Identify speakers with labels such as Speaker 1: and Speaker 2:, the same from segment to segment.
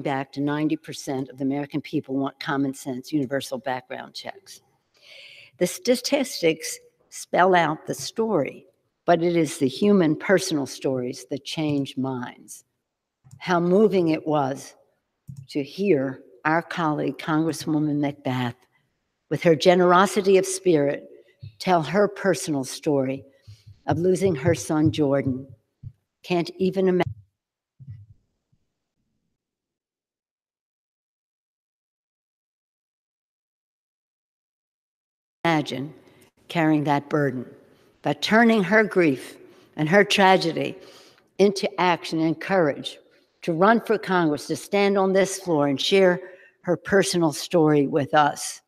Speaker 1: back to 90% of the American people want common sense, universal background checks. The statistics spell out the story, but it is the human personal stories that change minds. How moving it was to hear our colleague, Congresswoman McBath, with her generosity of spirit, tell her personal story of losing her son, Jordan. Can't even imagine carrying that burden, but turning her grief and her tragedy into action and courage to run for Congress, to stand on this floor and share her personal story with us.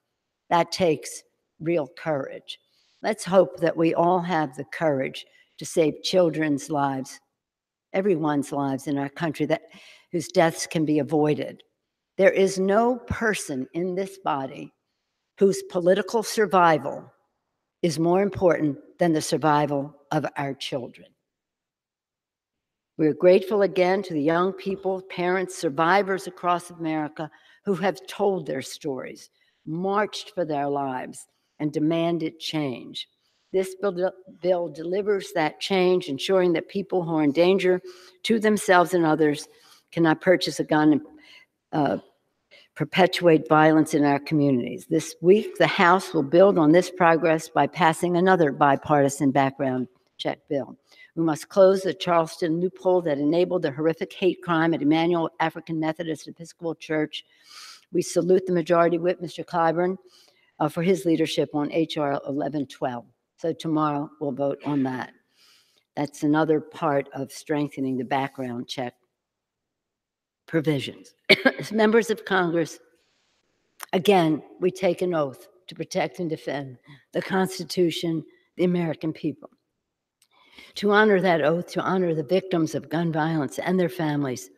Speaker 1: That takes real courage. Let's hope that we all have the courage to save children's lives, everyone's lives in our country whose deaths can be avoided. There is no person in this body whose political survival is more important than the survival of our children. We're grateful again to the young people, parents, survivors across America who have told their stories, marched for their lives, and demanded change. This bill delivers that change, ensuring that people who are in danger to themselves and others cannot purchase a gun and perpetuate violence in our communities. This week, the House will build on this progress by passing another bipartisan background check bill. We must close the Charleston loophole that enabled the horrific hate crime at Emmanuel African Methodist Episcopal Church. We salute the Majority Whip, Mr. Clyburn, for his leadership on H.R. 1112. So tomorrow we'll vote on that. That's another part of strengthening the background check provisions. As members of Congress, again, we take an oath to protect and defend the Constitution, the American people. To honor that oath, to honor the victims of gun violence and their families,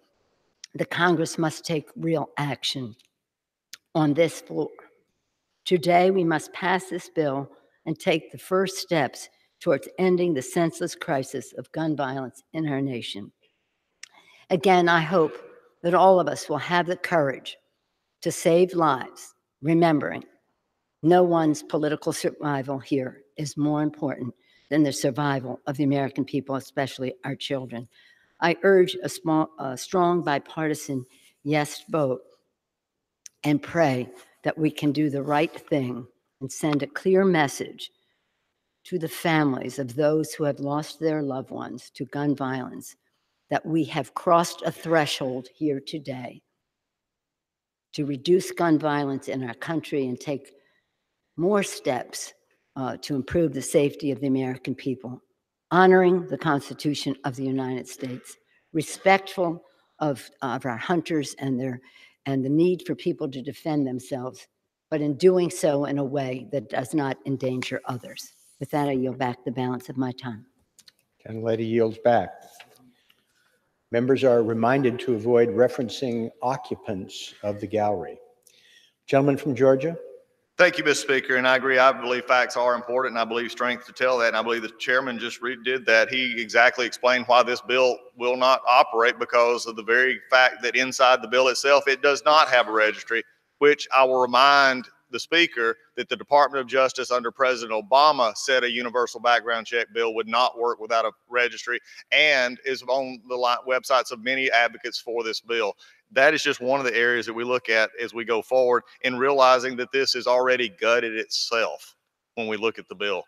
Speaker 1: the Congress must take real action on this floor. Today, we must pass this bill and take the first steps towards ending the senseless crisis of gun violence in our nation. Again, I hope that all of us will have the courage to save lives, remembering no one's political survival here is more important than the survival of the American people, especially our children. I urge a strong bipartisan yes vote and pray that we can do the right thing and send a clear message to the families of those who have lost their loved ones to gun violence, that we have crossed a threshold here today to reduce gun violence in our country and take more steps to improve the safety of the American people, honoring the Constitution of the United States, respectful of our hunters and the need for people to defend themselves, but in doing so in a way that does not endanger others. With that, I yield back the balance of my time.
Speaker 2: Gentlelady yields back. Members are reminded to avoid referencing occupants of the gallery. Gentleman from Georgia.
Speaker 3: Thank you, Mr. Speaker, and I agree. I believe facts are important, and I believe strength to tell that, and I believe the chairman just did that. He exactly explained why this bill will not operate, because of the very fact that inside the bill itself, it does not have a registry, which I will remind the Speaker that the Department of Justice under President Obama said a universal background check bill would not work without a registry, and is on the websites of many advocates for this bill. That is just one of the areas that we look at as we go forward, in realizing that this is already gutted itself when we look at the bill.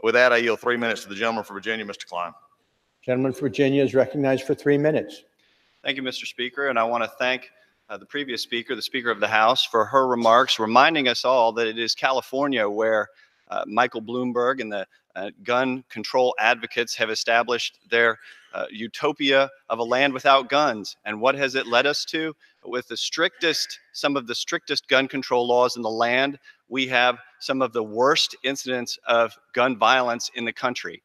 Speaker 3: With that, I yield 3 minutes to the gentleman from Virginia, Mr. Klein.
Speaker 2: Gentleman from Virginia is recognized for 3 minutes.
Speaker 4: Thank you, Mr. Speaker, and I want to thank the previous speaker, the Speaker of the House, for her remarks, reminding us all that it is California where Michael Bloomberg and the gun control advocates have established their utopia of a land without guns. And what has it led us to? With some of the strictest gun control laws in the land, we have some of the worst incidents of gun violence in the country.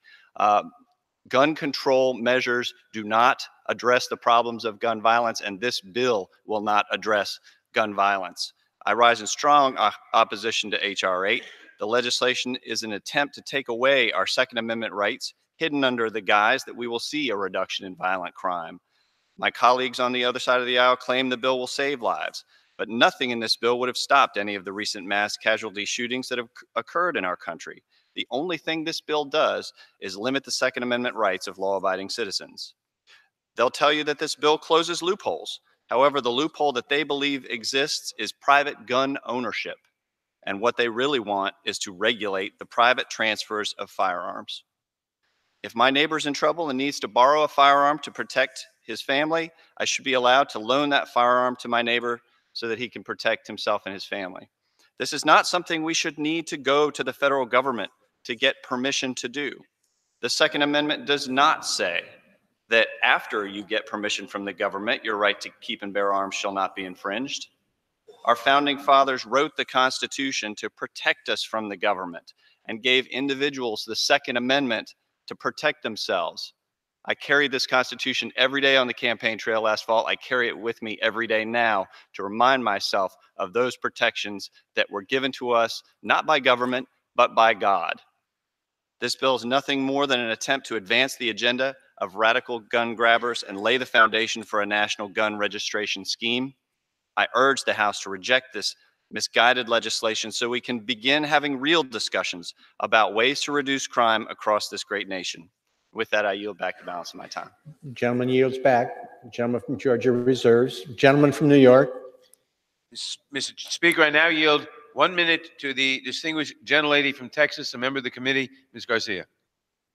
Speaker 4: Gun control measures do not address the problems of gun violence, and this bill will not address gun violence. I rise in strong opposition to H.R. 8. The legislation is an attempt to take away our Second Amendment rights, hidden under the guise that we will see a reduction in violent crime. My colleagues on the other side of the aisle claim the bill will save lives, but nothing in this bill would have stopped any of the recent mass casualty shootings that have occurred in our country. The only thing this bill does is limit the Second Amendment rights of law-abiding citizens. They'll tell you that this bill closes loopholes. However, the loophole that they believe exists is private gun ownership. And what they really want is to regulate the private transfers of firearms. If my neighbor's in trouble and needs to borrow a firearm to protect his family, I should be allowed to loan that firearm to my neighbor so that he can protect himself and his family. This is not something we should need to go to the federal government to get permission to do. The Second Amendment does not say that after you get permission from the government, your right to keep and bear arms shall not be infringed. Our founding fathers wrote the Constitution to protect us from the government and gave individuals the Second Amendment to protect themselves. I carried this Constitution every day on the campaign trail last fall. I carry it with me every day now to remind myself of those protections that were given to us, not by government, but by God. This bill is nothing more than an attempt to advance the agenda of radical gun grabbers and lay the foundation for a national gun registration scheme. I urge the House to reject this misguided legislation so we can begin having real discussions about ways to reduce crime across this great nation. With that, I yield back the balance of my time.
Speaker 2: Gentleman yields back. Gentleman from Georgia reserves. Gentleman from New York.
Speaker 5: Mr. Speaker, I now yield 1 minute to the distinguished gentlelady from Texas, a member of the committee, Ms. Garcia.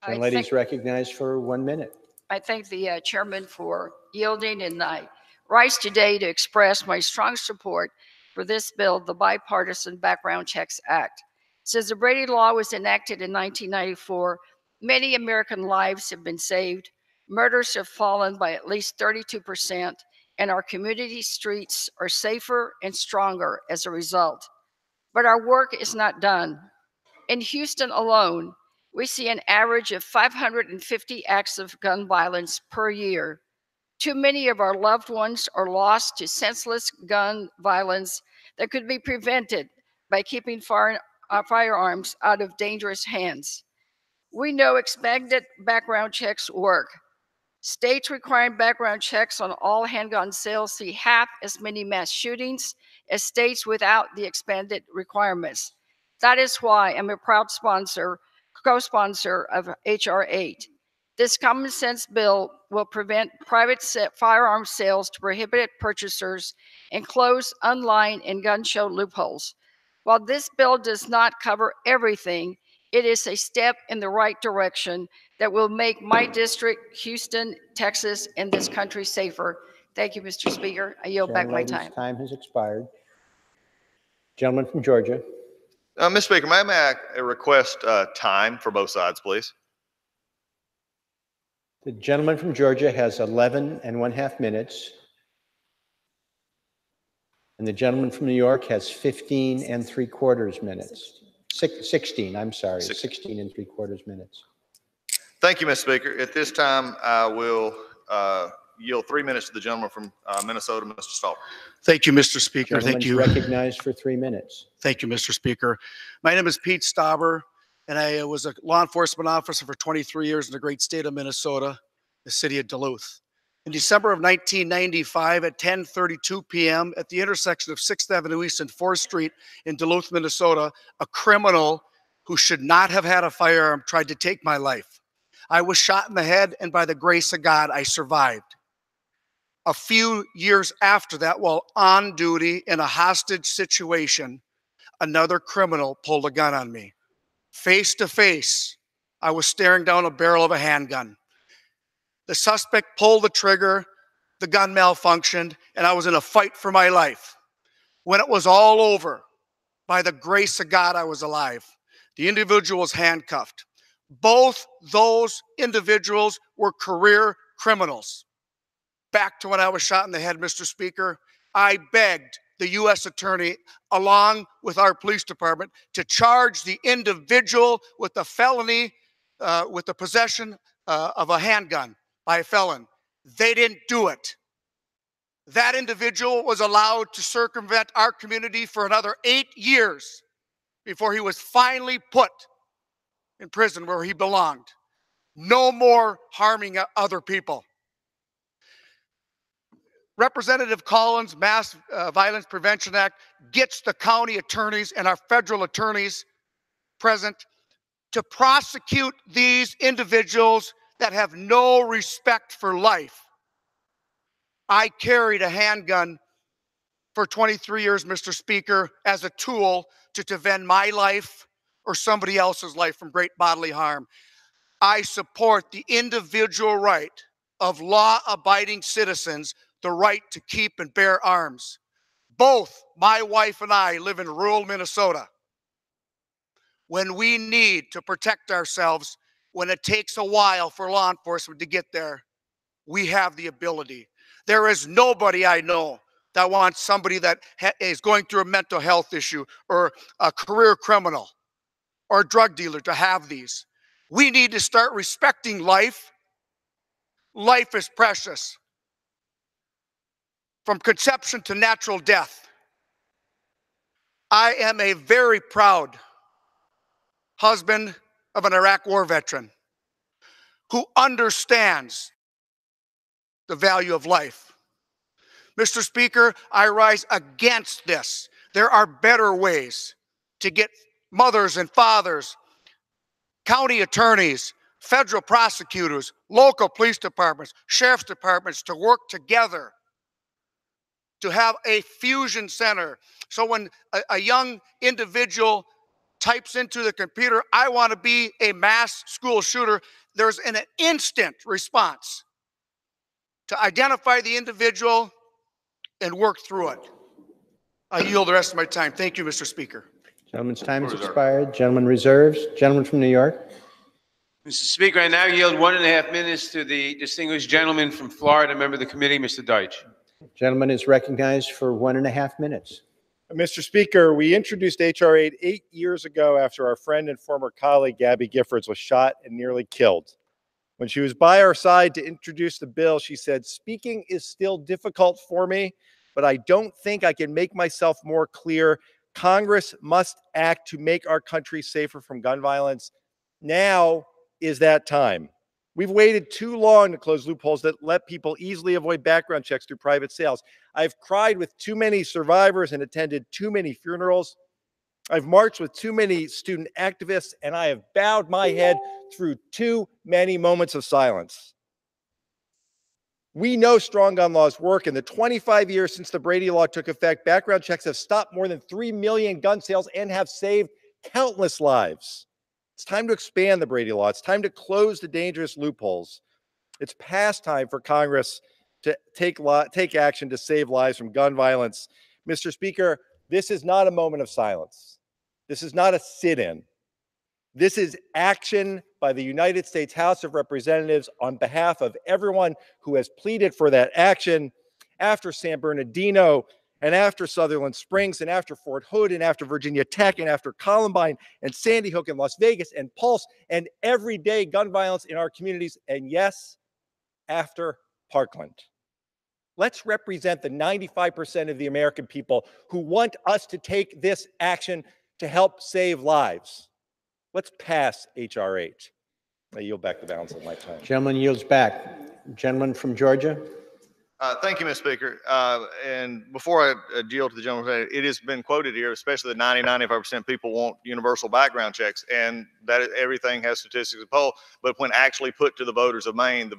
Speaker 2: Gentlelady is recognized for 1 minute.
Speaker 6: I thank the chairman for yielding, and I rise today to express my strong support for this bill, the Bipartisan Background Checks Act. Since the Brady Law was enacted in 1994, many American lives have been saved, murders have fallen by at least 32%, and our community streets are safer and stronger as a result. But our work is not done. In Houston alone, we see an average of 550 acts of gun violence per year. Too many of our loved ones are lost to senseless gun violence that could be prevented by keeping firearms out of dangerous hands. We know expanded background checks work. States requiring background checks on all handgun sales see half as many mass shootings as states without the expanded requirements. That is why I'm a proud co-sponsor of H.R. 8. This common sense bill will prevent private firearm sales to prohibited purchasers and close online and gun show loopholes. While this bill does not cover everything, it is a step in the right direction that will make my district, Houston, Texas, and this country safer. Thank you, Mr. Speaker. I yield back my time.
Speaker 2: Time has expired. Gentleman from Georgia.
Speaker 3: Mr. Speaker, may I request time for both sides, please?
Speaker 2: The gentleman from Georgia has 11 1/2 minutes. And the gentleman from New York has 15 3/4 minutes. 16, I'm sorry, 16 3/4 minutes.
Speaker 3: Thank you, Mr. Speaker. At this time, I will yield 3 minutes to the gentleman from Minnesota, Mr. Stauffer.
Speaker 7: Thank you, Mr. Speaker. Thank you.
Speaker 2: Recognized for 3 minutes.
Speaker 7: Thank you, Mr. Speaker. My name is Pete Stauber, and I was a law enforcement officer for 23 years in the great state of Minnesota, the city of Duluth. In December of 1995 at 10:32 p.m. at the intersection of 6th Avenue East and 4th Street in Duluth, Minnesota, a criminal who should not have had a firearm tried to take my life. I was shot in the head, and by the grace of God, I survived. A few years after that, while on duty in a hostage situation, another criminal pulled a gun on me. Face to face, I was staring down a barrel of a handgun. The suspect pulled the trigger, the gun malfunctioned, and I was in a fight for my life. When it was all over, by the grace of God, I was alive. The individual was handcuffed. Both those individuals were career criminals. Back to when I was shot in the head, Mr. Speaker, I begged the U.S. Attorney, along with our police department, to charge the individual with the felony, with the possession of a handgun by a felon. They didn't do it. That individual was allowed to circumvent our community for another 8 years before he was finally put in prison where he belonged. No more harming other people. Representative Collins' Mass Violence Prevention Act gets the county attorneys and our federal attorneys present to prosecute these individuals that have no respect for life. I carried a handgun for 23 years, Mr. Speaker, as a tool to defend my life or somebody else's life from great bodily harm. I support the individual right of law-abiding citizens, the right to keep and bear arms. Both my wife and I live in rural Minnesota. When we need to protect ourselves, when it takes a while for law enforcement to get there, we have the ability. There is nobody I know that wants somebody that is going through a mental health issue or a career criminal or a drug dealer to have these. We need to start respecting life. Life is precious. From conception to natural death. I am a very proud husband of an Iraq war veteran who understands the value of life. Mr. Speaker, I rise against this. There are better ways to get mothers and fathers, county attorneys, federal prosecutors, local police departments, sheriff's departments to work together to have a fusion center. So when a young individual types into the computer, I want to be a mass school shooter, there's an instant response to identify the individual and work through it. I yield the rest of my time. Thank you, Mr. Speaker.
Speaker 2: Gentleman's time has expired. Gentleman reserves. Gentleman from New York.
Speaker 5: Mr. Speaker, I now yield 1.5 minutes to the distinguished gentleman from Florida, member of the committee, Mr. Deitch.
Speaker 2: Gentleman is recognized for 1.5 minutes.
Speaker 8: Mr. Speaker, we introduced H.R. 8 years ago after our friend and former colleague Gabby Giffords was shot and nearly killed. When she was by our side to introduce the bill, she said, "Speaking is still difficult for me, but I don't think I can make myself more clear. Congress must act to make our country safer from gun violence. Now is that time. We've waited too long to close loopholes that let people easily avoid background checks through private sales. I've cried with too many survivors and attended too many funerals. I've marched with too many student activists, and I have bowed my head through too many moments of silence. We know strong gun laws work. In the 25 years since the Brady Law took effect, background checks have stopped more than 3 million gun sales and have saved countless lives. It's time to expand the Brady Law. It's time to close the dangerous loopholes. It's past time for Congress to take action to save lives from gun violence. Mr. Speaker, this is not a moment of silence. This is not a sit-in. This is action by the United States House of Representatives on behalf of everyone who has pleaded for that action after San Bernardino and after Sutherland Springs and after Fort Hood and after Virginia Tech and after Columbine and Sandy Hook and Las Vegas and Pulse and everyday gun violence in our communities. And yes, after Parkland. Let's represent the 95% of the American people who want us to take this action to help save lives. Let's pass H.R. 8. I yield back the balance of my time.
Speaker 2: Gentleman yields back. Gentleman from Georgia.
Speaker 3: Thank you, Mr. Speaker. And before I yield to the gentleman, it has been quoted here, especially that 95% people want universal background checks, and that everything has statistics to poll. But when actually put to the voters of Maine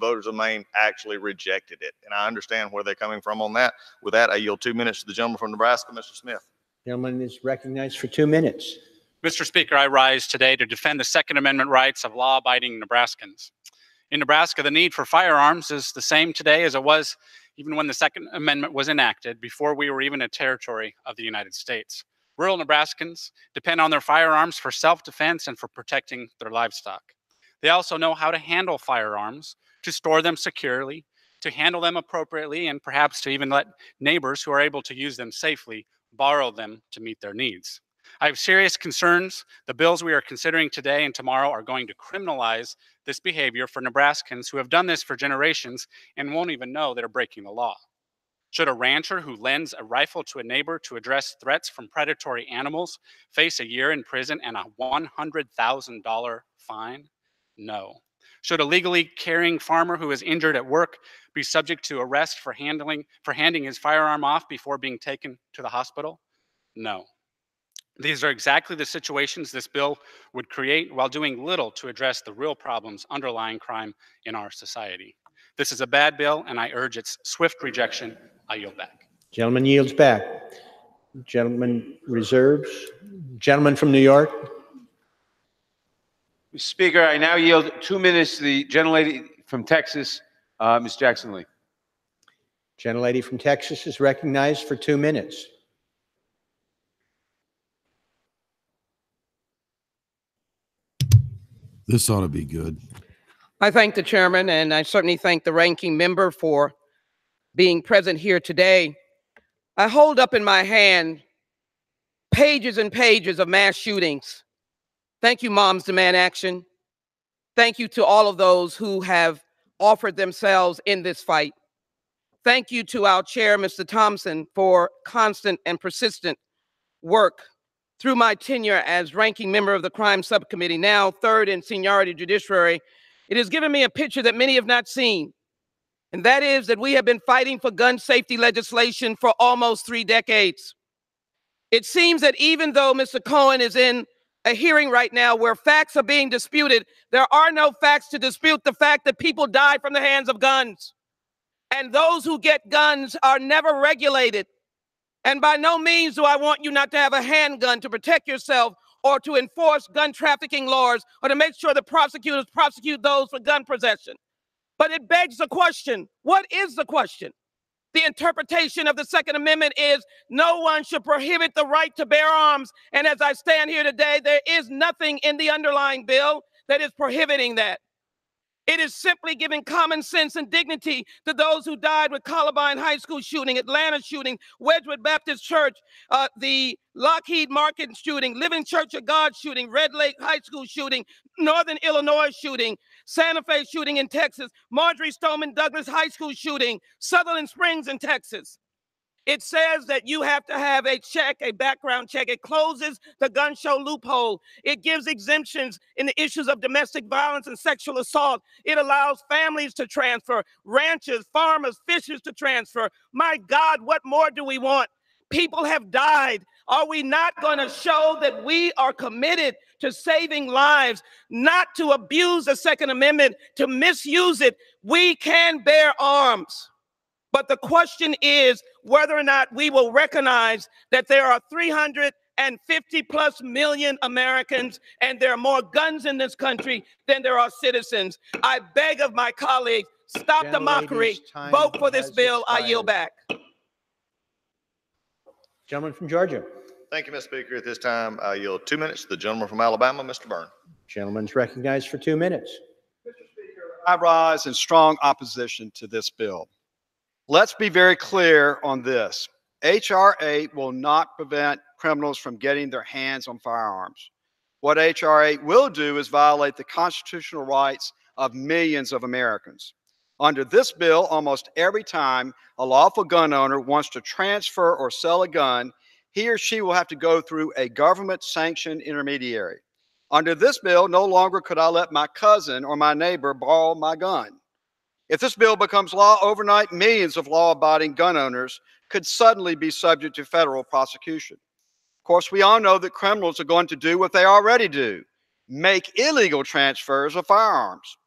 Speaker 3: actually rejected it. And I understand where they're coming from on that. With that, I yield 2 minutes to the gentleman from Nebraska, Mr. Smith.
Speaker 2: Gentleman is recognized for 2 minutes.
Speaker 9: Mr. Speaker, I rise today to defend the Second Amendment rights of law-abiding Nebraskans. In Nebraska, the need for firearms is the same today as it was even when the Second Amendment was enacted, before we were even a territory of the United States. Rural Nebraskans depend on their firearms for self-defense and for protecting their livestock. They also know how to handle firearms, to store them securely, to handle them appropriately, and perhaps to even let neighbors who are able to use them safely borrow them to meet their needs. I have serious concerns. The bills we are considering today and tomorrow are going to criminalize this behavior for Nebraskans who have done this for generations and won't even know they're breaking the law. Should a rancher who lends a rifle to a neighbor to address threats from predatory animals face a year in prison and a $100,000 fine? No. Should a legally carrying farmer who is injured at work be subject to arrest for handing his firearm off before being taken to the hospital? No. These are exactly the situations this bill would create while doing little to address the real problems underlying crime in our society. This is a bad bill, and I urge its swift rejection. I yield back.
Speaker 2: Gentleman yields back. Gentleman reserves. Gentleman from New York.
Speaker 5: Mr. Speaker, I now yield 2 minutes to the gentlelady from Texas, Ms. Jackson Lee.
Speaker 2: Gentlelady from Texas is recognized for 2 minutes.
Speaker 10: This ought to be good.
Speaker 11: I thank the chairman, and I certainly thank the ranking member for being present here today. I hold up in my hand pages and pages of mass shootings. Thank you, Moms Demand Action. Thank you to all of those who have offered themselves in this fight. Thank you to our chair, Mr. Thompson, for constant and persistent work. Through my tenure as ranking member of the crime subcommittee, now third in seniority judiciary, it has given me a picture that many have not seen. And that is that we have been fighting for gun safety legislation for almost 3 decades. It seems that even though Mr. Cohen is in a hearing right now where facts are being disputed, there are no facts to dispute the fact that people die from the hands of guns. And those who get guns are never regulated. And by no means do I want you not to have a handgun to protect yourself or to enforce gun trafficking laws or to make sure that prosecutors prosecute those for gun possession. But it begs the question, what is the question? The interpretation of the Second Amendment is no one should prohibit the right to bear arms. And as I stand here today, there is nothing in the underlying bill that is prohibiting that. It is simply giving common sense and dignity to those who died with Columbine High School shooting, Atlanta shooting, Wedgwood Baptist Church, the Lockheed Martin shooting, Living Church of God shooting, Red Lake High School shooting, Northern Illinois shooting, Santa Fe shooting in Texas, Marjorie Stoneman Douglas High School shooting, Sutherland Springs in Texas. It says that you have to have a check, a background check. It closes the gun show loophole. It gives exemptions in the issues of domestic violence and sexual assault. It allows families to transfer, ranchers, farmers, fishers to transfer. My God, what more do we want? People have died. Are we not going to show that we are committed to saving lives, not to abuse the Second Amendment, to misuse it? We can bear arms. But the question is whether or not we will recognize that there are 350 plus million Americans and there are more guns in this country than there are citizens. I beg of my colleagues, stop the mockery, vote for this bill. I yield back.
Speaker 2: Gentleman from Georgia.
Speaker 3: Thank you, Mr. Speaker. At this time, I yield 2 minutes to the gentleman from Alabama, Mr. Byrne.
Speaker 2: Gentleman's recognized for 2 minutes.
Speaker 4: I rise in strong opposition to this bill. Let's be very clear on this. H.R. 8 will not prevent criminals from getting their hands on firearms. What H.R. 8 will do is violate the constitutional rights of millions of Americans. Under this bill, almost every time a lawful gun owner wants to transfer or sell a gun, he or she will have to go through a government-sanctioned intermediary. Under this bill, no longer could I let my cousin or my neighbor borrow my gun. If this bill becomes law overnight, millions of law-abiding gun owners could suddenly be subject to federal prosecution. Of course, we all know that criminals are going to do what they already do, make illegal transfers of firearms.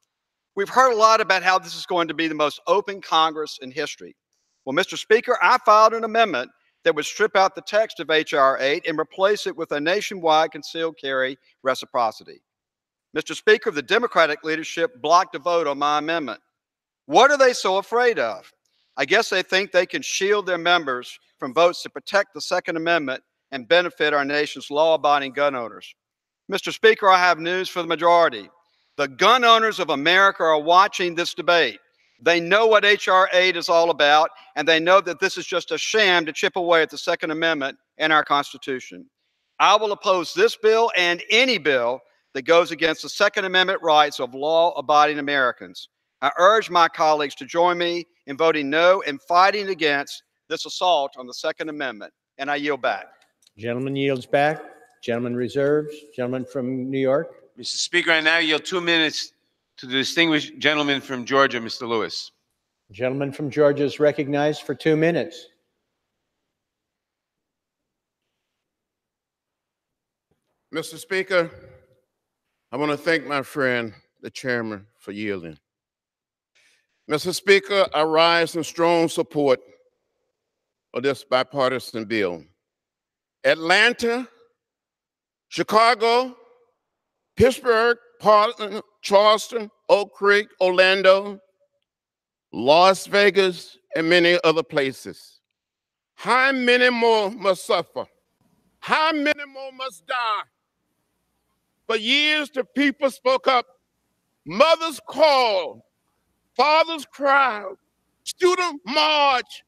Speaker 4: We've heard a lot about how this is going to be the most open Congress in history. Well, Mr. Speaker, I filed an amendment that would strip out the text of H.R. 8 and replace it with a nationwide concealed carry reciprocity. Mr. Speaker, the Democratic leadership blocked a vote on my amendment. What are they so afraid of? I guess they think they can shield their members from votes to protect the Second Amendment and benefit our nation's law-abiding gun owners. Mr. Speaker, I have news for the majority. The gun owners of America are watching this debate. They know what H.R. 8 is all about, and they know that this is just a sham to chip away at the Second Amendment and our Constitution. I will oppose this bill and any bill that goes against the Second Amendment rights of law-abiding Americans. I urge my colleagues to join me in voting no and fighting against this assault on the Second Amendment, and I yield back.
Speaker 2: Gentleman yields back. Gentleman reserves. Gentleman from New York.
Speaker 5: Mr. Speaker, I now yield 2 minutes to the distinguished gentleman from Georgia, Mr. Lewis.
Speaker 2: Gentleman from Georgia is recognized for 2 minutes.
Speaker 10: Mr. Speaker, I want to thank my friend, the chairman, for yielding. Mr. Speaker, I rise in strong support of this bipartisan bill. Atlanta, Chicago, Pittsburgh, Portland, Charleston, Oak Creek, Orlando, Las Vegas, and many other places. How many more must suffer? How many more must die? For years, the people spoke up. Mothers called, fathers cried, students marched,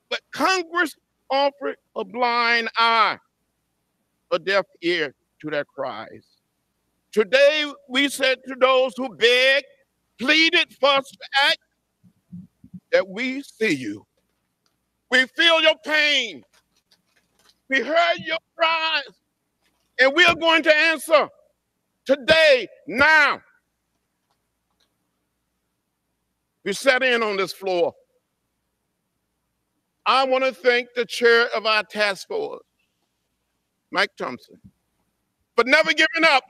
Speaker 10: but Congress offered a blind eye, a deaf ear to their cries. Today, we said to those who begged, pleaded for us to act, that we see you. We feel your pain. We heard your cries, and we are going to answer today, now. We sat in on this floor. I want to thank the chair of our task force, Mike Thompson, for never giving up,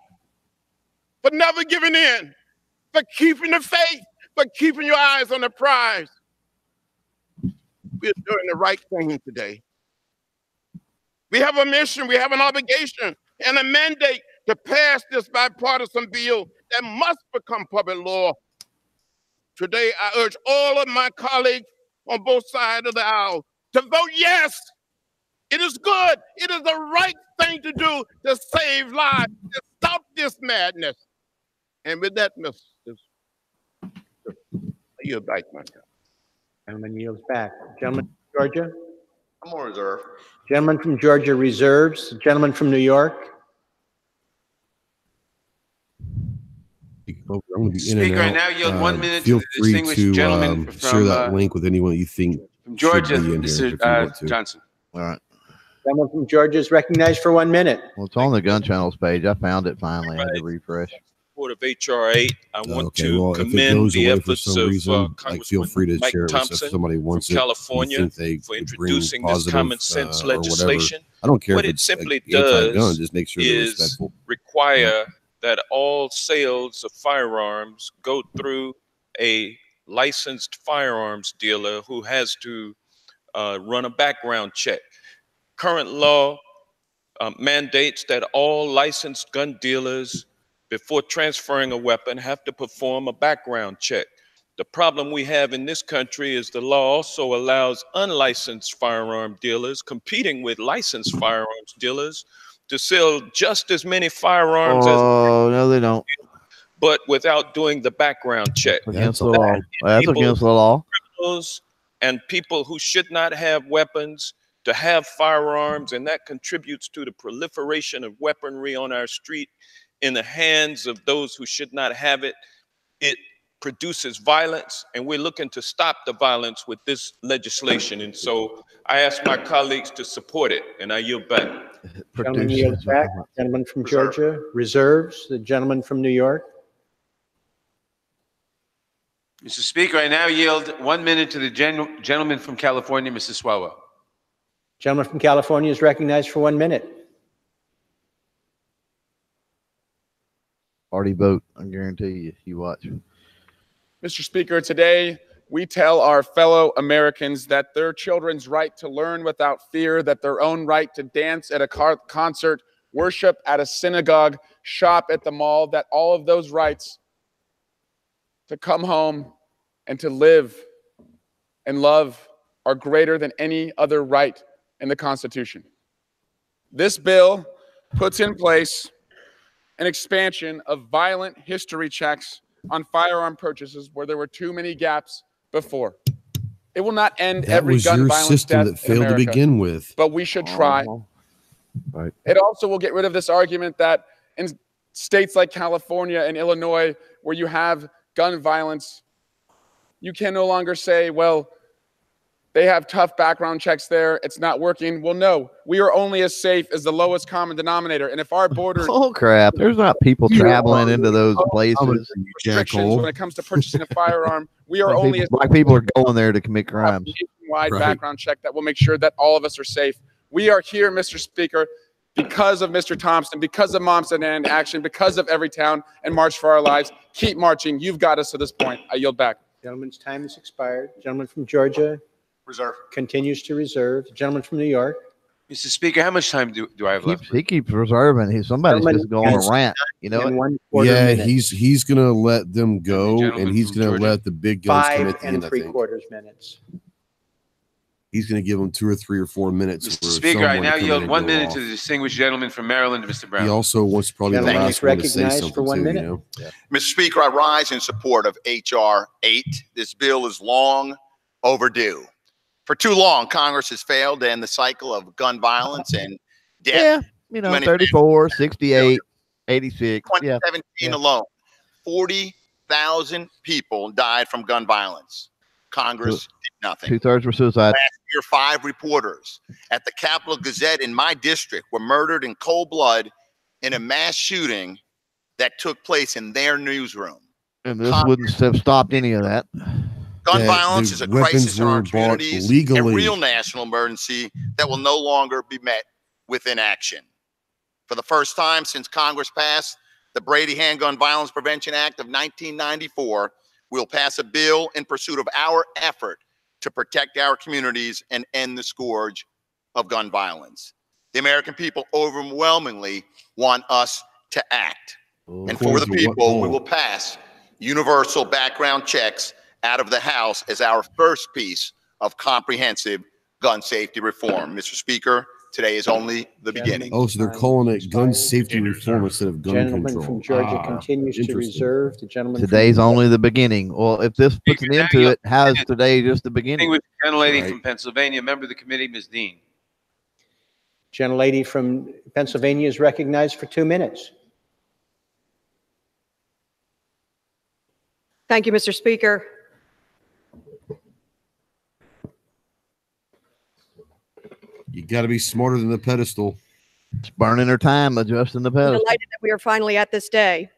Speaker 10: for never giving in, for keeping the faith, for keeping your eyes on the prize. We're doing the right thing today. We have a mission, we have an obligation, and a mandate to pass this bipartisan bill that must become public law. Today, I urge all of my colleagues on both sides of the aisle to vote yes. It is good. It is the right thing to do to save lives, to stop this madness. And with that, Mr. You're back, my God.
Speaker 2: Gentleman yields back. Gentleman from Georgia?
Speaker 3: I'm on reserve.
Speaker 2: Gentleman from Georgia reserves. Gentleman from New York?
Speaker 12: I'm going to be in and
Speaker 5: Speaker, I
Speaker 12: out.
Speaker 5: now yield 1 minute
Speaker 12: Feel
Speaker 5: to the
Speaker 12: free
Speaker 5: distinguished
Speaker 12: to
Speaker 5: gentleman
Speaker 12: share that
Speaker 5: from,
Speaker 12: link with anyone you think
Speaker 5: from Georgia,
Speaker 12: should be in here if you want
Speaker 5: Mr.
Speaker 12: to.
Speaker 5: Johnson.
Speaker 12: All right.
Speaker 2: Gentleman from Georgia is recognized for 1 minute.
Speaker 13: Well, it's on the GunChannels page. I found it finally. I had to refresh.
Speaker 14: Support of HR 8. I want
Speaker 12: Okay,
Speaker 14: to
Speaker 12: well, if it
Speaker 14: commend
Speaker 12: goes
Speaker 14: the
Speaker 12: away for
Speaker 14: efforts
Speaker 12: some
Speaker 14: of
Speaker 12: reason, like, feel free to
Speaker 14: Mike
Speaker 12: share it with
Speaker 14: Thompson
Speaker 12: if somebody wants
Speaker 14: from
Speaker 12: it.
Speaker 14: California
Speaker 12: You think they
Speaker 14: for
Speaker 12: would bring
Speaker 14: introducing this
Speaker 12: positive,
Speaker 14: common sense
Speaker 12: or whatever.
Speaker 14: legislation.
Speaker 12: I don't care
Speaker 14: What
Speaker 12: if
Speaker 14: it
Speaker 12: it's
Speaker 14: simply
Speaker 12: anti-gun,
Speaker 14: does
Speaker 12: just make sure they're
Speaker 14: is
Speaker 12: respectful.
Speaker 14: require that all sales of firearms go through a licensed firearms dealer who has to run a background check. Current law mandates that all licensed gun dealers, before transferring a weapon, have to perform a background check. The problem we have in this country is the law also allows unlicensed firearm dealers competing with licensed firearms dealers to sell just as many firearms
Speaker 13: Oh, no, they don't.
Speaker 14: but without doing the background check.
Speaker 13: Against the law. That's against the law.
Speaker 14: Criminals and people who should not have weapons to have firearms, and that contributes to the proliferation of weaponry on our street in the hands of those who should not have it. It produces violence, and we're looking to stop the violence with this legislation. And so I ask my colleagues to support it, and I yield back.
Speaker 2: Gentleman yields back. Gentleman from Georgia reserves. The gentleman from New York?
Speaker 5: Mr. Speaker, I now yield 1 minute to the gentleman from California, Mr. Swalwell.
Speaker 2: Gentleman from California is recognized for 1 minute.
Speaker 13: Party vote, I guarantee you. You watch.
Speaker 15: Mr. Speaker, today we tell our fellow Americans that their children's right to learn without fear, that their own right to dance at a concert, worship at a synagogue, shop at the mall, that all of those rights to come home and to live and love are greater than any other right in the Constitution. This bill puts in place an expansion of violent history checks on firearm purchases where there were too many gaps before. It will not end
Speaker 12: That
Speaker 15: every
Speaker 12: was
Speaker 15: gun
Speaker 12: your
Speaker 15: violence
Speaker 12: system
Speaker 15: death
Speaker 12: that failed
Speaker 15: in
Speaker 12: to
Speaker 15: America,
Speaker 12: begin with.
Speaker 15: but we should try.
Speaker 12: Right.
Speaker 15: It also will get rid of this argument that in states like California and Illinois, where you have gun violence, you can no longer say, well, They have tough background checks there. It's not working. Well, no, we are only as safe as the lowest common denominator. And if our border
Speaker 13: Oh crap! There's not people traveling into those places.
Speaker 15: restrictions when it comes to purchasing a firearm, we are only as
Speaker 13: Black people are going there to commit crimes.
Speaker 15: nationwide background check that will make sure that all of us are safe. We are here, Mr. Speaker, because of Mr. Thompson, because of Moms Demand Action, because of Everytown and March for Our Lives. Keep marching. You've got us to this point. I yield back.
Speaker 2: Gentleman's time has expired. Gentleman from Georgia.
Speaker 3: Reserve.
Speaker 2: Continues to reserve. The gentleman from New York.
Speaker 5: Mr. Speaker, how much time do I have left?
Speaker 13: He keeps reserving. Somebody's just going on a rant. You know it?
Speaker 12: Yeah, he's gonna let them go, and he's gonna let the big guns come at the end.
Speaker 2: 5 3/4 minutes.
Speaker 12: He's gonna give them 2 or 3 or 4 minutes.
Speaker 5: Mr. Speaker, I now yield 1 minute to the distinguished gentleman from Maryland, Mr. Brown.
Speaker 12: He also wants to probably be the last one to say something
Speaker 2: for 1
Speaker 12: too,
Speaker 2: minute.
Speaker 12: you know?
Speaker 16: Mr. Speaker, I rise in support of H.R. 8. This bill is long overdue. For too long, Congress has failed to end the cycle of gun violence and death.
Speaker 13: Yeah, 34, 68, 86.
Speaker 16: 2017 alone, 40,000 people died from gun violence. Congress did nothing.
Speaker 13: 2/3 were suicide.
Speaker 16: Last year, 5 reporters at the Capitol Gazette in my district were murdered in cold blood in a mass shooting that took place in their newsroom.
Speaker 13: And this wouldn't have stopped any of that.
Speaker 16: Gun violence is a crisis in our communities, a
Speaker 12: legally.
Speaker 16: real national emergency that will no longer be met with inaction. For the first time since Congress passed the Brady Handgun Violence Prevention Act of 1994, we'll pass a bill in pursuit of our effort to protect our communities and end the scourge of gun violence. The American people overwhelmingly want us to act. And for the people, we will pass universal background checks out of the House as our first piece of comprehensive gun safety reform. Mr. Speaker, today is only the beginning.
Speaker 12: Oh, so they're calling it gun safety reform instead of gun
Speaker 2: Gentleman
Speaker 12: control.
Speaker 2: from Georgia continues to reserve. The gentleman
Speaker 13: Today's
Speaker 2: from
Speaker 13: only the beginning. Well, if this puts an end to it, how is today just the beginning?
Speaker 5: Distinguished gentlelady from Pennsylvania, member of the committee, Ms. Dean.
Speaker 2: gentlelady from Pennsylvania is recognized for 2 minutes.
Speaker 17: Thank you, Mr. Speaker.
Speaker 12: You got to be smarter than the pedestal.
Speaker 13: It's burning her time adjusting the
Speaker 17: I'm
Speaker 13: pedestal.
Speaker 17: delighted that we are finally at this day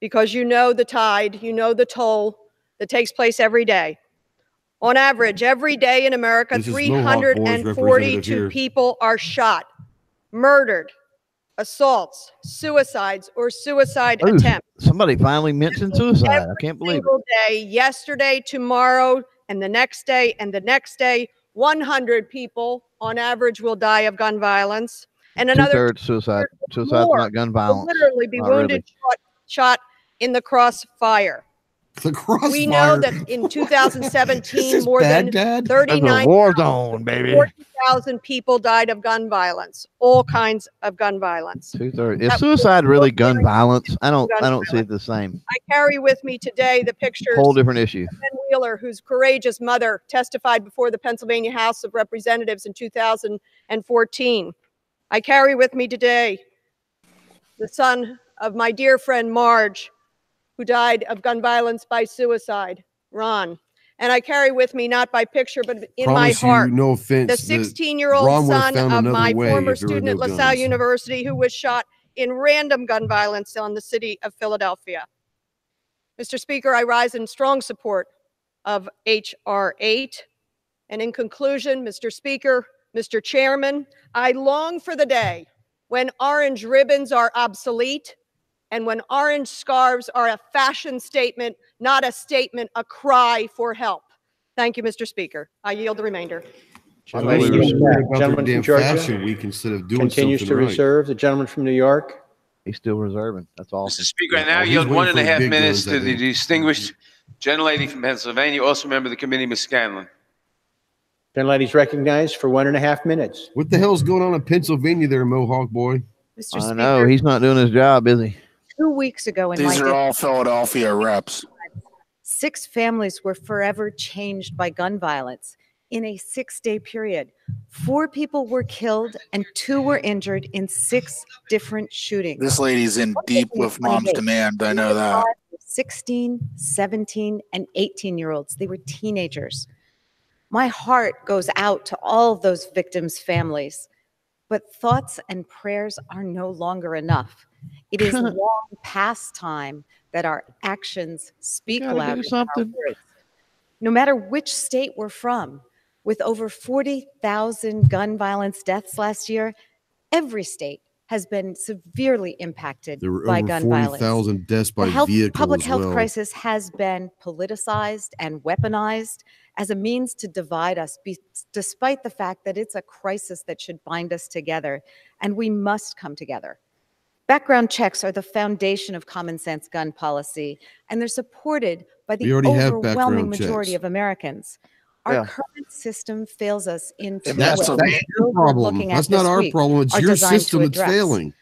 Speaker 17: because you know the tide, you know the toll that takes place every day. On average, every day in America, 342 people are shot, murdered, assaults, suicides, or suicide attempts.
Speaker 13: Somebody finally mentioned suicide. I can't believe it.
Speaker 17: Every single day, yesterday, tomorrow, and the next day, and the next day, 100 people on average will die of gun violence. And another
Speaker 13: 2/3 suicide. Suicide's not gun violence.
Speaker 17: will literally be
Speaker 13: Not
Speaker 17: wounded, shot in the crossfire.
Speaker 12: The crossfire.
Speaker 17: We know that in 2017, more than
Speaker 13: That's a
Speaker 17: 39
Speaker 13: war zone, baby.
Speaker 17: 40,000 people died of gun violence, all kinds of gun violence.
Speaker 13: 2/3. Is suicide really gun violence? I don't see it the same.
Speaker 17: I carry with me today the pictures
Speaker 13: Whole different issue.
Speaker 17: of Ben Wheeler, whose courageous mother testified before the Pennsylvania House of Representatives in 2014. I carry with me today the son of my dear friend Marge, who died of gun violence by suicide, Ron. And I carry with me, not by picture, but in my heart,
Speaker 12: no offense,
Speaker 17: the 16-year-old son of my former student at LaSalle University who was shot in random gun violence on the city of Philadelphia. Mr. Speaker, I rise in strong support of H.R. 8. And in conclusion, Mr. Speaker, Mr. Chairman, I long for the day when orange ribbons are obsolete and when orange scarves are a fashion statement, not a statement, a cry for help. Thank you, Mr. Speaker. I yield the remainder.
Speaker 2: Gentleman from Georgia
Speaker 12: week instead of doing
Speaker 2: continues to
Speaker 12: something right.
Speaker 2: reserve. The gentleman from New York.
Speaker 13: He's still reserving. That's all.
Speaker 5: Mr. Speaker, I now yield 1.5 minutes to the distinguished gentlelady from Pennsylvania, also member of the committee, Ms. Scanlon.
Speaker 2: Gentlelady's recognized for 1.5 minutes.
Speaker 12: What the hell's going on in Pennsylvania there, Mohawk boy?
Speaker 17: Mr.
Speaker 13: I know. He's not doing his job, is he?
Speaker 18: 2 weeks ago in
Speaker 19: These
Speaker 18: my
Speaker 19: are all Philadelphia reps.
Speaker 18: 6 families were forever changed by gun violence in a 6-day period. 4 people were killed and 2 were injured in 6 different shootings.
Speaker 19: This lady's in deep with Mom's Demand. I know that.
Speaker 18: 16, 17, and 18-year-olds. They were teenagers. My heart goes out to all those victims' families, but thoughts and prayers are no longer enough. It is long past time that our actions speak louder than our words. No matter which state we're from, with over 40,000 gun violence deaths last year, every state has been severely impacted
Speaker 12: There were
Speaker 18: by
Speaker 12: over
Speaker 18: gun violence.
Speaker 12: 40,000 deaths by vehicle
Speaker 18: Public
Speaker 12: as
Speaker 18: health
Speaker 12: well.
Speaker 18: crisis has been politicized and weaponized as a means to divide us, despite the fact that it's a crisis that should bind us together, and we must come together. Background checks are the foundation of common sense gun policy, and they're supported by the overwhelming majority of Americans. Our current system fails us in two ways.
Speaker 12: That's your problem. That's not our problem. It's your system that's failing.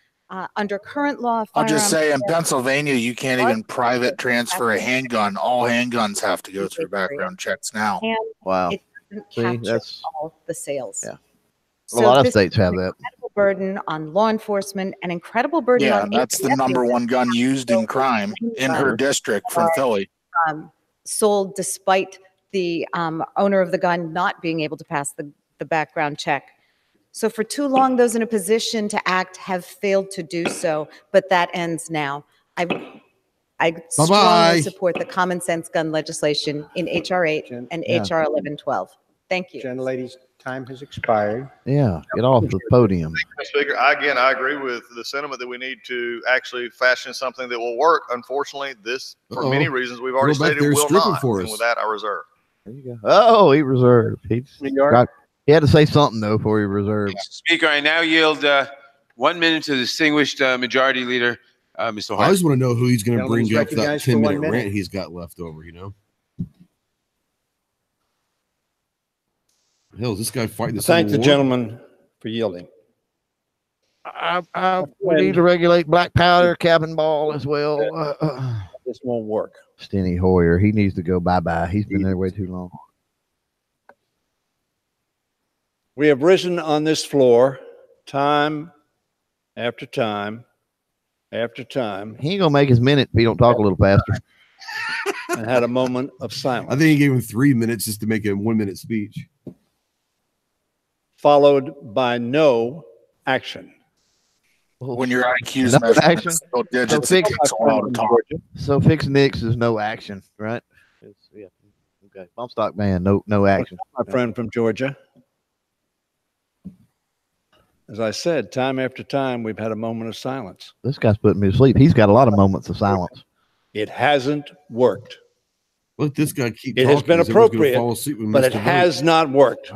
Speaker 18: Under current law,
Speaker 19: I'll just say in Pennsylvania, you can't even private transfer a handgun. All handguns have to go through background checks now.
Speaker 18: And
Speaker 13: Wow.
Speaker 18: it doesn't
Speaker 13: See,
Speaker 18: capture
Speaker 13: that's
Speaker 18: all the sales.
Speaker 13: Yeah.
Speaker 18: So
Speaker 13: A lot of
Speaker 18: this
Speaker 13: states
Speaker 18: is
Speaker 13: have
Speaker 18: an
Speaker 13: that.
Speaker 18: incredible burden on law enforcement, an incredible burden
Speaker 19: Yeah,
Speaker 18: on
Speaker 19: that's the number one gun used in crime in her district from Philly.
Speaker 18: sold despite the owner of the gun not being able to pass the background check. So for too long, those in a position to act have failed to do so, but that ends now. I strongly support the common sense gun legislation in H.R. 8 and H.R. 1112. Thank you.
Speaker 2: Gentlelady's time has expired.
Speaker 13: Yeah, get off the podium.
Speaker 3: Mr. Speaker, I agree with the sentiment that we need to actually fashion something that will work. Unfortunately, this, for many reasons we've already stated, will not. And with that, I reserve.
Speaker 13: There you go. Oh, he reserved. He had to say something, though, before he reserved.
Speaker 5: Mr. Speaker, I now yield 1 minute to the distinguished Majority Leader, Mr. Hart.
Speaker 12: I just want to know who he's going to bring up that
Speaker 2: recognized for 1
Speaker 12: 10-minute
Speaker 2: minute.
Speaker 12: rant he's got left over, you know? Hell, is this guy fighting the
Speaker 2: Thank the
Speaker 12: Civil War?
Speaker 2: gentleman for yielding.
Speaker 13: We need to regulate black powder, cap and ball as well.
Speaker 2: This won't work.
Speaker 13: Steny Hoyer, he needs to go bye-bye. He's been there way too long.
Speaker 2: We have risen on this floor time after time after time.
Speaker 13: He ain't going to make his minute if he don't talk a little faster.
Speaker 2: And had a moment of silence.
Speaker 12: I think he gave him 3 minutes just to make a 1-minute speech.
Speaker 2: Followed by no action.
Speaker 19: When your IQ's measured in single digits, it takes a while to talk.
Speaker 13: So fix Nick's is no action, right? Yeah. Okay. Bump stock man, no action.
Speaker 2: My friend from Georgia. As I said, time after time, we've had a moment of silence.
Speaker 13: This guy's putting me to sleep. He's got a lot of moments of silence.
Speaker 2: It hasn't worked.
Speaker 12: Let this guy keep
Speaker 2: It
Speaker 12: talking.
Speaker 2: has been appropriate, but it has not worked.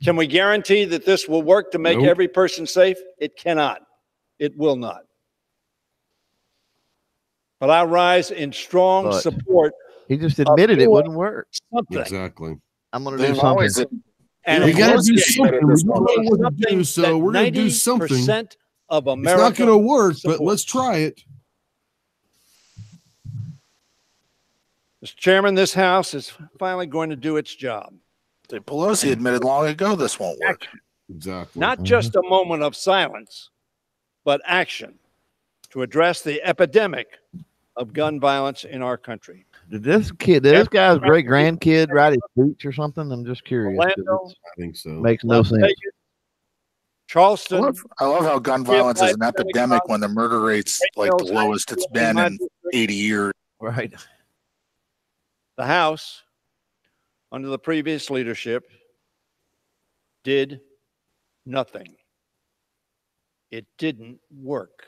Speaker 2: Can we guarantee that this will work to make every person safe? It cannot. It will not. But I rise in strong support.
Speaker 13: He just admitted it wouldn't work.
Speaker 2: Something.
Speaker 12: Exactly.
Speaker 13: I'm going to do something.
Speaker 2: And
Speaker 12: we got to do something. We don't know what to do, so we're going to do something.
Speaker 2: Of America,
Speaker 12: it's not going to work, but let's try it.
Speaker 2: Mr. Chairman, this House is finally going to do its job.
Speaker 19: Pelosi admitted long ago this won't work.
Speaker 12: Exactly.
Speaker 2: Not just a moment of silence, but action to address the epidemic of gun violence in our country.
Speaker 13: Did this guy's great grandkid write his speech or something? I'm just curious.
Speaker 2: Orlando,
Speaker 12: I think so.
Speaker 13: Makes no sense.
Speaker 2: Charleston.
Speaker 19: I love how gun violence is an epidemic when the murder rate's like the lowest it's been in 80 years.
Speaker 13: Right.
Speaker 2: The House, under the previous leadership, did nothing. It didn't work.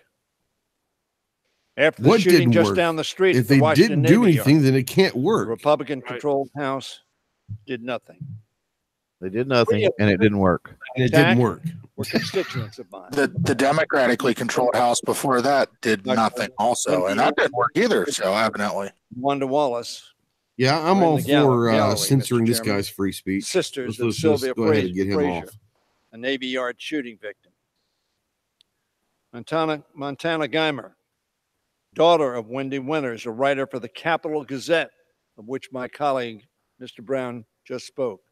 Speaker 2: After the shooting just down the street,
Speaker 12: if they didn't do anything, then it can't work.
Speaker 2: The Republican-controlled House did nothing.
Speaker 13: They did nothing, and it didn't work.
Speaker 12: And it didn't work.
Speaker 2: Were constituents of mine.
Speaker 19: The democratically controlled House before that did nothing also, and that didn't work either, so evidently.
Speaker 2: Wanda Wallace.
Speaker 12: Yeah, I'm all for censoring this guy's free speech.
Speaker 2: Sisters
Speaker 12: let's
Speaker 2: of Sylvia
Speaker 12: go ahead and get him off.
Speaker 2: A Navy Yard shooting victim. Montana Geimer, daughter of Wendy Winters, a writer for the Capital Gazette, of which my colleague, Mr. Brown, just spoke.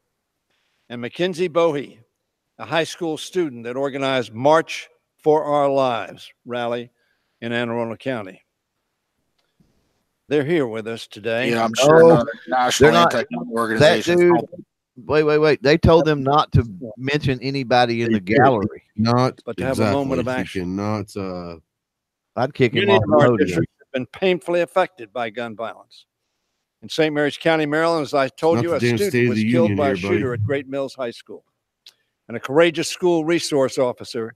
Speaker 2: And Mackenzie Bohe, a high school student that organized March for Our Lives rally in Anne Arundel County. They're here with us today.
Speaker 19: Yeah, I'm sure
Speaker 13: No,
Speaker 19: another national
Speaker 13: they're not.
Speaker 19: anti-gun
Speaker 13: That
Speaker 19: organization.
Speaker 13: dude. Wait. They told them not to mention anybody in the gallery.
Speaker 12: Not
Speaker 2: But to have a
Speaker 12: exactly.
Speaker 2: moment of
Speaker 12: He
Speaker 2: action.
Speaker 12: cannot.
Speaker 13: I'd kick him
Speaker 2: Many
Speaker 13: off
Speaker 2: of
Speaker 13: the
Speaker 2: our
Speaker 13: podium.
Speaker 2: districts have been painfully affected by gun violence. In St. Mary's County, Maryland, as I told
Speaker 12: Not
Speaker 2: you,
Speaker 12: the
Speaker 2: a
Speaker 12: damn
Speaker 2: student
Speaker 12: State of
Speaker 2: was
Speaker 12: the
Speaker 2: killed
Speaker 12: Union
Speaker 2: by
Speaker 12: here,
Speaker 2: a shooter
Speaker 12: buddy.
Speaker 2: at Great Mills High School. And a courageous school resource officer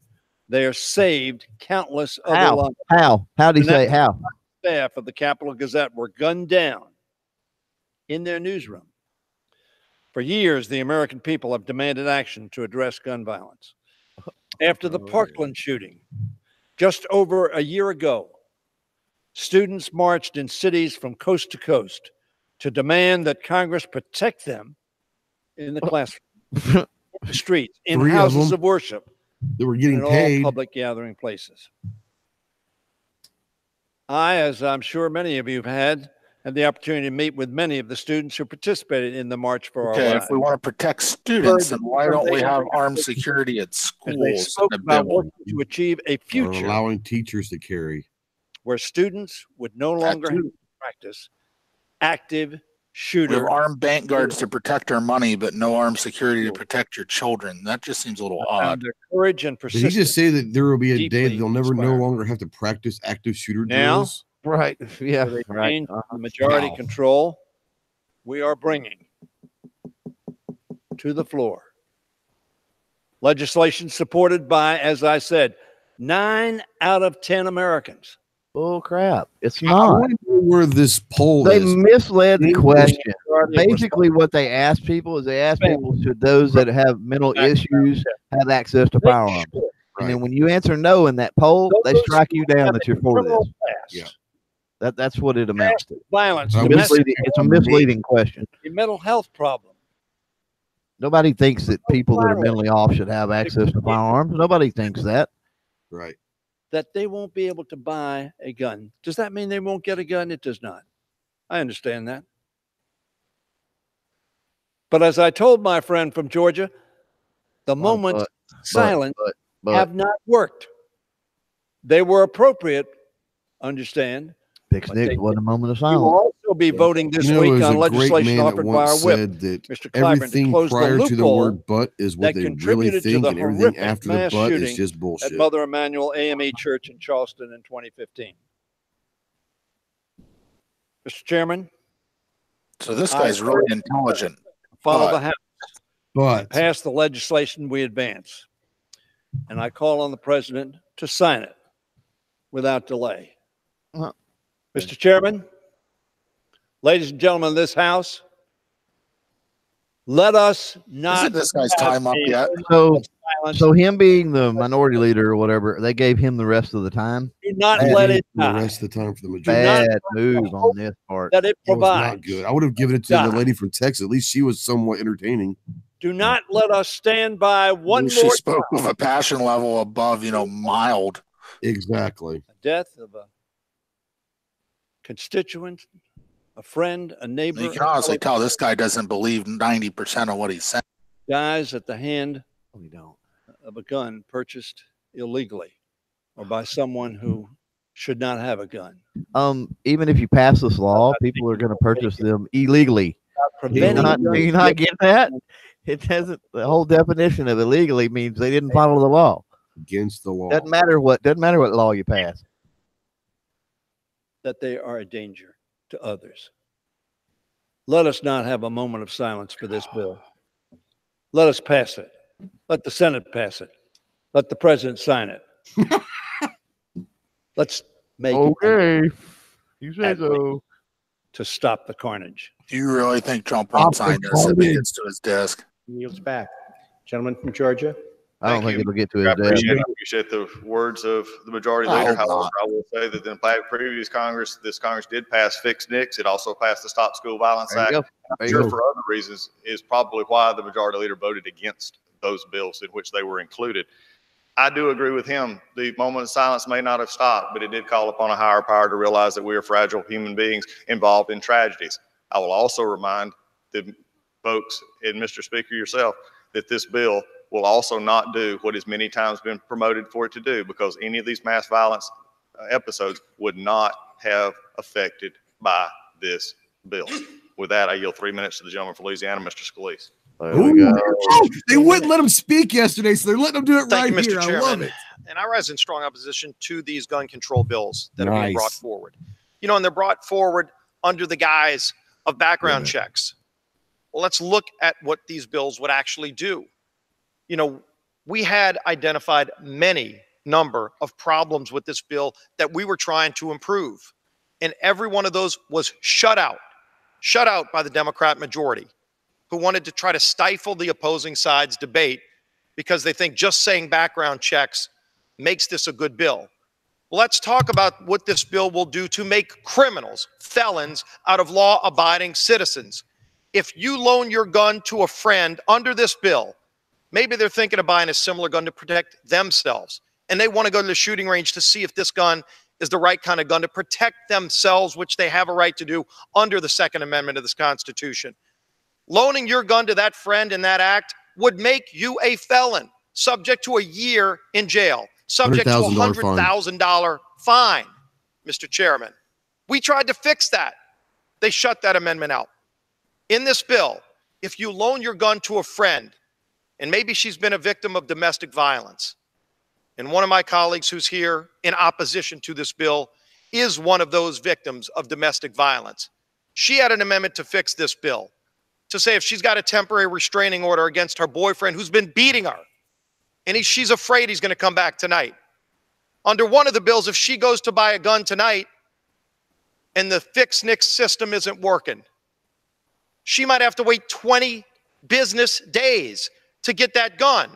Speaker 2: there saved countless other lives.
Speaker 13: How'd he say how?
Speaker 2: Staff of the Capital Gazette were gunned down in their newsroom. For years, the American people have demanded action to address gun violence. After the Parkland shooting, just over a year ago, students marched in cities from coast to coast to demand that Congress protect them in the classroom, in the streets, in
Speaker 12: 3 of
Speaker 2: houses
Speaker 12: them
Speaker 2: of worship,
Speaker 12: that were getting
Speaker 2: and in
Speaker 12: paid.
Speaker 2: all public gathering places. I, as I'm sure many of you have had the opportunity to meet with many of the students who participated in the March for Our
Speaker 19: Okay,
Speaker 2: Lives.
Speaker 19: if we want to protect students, then why don't we have armed security at
Speaker 2: They
Speaker 19: schools?
Speaker 2: spoke
Speaker 19: in a
Speaker 2: about
Speaker 19: bill?
Speaker 2: working to achieve a
Speaker 12: Or
Speaker 2: future
Speaker 12: allowing teachers to carry.
Speaker 2: where students would no longer have to practice active
Speaker 19: We have
Speaker 2: shooter.
Speaker 19: armed bank guards to protect our money, but no armed security to protect your children. That just seems a little odd.
Speaker 2: Their courage and
Speaker 12: Did he
Speaker 2: persistence.
Speaker 12: just say that there will be a day
Speaker 2: deeply
Speaker 12: that they'll never no
Speaker 2: inspiring.
Speaker 12: longer have to practice active shooter
Speaker 2: Now,
Speaker 12: drills?
Speaker 13: Right. Yeah.
Speaker 2: With a
Speaker 13: Right.
Speaker 2: change in the majority
Speaker 12: Wow.
Speaker 2: control, we are bringing to the floor legislation supported by, as I said, 9 out of 10 Americans.
Speaker 13: Bull crap. It's
Speaker 12: I
Speaker 13: not.
Speaker 12: want to know where this poll
Speaker 13: They
Speaker 12: is.
Speaker 13: misled the
Speaker 12: English
Speaker 13: question.
Speaker 2: majority of
Speaker 13: Basically, what they asked people is they asked people, should those that have mental issues have access to firearms? And then when you answer no in that poll, they strike you down that you're for this.
Speaker 12: Yeah.
Speaker 13: That's what it amounts to.
Speaker 2: Violence,
Speaker 12: I
Speaker 13: It's a
Speaker 12: would
Speaker 2: domestic,
Speaker 13: misleading, it's a misleading question.
Speaker 2: a mental health problem.
Speaker 13: Nobody thinks that people that are mentally off should have access to firearms. Nobody thinks that.
Speaker 12: Right.
Speaker 2: That they won't be able to buy a gun. Does that mean they won't get a gun? It does not. I understand that. But as I told my friend from Georgia, the moments silent have not worked. They were appropriate, understand.
Speaker 13: Pixnick wasn't a moment of
Speaker 2: We will
Speaker 13: silence.
Speaker 2: also be voting this
Speaker 12: You know,
Speaker 2: week
Speaker 12: there's
Speaker 2: on
Speaker 12: a great
Speaker 2: legislation
Speaker 12: man that
Speaker 2: offered by
Speaker 12: once
Speaker 2: our whip,
Speaker 12: said that
Speaker 2: Mr. Clyburn, to
Speaker 12: everything
Speaker 2: close the
Speaker 12: prior to the
Speaker 2: loophole
Speaker 12: word "but" is what
Speaker 2: that
Speaker 12: they really
Speaker 2: contributed to
Speaker 12: think,
Speaker 2: the
Speaker 12: and everything
Speaker 2: horrific
Speaker 12: after the
Speaker 2: mass
Speaker 12: "but" is
Speaker 2: shooting
Speaker 12: just
Speaker 2: at
Speaker 12: bullshit.
Speaker 2: Mother Emanuel AME Church in Charleston in 2015. Mr. Chairman,
Speaker 19: So this guy's really intelligent.
Speaker 2: follow the House,
Speaker 12: But
Speaker 2: pass the legislation we advance, and I call on the president to sign it without delay. Mr. Chairman, ladies and gentlemen of this House, let us not.
Speaker 19: Isn't this guy's time up yet?
Speaker 13: So him being the minority leader or whatever, they gave him the rest of the time.
Speaker 2: Do not
Speaker 12: I
Speaker 2: let
Speaker 12: gave
Speaker 2: it
Speaker 12: the
Speaker 2: die.
Speaker 12: rest of the time for the majority.
Speaker 13: Bad move on this part.
Speaker 2: That it
Speaker 12: It was not
Speaker 2: provides.
Speaker 12: good. I would have given it to the lady from Texas. At least she was somewhat entertaining.
Speaker 2: Do not let us stand by one
Speaker 19: She
Speaker 2: more
Speaker 19: spoke with a passion level above, mild.
Speaker 12: Exactly.
Speaker 2: death of a constituent, a friend, a neighbor.
Speaker 19: You can honestly tell this guy doesn't believe 90% of what he's saying.
Speaker 2: Dies at the hand of a gun purchased illegally or by someone who should not have a gun.
Speaker 13: Even if you pass this law, people are going to purchase them illegally. Do you not get that? It doesn't. The whole definition of illegally means they didn't follow the law.
Speaker 12: Against the law.
Speaker 13: Doesn't matter what law you pass.
Speaker 2: That they are a danger to others. Let us not have a moment of silence for this bill. Let us pass it. Let the Senate pass it. Let the president sign it. Let's make it
Speaker 13: You say so.
Speaker 2: to stop the carnage.
Speaker 19: Do you really think Trump won't sign this if he gets to his desk?
Speaker 20: Yields back. Gentleman from Georgia.
Speaker 13: I don't think it'll get to
Speaker 3: I
Speaker 13: his desk.
Speaker 3: appreciate the words of the majority
Speaker 19: I
Speaker 3: leader.
Speaker 19: hope
Speaker 3: However,
Speaker 19: not.
Speaker 3: I will say that in the previous Congress, this Congress did pass Fix NICS. It also passed the Stop School Violence
Speaker 13: There you
Speaker 3: Act.
Speaker 13: go.
Speaker 3: I'm
Speaker 13: There you
Speaker 3: sure
Speaker 13: go.
Speaker 3: for other reasons is probably why the majority leader voted against those bills in which they were included. I do agree with him. The moment of silence may not have stopped, but it did call upon a higher power to realize that we are fragile human beings involved in tragedies. I will also remind the folks, and Mr. Speaker yourself, that this bill will also not do what has many times been promoted for it to do, because any of these mass violence episodes would not have affected by this bill. With that, I yield 3 minutes to the gentleman from Louisiana, Mr. Scalise.
Speaker 12: Oh, they wouldn't let him speak yesterday, so they're letting him do it
Speaker 21: Thank
Speaker 12: right
Speaker 21: you,
Speaker 12: here.
Speaker 21: Mr.
Speaker 12: I
Speaker 21: Chairman.
Speaker 12: love it.
Speaker 21: And I rise in strong opposition to these gun control bills that are being brought forward. You know, and they're brought forward under the guise of background checks. Well, let's look at what these bills would actually do. You know, we had identified many number of problems with this bill that we were trying to improve. And every one of those was shut out by the Democrat majority, who wanted to try to stifle the opposing side's debate because they think just saying background checks makes this a good bill. Well, let's talk about what this bill will do to make criminals, felons, out of law-abiding citizens. If you loan your gun to a friend under this bill, maybe they're thinking of buying a similar gun to protect themselves, and they want to go to the shooting range to see if this gun is the right kind of gun to protect themselves, which they have a right to do under the Second Amendment of this Constitution. Loaning your gun to that friend in that act would make you a felon, subject to a year in jail, subject to a $100,000 fine, Mr. Chairman. We tried to fix that. They shut that amendment out. In this bill, if you loan your gun to a friend, and maybe she's been a victim of domestic violence, and one of my colleagues who's here in opposition to this bill is one of those victims of domestic violence. She had an amendment to fix this bill, to say if she's got a temporary restraining order against her boyfriend who's been beating her, and she's afraid he's going to come back tonight. Under one of the bills, if she goes to buy a gun tonight and the fix-nix system isn't working, she might have to wait 20 business days to get that gun.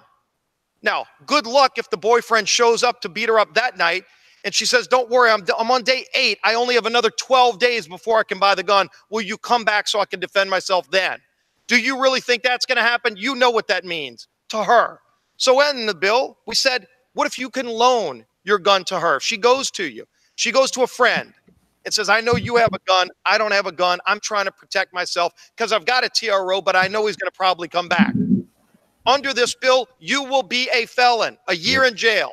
Speaker 21: Now, good luck if the boyfriend shows up to beat her up that night and she says, don't worry, I'm on day 8. I only have another 12 days before I can buy the gun. Will you come back so I can defend myself then? Do you really think that's going to happen? You know what that means to her. So in the bill, we said, what if you can loan your gun to her? If she goes to you, she goes to a friend and says, I know you have a gun. I don't have a gun. I'm trying to protect myself because I've got a TRO, but I know he's going to probably come back. Under this bill, you will be a felon, a year in jail,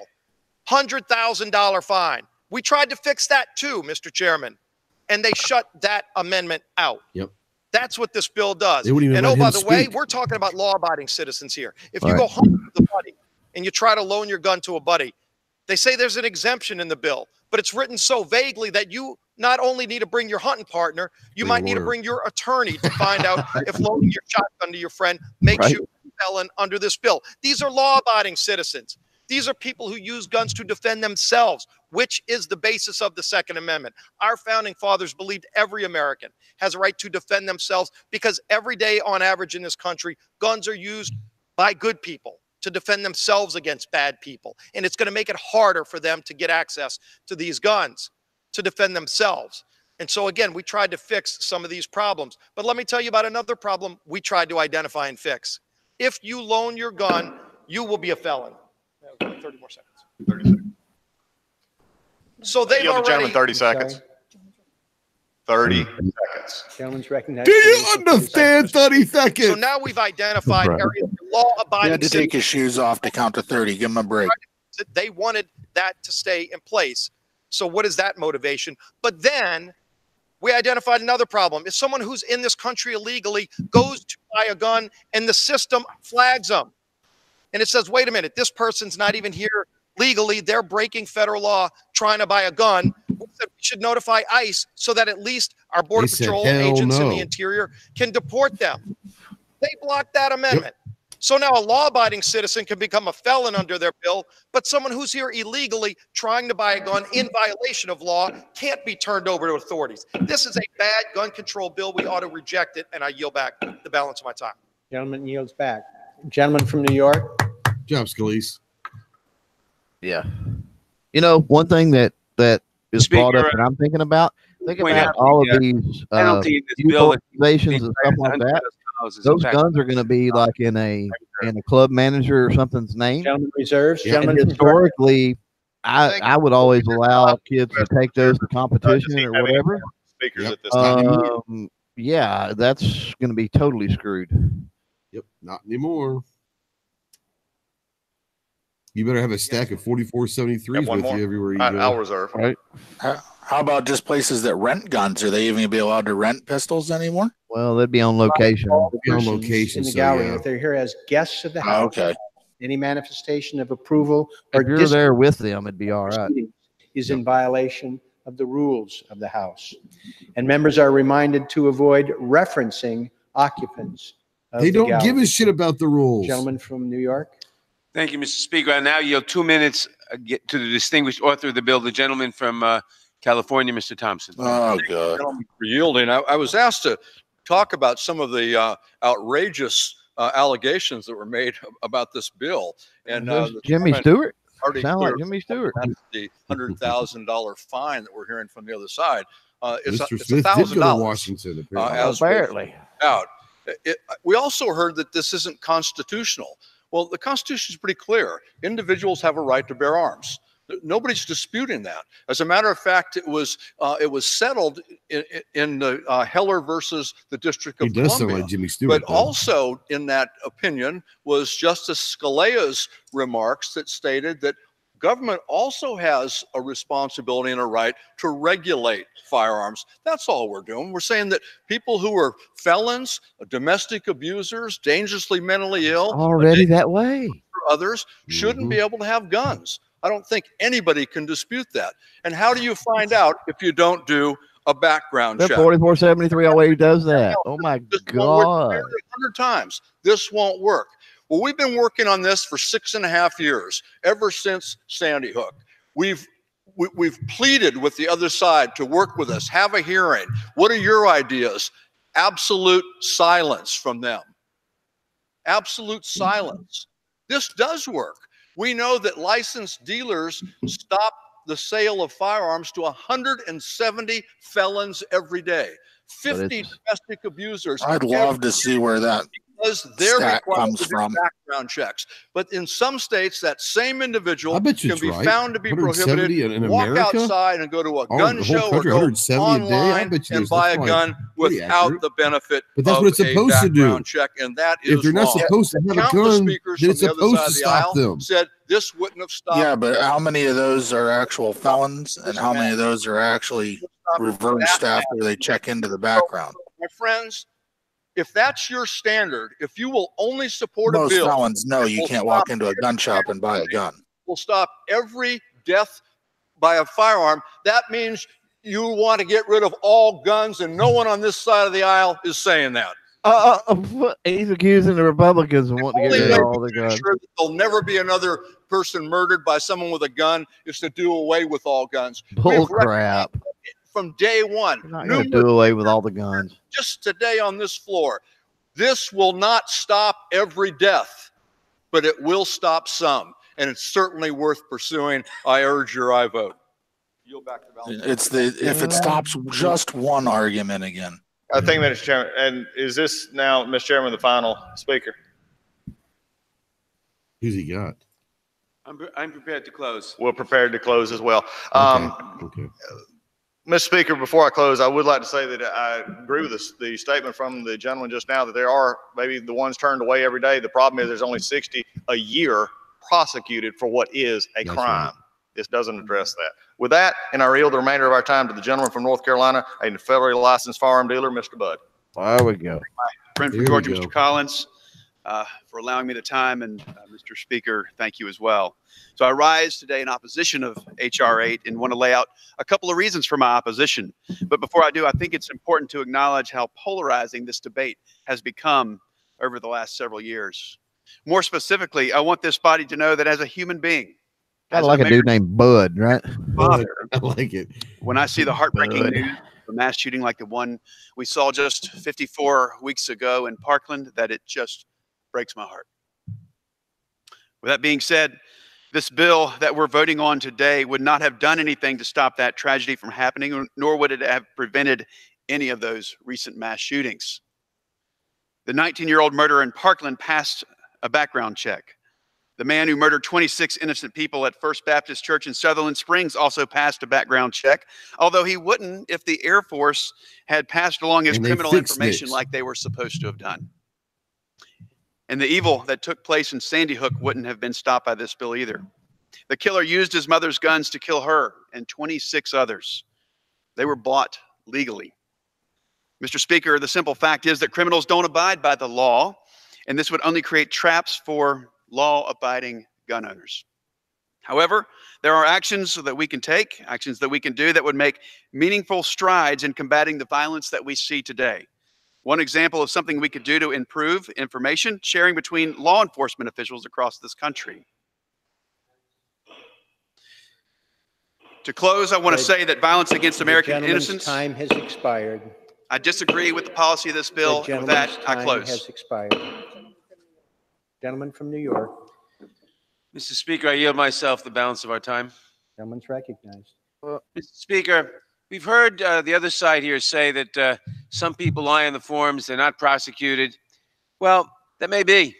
Speaker 21: $100,000 fine. We tried to fix that too, Mr. Chairman, and they shut that amendment out.
Speaker 12: Yep.
Speaker 21: That's what this bill does.
Speaker 12: They wouldn't even
Speaker 21: And
Speaker 12: let
Speaker 21: oh, by
Speaker 12: him
Speaker 21: the way,
Speaker 12: speak.
Speaker 21: we're talking about law-abiding citizens here. If you go home with a buddy and you try to loan your gun to a buddy, they say there's an exemption in the bill, but it's written so vaguely that you not only need to bring your hunting partner, you might need to bring your attorney to find out if loaning your shotgun to your friend makes you a felon under this bill. These are law-abiding citizens. These are people who use guns to defend themselves, which is the basis of the Second Amendment. Our founding fathers believed every American has a right to defend themselves because every day on average in this country, guns are used by good people to defend themselves against bad people. And it's going to make it harder for them to get access to these guns to defend themselves. And so again, we tried to fix some of these problems. But let me tell you about another problem we tried to identify and fix. If you loan your gun, you will be a felon. 30 more seconds. 30 seconds. So they've
Speaker 3: Yield the gentleman
Speaker 21: already
Speaker 3: 30 seconds. 30 seconds.
Speaker 20: Gentleman's recognized.
Speaker 12: Do you understand 30 seconds?
Speaker 21: So now we've identified areas of law-abiding.
Speaker 19: He had to take his shoes off to count to 30. Give him a break.
Speaker 21: They wanted that to stay in place. So what is that motivation? But then we identified another problem. If someone who's in this country illegally goes to buy a gun and the system flags them, and it says, wait a minute, this person's not even here legally. They're breaking federal law trying to buy a gun. We said we should notify ICE so that at least our Border Patrol agents in the interior can deport them. They blocked that amendment. So now a law-abiding citizen can become a felon under their bill, but someone who's here illegally trying to buy a gun in violation of law can't be turned over to authorities. This is a bad gun control bill. We ought to reject it, and I yield back the balance of my time.
Speaker 20: Gentleman yields back. Gentleman from New York.
Speaker 12: Job, Scalise.
Speaker 13: Yeah. You know, one thing that is brought up and I'm thinking about, all of these youth organizations and stuff like that. Those guns are going to be like in a club manager or something's name.
Speaker 20: Gentleman reserves.
Speaker 13: And historically, I would always allow kids to take those to competition or whatever.
Speaker 3: Speakers at this time.
Speaker 13: Yeah, that's going to be totally screwed.
Speaker 12: Yep, not anymore. You better have a stack of 4473s with you everywhere you go.
Speaker 3: I'll reserve.
Speaker 13: Right.
Speaker 19: How about just places that rent guns? Are they even gonna be allowed to rent pistols anymore?
Speaker 13: Well, they'd be on location.
Speaker 12: They'd be on
Speaker 20: Persons
Speaker 12: location,
Speaker 20: in the
Speaker 12: so,
Speaker 20: gallery,
Speaker 12: yeah.
Speaker 20: if they're here as guests of the
Speaker 19: Oh,
Speaker 20: house,
Speaker 19: okay.
Speaker 20: any manifestation of approval or
Speaker 13: If you're there with them, it'd be all right.
Speaker 20: proceedings is in violation of the rules of the House. And members are reminded to avoid referencing occupants of
Speaker 12: They
Speaker 20: the
Speaker 12: don't give
Speaker 20: gallery.
Speaker 12: a shit about the rules.
Speaker 20: Gentleman from New York.
Speaker 5: Thank you, Mr. Speaker. I now yield 2 minutes to the distinguished author of the bill, the gentleman from California, Mr. Thompson.
Speaker 19: Oh, God.
Speaker 2: For yielding. I was asked to talk about some of the outrageous allegations that were made about this bill. And
Speaker 13: There's Jimmy Stewart.
Speaker 2: already
Speaker 13: Sound like
Speaker 2: cleared
Speaker 13: Jimmy Stewart.
Speaker 2: the $100,000 fine that we're hearing from the other side. It's
Speaker 12: Mr.
Speaker 2: it's
Speaker 12: Smith did go to
Speaker 2: $1,000.
Speaker 12: Washington, apparently.
Speaker 2: As
Speaker 13: Apparently.
Speaker 2: out. We also heard that this isn't constitutional. Well, the Constitution is pretty clear. Individuals have a right to bear arms. Nobody's disputing that. As a matter of fact, it was settled in the Heller versus the District of
Speaker 12: He does sound
Speaker 2: Columbia.
Speaker 12: like Jimmy Stewart,
Speaker 2: But
Speaker 12: though.
Speaker 2: also in that opinion was Justice Scalia's remarks that stated that government also has a responsibility and a right to regulate firearms. That's all we're doing. We're saying that people who are felons, domestic abusers, dangerously mentally ill,
Speaker 13: Already that way.
Speaker 2: or others shouldn't be able to have guns. I don't think anybody can dispute that. And how do you find out if you don't do a background
Speaker 13: That
Speaker 2: check?
Speaker 13: 4473 always does that. Oh my God.
Speaker 2: 100 times. This won't work. Well, we've been working on this for 6.5 years, ever since Sandy Hook. We've pleaded with the other side to work with us, have a hearing. What are your ideas? Absolute silence from them. Absolute silence. This does work. We know that licensed dealers stop the sale of firearms to 170 felons every day, 50 domestic abusers.
Speaker 19: I'd love to see where that
Speaker 2: because they're
Speaker 19: stat
Speaker 2: required
Speaker 19: comes
Speaker 2: to do
Speaker 19: from.
Speaker 2: background checks. But in some states, that same individual
Speaker 12: I bet you
Speaker 2: can
Speaker 12: it's
Speaker 2: be
Speaker 12: right.
Speaker 2: found to be
Speaker 12: 170
Speaker 2: prohibited,
Speaker 12: in
Speaker 2: walk
Speaker 12: America?
Speaker 2: outside and go to a
Speaker 12: Oh,
Speaker 2: gun
Speaker 12: the whole
Speaker 2: show or
Speaker 12: country,
Speaker 2: go
Speaker 12: 170 a day? I
Speaker 2: online
Speaker 12: bet you
Speaker 2: and
Speaker 12: that's
Speaker 2: buy a
Speaker 12: probably
Speaker 2: gun
Speaker 12: pretty
Speaker 2: without
Speaker 12: accurate.
Speaker 2: the benefit
Speaker 12: But that's
Speaker 2: of
Speaker 12: what it's
Speaker 2: a
Speaker 12: supposed to do.
Speaker 2: background check, and that is
Speaker 12: If they're not
Speaker 2: wrong.
Speaker 12: supposed to have a
Speaker 2: Countless
Speaker 12: gun,
Speaker 2: speakers
Speaker 12: then
Speaker 2: from
Speaker 12: it's
Speaker 2: the other
Speaker 12: supposed
Speaker 2: side
Speaker 12: to
Speaker 2: of the
Speaker 12: stop
Speaker 2: aisle
Speaker 12: them.
Speaker 2: said this wouldn't have stopped.
Speaker 19: Yeah, but how many of those are actual felons and how many of those are actually reversed after they check into the background?
Speaker 2: My friends, if that's your standard, if you will only support
Speaker 19: Most
Speaker 2: a bill,
Speaker 19: felons know
Speaker 2: that
Speaker 19: you
Speaker 2: will
Speaker 19: can't
Speaker 2: stop
Speaker 19: walk into a gun shop and buy a gun.
Speaker 2: will stop every death by a firearm, that means you want to get rid of all guns, and no one on this side of the aisle is saying that.
Speaker 13: He's accusing the Republicans of wanting to
Speaker 2: Only
Speaker 13: get rid
Speaker 2: way
Speaker 13: of all
Speaker 2: we
Speaker 13: the
Speaker 2: can
Speaker 13: guns.
Speaker 2: ensure that there'll never be another person murdered by someone with a gun is to do away with all guns.
Speaker 13: Bull
Speaker 2: We've
Speaker 13: crap.
Speaker 2: from day one,
Speaker 13: Not going to do away with all the guns.
Speaker 2: just today on this floor, this will not stop every death, but it will stop some, and it's certainly worth pursuing. I urge your aye vote. Yield back to Val.
Speaker 19: It's the if it stops just one argument again.
Speaker 3: I think, Mr. Chairman, and is this now, Mr. Chairman, the final speaker?
Speaker 12: Who's he got?
Speaker 5: I'm prepared to close.
Speaker 3: We're prepared to close as well.
Speaker 12: Okay.
Speaker 3: Mr. Speaker, before I close, I would like to say that I agree with the statement from the gentleman just now that there are maybe the ones turned away every day. The problem is there's only 60 a year prosecuted for what is a crime.
Speaker 12: Right.
Speaker 3: This doesn't address that. With that, and I yield the remainder of our time to the gentleman from North Carolina, a federally licensed firearm dealer, Mr. Budd.
Speaker 13: There we go.
Speaker 4: Friend from
Speaker 12: Here we
Speaker 4: Georgia,
Speaker 12: go.
Speaker 4: Mr. Collins, for allowing me the time, and Mr. Speaker, thank you as well. So I rise today in opposition of H.R. 8 and want to lay out a couple of reasons for my opposition. But before I do, I think it's important to acknowledge how polarizing this debate has become over the last several years. More specifically, I want this body to know that as a human being,
Speaker 13: Kind of like a dude named Bud, right?
Speaker 4: father,
Speaker 12: I like it.
Speaker 4: when I see the heartbreaking
Speaker 13: Bud.
Speaker 4: news of a mass shooting like the one we saw just 54 weeks ago in Parkland, that it just breaks my heart. With that being said, this bill that we're voting on today would not have done anything to stop that tragedy from happening, nor would it have prevented any of those recent mass shootings. The 19-year-old murderer in Parkland passed a background check. The man who murdered 26 innocent people at First Baptist Church in Sutherland Springs also passed a background check, although he wouldn't if the Air Force had passed along his
Speaker 12: And they
Speaker 4: criminal
Speaker 12: fixed
Speaker 4: information
Speaker 12: this.
Speaker 4: like they were supposed to have done. And the evil that took place in Sandy Hook wouldn't have been stopped by this bill either. The killer used his mother's guns to kill her and 26 others.
Speaker 1: They were bought legally. Mr. Speaker, the simple fact is that criminals don't abide by the law, and this would only create traps for law-abiding gun owners. However, there are actions that we can take, actions that we can do that would make meaningful strides in combating the violence that we see today. One example of something we could do to improve information sharing between law enforcement officials across this country. To close, I want to say that violence against American innocence.
Speaker 20: Time has expired.
Speaker 1: I disagree with the policy of this bill. With that, I close.
Speaker 20: Has expired. Gentleman from New York.
Speaker 5: Mr. Speaker, I yield myself the balance of our time.
Speaker 20: Gentleman's recognized.
Speaker 5: Mr. Speaker, we've heard the other side here say that some people lie on the forms, they're not prosecuted. Well, that may be.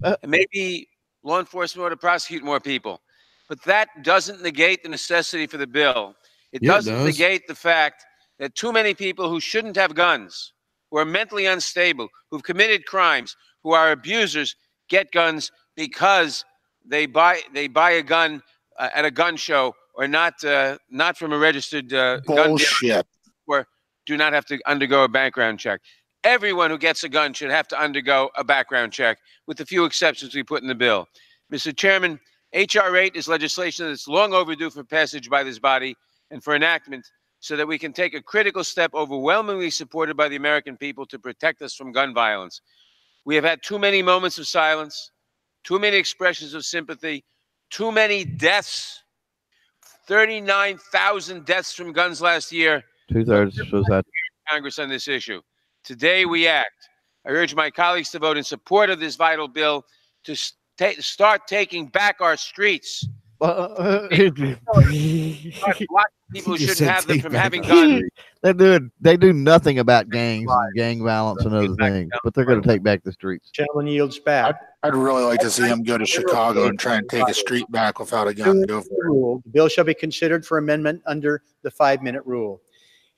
Speaker 5: And maybe law enforcement ought to prosecute more people. But that doesn't negate the necessity for the bill. It doesn't negate the fact that too many people who shouldn't have guns, who are mentally unstable, who've committed crimes, who are abusers, get guns because they buy a gun at a gun show, or not from a registered gun dealer, or do not have to undergo a background check. Everyone who gets a gun should have to undergo a background check, with the few exceptions we put in the bill. Mr. Chairman, H.R. 8 is legislation that's long overdue for passage by this body and for enactment, so that we can take a critical step overwhelmingly supported by the American people to protect us from gun violence. We have had too many moments of silence, too many expressions of sympathy, too many deaths, 39,000 deaths from guns last year.
Speaker 13: 2/3 was that.
Speaker 5: Congress on this issue. Today we act. I urge my colleagues to vote in support of this vital bill to start taking back our streets. People who shouldn't have them from having guns.
Speaker 13: They do nothing about gangs and gang violence and other things, but they're going to take back the streets.
Speaker 20: Gentleman yields back.
Speaker 19: I'd really like to see him go to Chicago and try and take a street back without a gun. Go for it.
Speaker 20: The bill shall be considered for amendment under the 5-minute rule.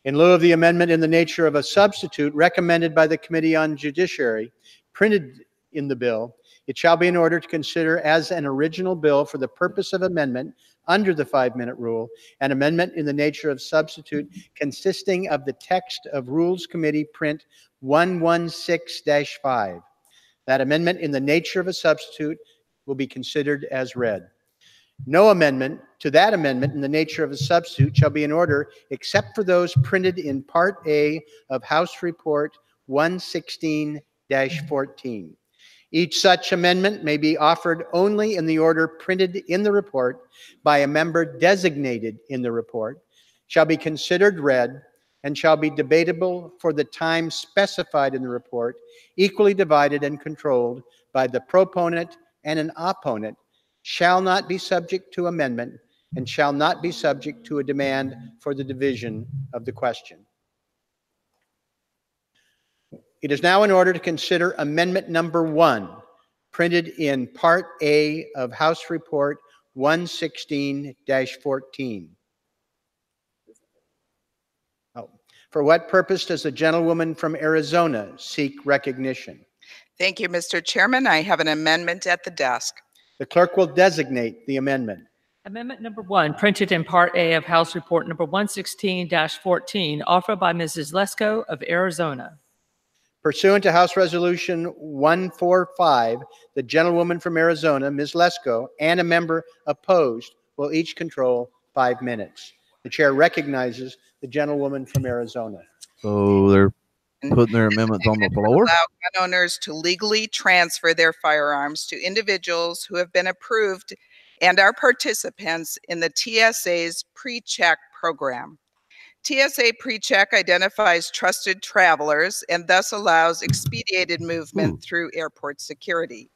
Speaker 20: In lieu of the amendment in the nature of a substitute recommended by the Committee on Judiciary, printed in the bill, it shall be in order to consider as an original bill for the purpose of amendment under the 5-minute rule, an amendment in the nature of substitute consisting of the text of Rules Committee Print 116-5. That amendment in the nature of a substitute will be considered as read. No amendment to that amendment in the nature of a substitute shall be in order except for those printed in Part A of House Report 116-14. Each such amendment may be offered only in the order printed in the report by a member designated in the report, shall be considered read, and shall be debatable for the time specified in the report, equally divided and controlled by the proponent and an opponent, shall not be subject to amendment, and shall not be subject to a demand for the division of the question. It is now in order to consider amendment number 1, printed in Part A of House Report 116-14. For what purpose does the gentlewoman from Arizona seek recognition?
Speaker 22: Thank you, Mr. Chairman. I have an amendment at the desk.
Speaker 20: The clerk will designate the amendment.
Speaker 23: Amendment number 1, printed in Part A of House Report number 116-14, offered by Mrs. Lesko of Arizona.
Speaker 20: Pursuant to House Resolution 145, the gentlewoman from Arizona, Ms. Lesko, and a member opposed will each control 5 minutes. The chair recognizes the gentlewoman from Arizona.
Speaker 13: So they're putting their amendments on the floor?
Speaker 22: Allow gun owners to legally transfer their firearms to individuals who have been approved and are participants in the TSA's pre-check program. TSA PreCheck identifies trusted travelers and thus allows expedited movement through airport security.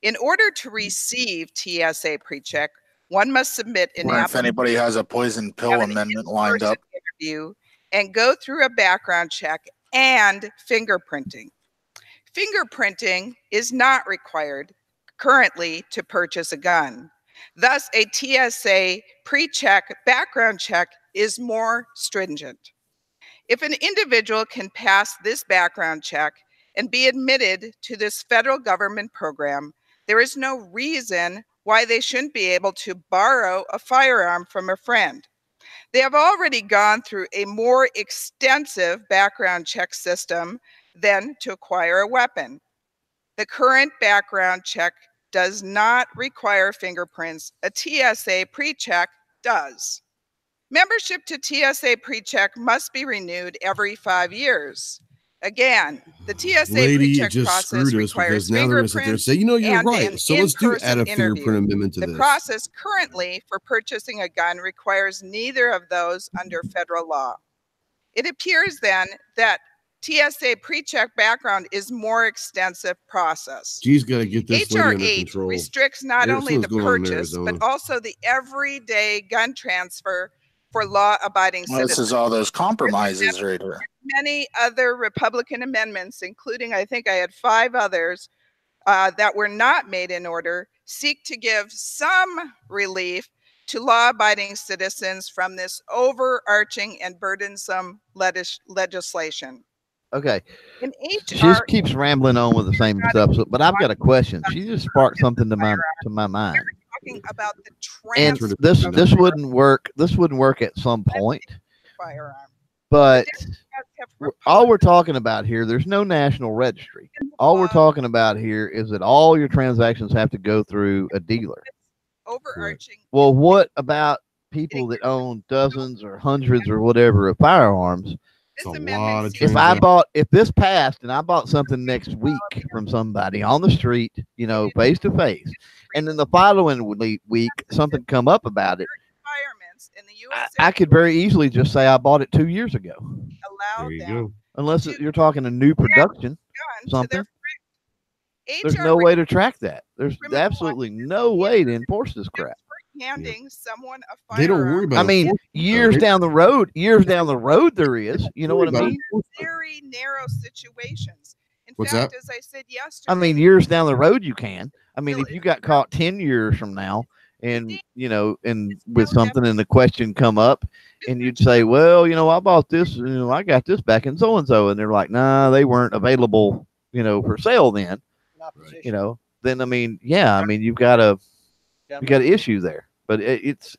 Speaker 22: In order to receive TSA PreCheck, one must submit an
Speaker 19: Or if anybody has a poison pill amendment lined up.
Speaker 22: interview and go through a background check and fingerprinting. Fingerprinting is not required currently to purchase a gun. Thus, a TSA PreCheck background check is more stringent. If an individual can pass this background check and be admitted to this federal government program, there is no reason why they shouldn't be able to borrow a firearm from a friend. They have already gone through a more extensive background check system than to acquire a weapon. The current background check does not require fingerprints. A TSA pre-check does. Membership to TSA pre-check must be renewed every 5 years. Again, the TSA
Speaker 12: Lady,
Speaker 22: pre-check
Speaker 12: just
Speaker 22: process
Speaker 12: screwed us
Speaker 22: requires
Speaker 12: because now they're going to sit there and say, you know, you're
Speaker 22: and
Speaker 12: right.
Speaker 22: an
Speaker 12: So let's do add a
Speaker 22: in-person interview.
Speaker 12: fingerprint amendment to
Speaker 22: The
Speaker 12: this.
Speaker 22: process currently for purchasing a gun requires neither of those under federal law. It appears then that TSA pre-check background is more extensive process.
Speaker 12: She's got to get this lady
Speaker 22: HR
Speaker 12: under
Speaker 22: 8
Speaker 12: control.
Speaker 22: restricts not only the
Speaker 12: Something's going on in
Speaker 22: purchase,
Speaker 12: Arizona.
Speaker 22: but also the everyday gun transfer for law-abiding
Speaker 19: Well, this
Speaker 22: citizens.
Speaker 19: is all those compromises right here.
Speaker 22: Many other Republican amendments, including I think I had 5 others that were not made in order, seek to give some relief to law-abiding citizens from this overarching and burdensome legislation.
Speaker 13: Okay.
Speaker 22: In
Speaker 13: She just keeps rambling on with the same stuff. So, but I've got a question. She just sparked something to my mind.
Speaker 22: Talking about the
Speaker 13: And
Speaker 22: transfer
Speaker 13: this wouldn't work. This wouldn't work at some point.
Speaker 22: firearm.
Speaker 13: But all we're talking about here, there's no national registry. All we're talking about here is that all your transactions have to go through a dealer.
Speaker 22: Overarching.
Speaker 13: Well, what about people that own dozens or hundreds or whatever of firearms?
Speaker 12: It's a lot of
Speaker 13: If this passed and I bought something next week from somebody on the street, you know, face to face, and then the following week something come up about it, I could very easily just say I bought it 2 years ago.
Speaker 22: Allow
Speaker 12: there you go.
Speaker 13: Unless you're talking a new production, something. There's no way to track that. There's absolutely no way to enforce this crap.
Speaker 22: Handing someone a firearm.
Speaker 12: They don't worry about.
Speaker 13: I mean, years down the road, there is. You know what I mean?
Speaker 22: Very narrow situations. In
Speaker 12: What's
Speaker 22: fact,
Speaker 12: that?
Speaker 22: as I said yesterday,
Speaker 13: I mean, years down the road, you can. I mean, if you got caught 10 years from now, and you know, and with something, and the question come up, and you'd say, well, you know, I bought this, you know, I got this back in so and so, and they're like, nah, they weren't available, you know, for sale then. You know, then I mean, yeah, I mean, you got an issue there, but it's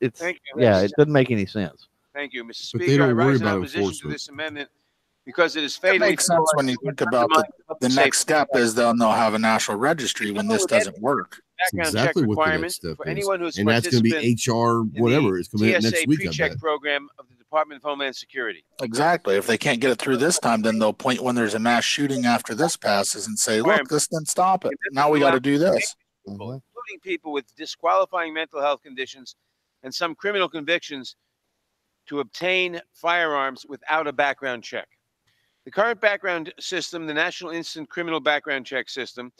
Speaker 13: yeah, it doesn't make any sense.
Speaker 5: Thank you, Mr.
Speaker 12: But
Speaker 5: Speaker.
Speaker 12: they don't
Speaker 5: I
Speaker 12: worry
Speaker 5: rise in
Speaker 12: about
Speaker 5: opposition to
Speaker 12: enforcement.
Speaker 5: this amendment because it is
Speaker 19: It
Speaker 5: fatally
Speaker 19: makes sense when you think about the next step is they'll have a national registry when this doesn't work.
Speaker 12: That's
Speaker 5: background
Speaker 12: exactly
Speaker 5: check
Speaker 12: what the
Speaker 5: requirement
Speaker 12: next step
Speaker 5: for
Speaker 12: is.
Speaker 5: anyone who's
Speaker 12: And that's going to be HR whatever. It's coming out
Speaker 5: TSA
Speaker 12: next week. I
Speaker 5: pre-check
Speaker 12: bet.
Speaker 5: program of the Department of Homeland Security.
Speaker 19: Exactly. If they can't get it through this time, then they'll point when there's a mass shooting after this passes and say, look, this didn't stop it. Now we got to do this.
Speaker 5: Including people with disqualifying mental health conditions and some criminal convictions to obtain firearms without a background check. The current background system, the National Instant Criminal Background Check System,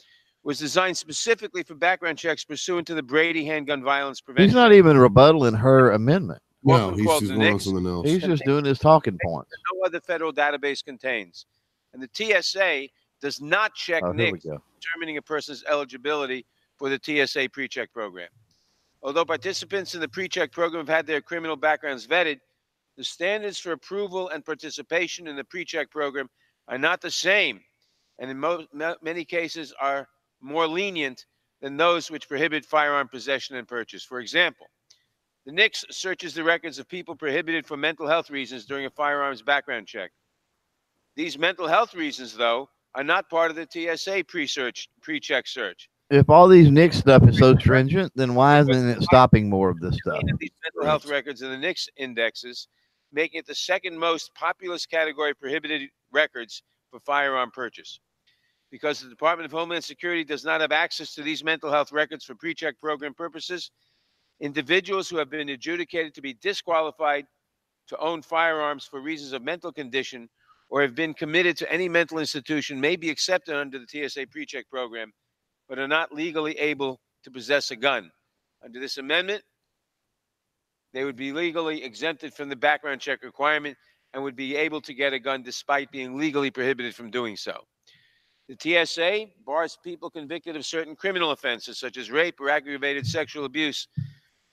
Speaker 5: was designed specifically for background checks pursuant to the Brady Handgun Violence Prevention.
Speaker 13: He's not even rebuttaling her amendment.
Speaker 12: No, he's just going on something else.
Speaker 13: He's just doing his talking points.
Speaker 5: No other federal database contains. And the TSA does not check
Speaker 13: Oh, here we
Speaker 5: NICS
Speaker 13: go.
Speaker 5: determining a person's eligibility for the TSA pre-check program. Although participants in the pre-check program have had their criminal backgrounds vetted, the standards for approval and participation in the pre-check program are not the same, and in many cases are more lenient than those which prohibit firearm possession and purchase. For example, the NICS searches the records of people prohibited for mental health reasons during a firearms background check. These mental health reasons, though, are not part of the TSA pre-check search.
Speaker 13: If all these NICS stuff is so stringent, then why isn't it stopping more of this stuff?
Speaker 5: These mental health records in the NICS indexes, making it the second most populous category of prohibited records for firearm purchase. Because the Department of Homeland Security does not have access to these mental health records for pre-check program purposes, individuals who have been adjudicated to be disqualified to own firearms for reasons of mental condition or have been committed to any mental institution may be accepted under the TSA pre-check program, but are not legally able to possess a gun. Under this amendment, they would be legally exempted from the background check requirement and would be able to get a gun despite being legally prohibited from doing so. The TSA bars people convicted of certain criminal offenses, such as rape or aggravated sexual abuse,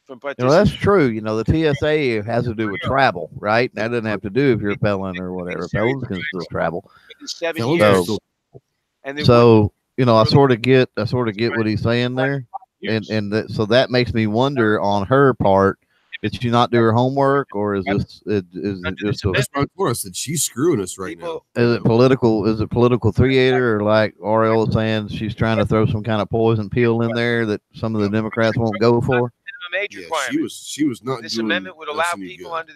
Speaker 5: from
Speaker 13: You know,
Speaker 5: participating.
Speaker 13: that's true. You know, the TSA has to do with travel, right? That doesn't have to do if you're a felon or whatever. Felons can still travel. So, you know, I sort of get what he's saying there, and so that makes me wonder on her part Did she not do her homework, or is this is it just a,
Speaker 12: That's my point. I said she's screwing us right now.
Speaker 13: is it political? Is it political theater, or like Ariel was saying, she's trying to throw some kind of poison pill in there that some of the Democrats won't go for?
Speaker 5: Age requirement.
Speaker 12: She was not.
Speaker 5: This
Speaker 12: doing
Speaker 5: amendment would allow
Speaker 12: us any
Speaker 5: people
Speaker 12: good.
Speaker 5: under